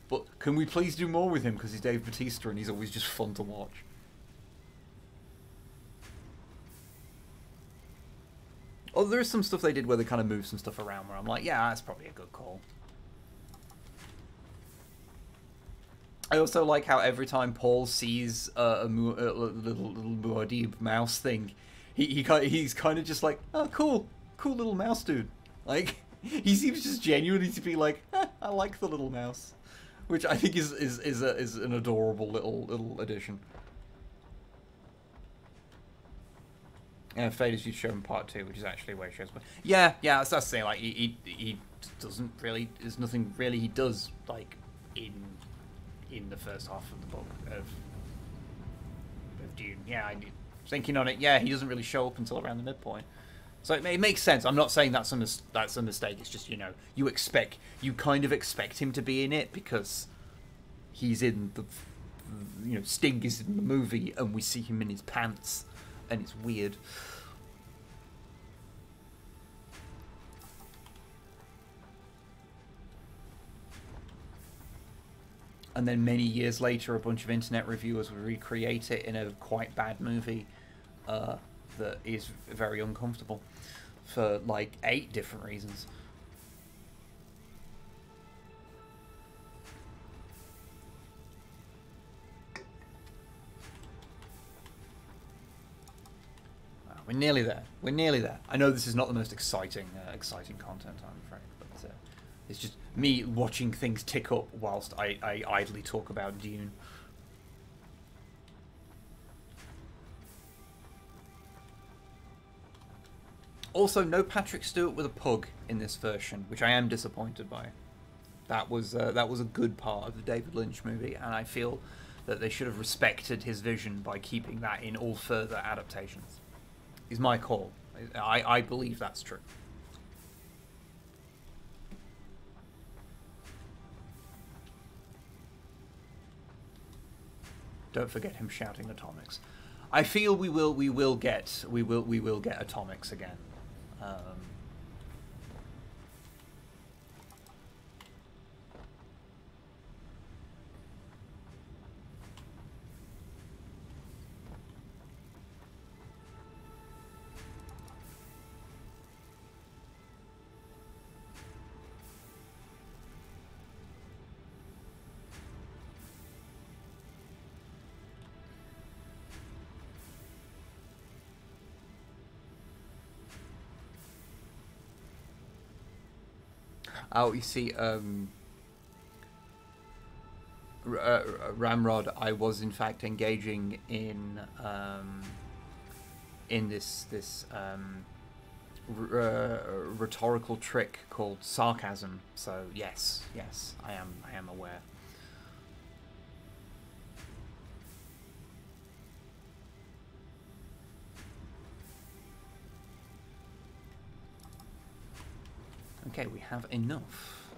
but can we please do more with him, because he's Dave Bautista and he's always just fun to watch. Oh, there is some stuff they did where they kind of moved some stuff around where I'm like, yeah, that's probably a good call. I also like how every time Paul sees a little Muad'Dib mouse thing, he's kind of just like, oh, cool little mouse dude. Like, he seems just genuinely to be like, I like the little mouse, which I think is an adorable little addition. Fade as you show in part 2, which is actually where he shows. But yeah, that's the thing. Like, he doesn't really. There's nothing really he does like in the first half of the book of Dune. Yeah, thinking on it. Yeah, he doesn't really show up until around the midpoint. So it makes sense. I'm not saying that's a mistake. It's just, you know, you kind of expect him to be in it because he's in the, you know, Sting is in the movie and we see him in his pants. And it's weird. and then many years later, a bunch of internet reviewers would recreate it in a quite bad movie that is very uncomfortable for like 8 different reasons. We're nearly there. We're nearly there. I know this is not the most exciting content, I'm afraid, but it's just me watching things tick up whilst I idly talk about Dune. Also, no Patrick Stewart with a pug in this version, which I am disappointed by. That was a good part of the David Lynch movie, and I feel that they should have respected his vision by keeping that in all further adaptations. Is my call. I believe that's true. Don't forget him shouting atomics. I feel we will get atomics again. Oh, you see, Ramrod, I was in fact engaging in this rhetorical trick called sarcasm. So yes, I am aware. Okay, we have enough.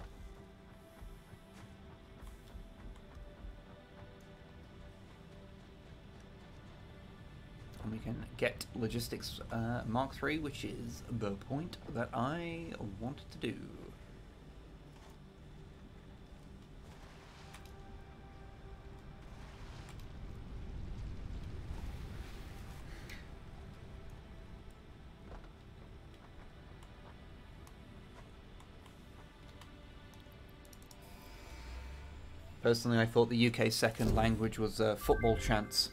And we can get Logistics Mark III, which is the point that I wanted to do. Personally, I thought the UK's second language was football chants.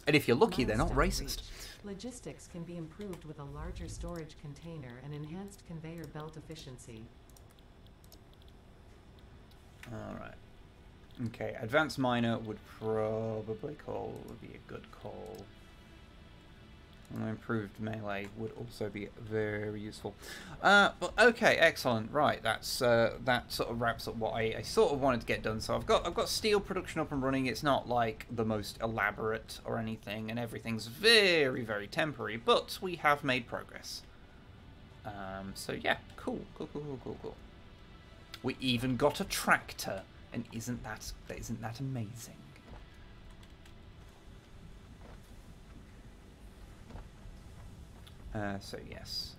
And if you're lucky, they're not racist. Logistics can be improved with a larger storage container and enhanced conveyor belt efficiency. Alright. Okay, Advanced Miner would probably be a good call. And improved melee would also be very useful. But okay, excellent. Right, that sort of wraps up what I sort of wanted to get done. So I've got steel production up and running. It's not like the most elaborate or anything, and everything's very, very temporary. But we have made progress. So yeah, cool. We even got a tractor, and isn't that amazing? So yes,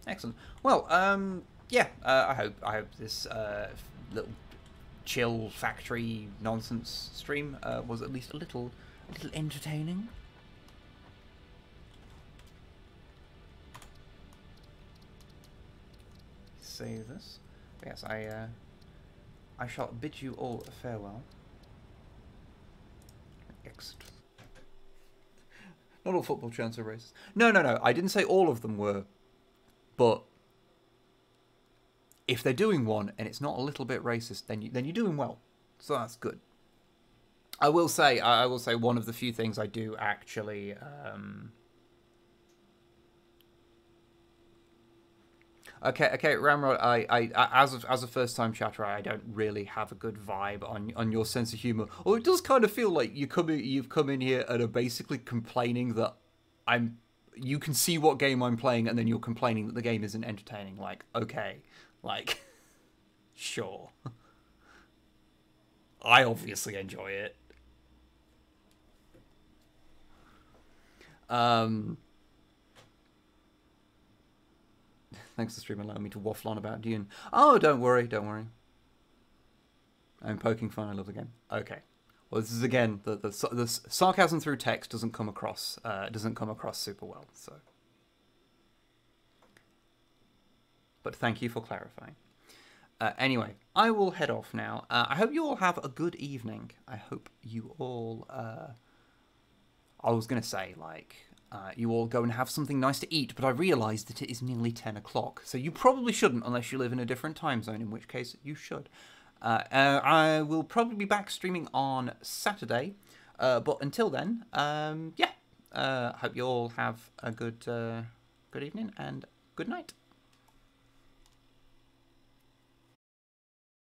excellent. Well, yeah. I hope this little chill factory nonsense stream was at least a little entertaining. Save this. Yes, I shall bid you all a farewell. Exit. Not all football chants are racist. No. I didn't say all of them were. But if they're doing one and it's not a little bit racist, then you're doing well. So that's good. I will say one of the few things I do actually Okay, Ramrod, I as a first time chatter, I don't really have a good vibe on your sense of humor. Or it does kind of feel like you've come in here and are basically complaining that you can see what game I'm playing, and then you're complaining that the game isn't entertaining. Like, okay, like, sure. I obviously enjoy it. Thanks to stream allowing me to waffle on about Dune. Oh, don't worry. I'm poking fun. I love the game. Okay. Well, this is again the sarcasm through text doesn't come across super well. So, but thank you for clarifying. Anyway, I will head off now. I hope you all have a good evening. I hope you all. I was gonna say you all go and have something nice to eat, but I realised that it is nearly 10 o'clock, so you probably shouldn't unless you live in a different time zone, in which case you should. I will probably be back streaming on Saturday, but until then, yeah. Hope you all have a good evening and good night.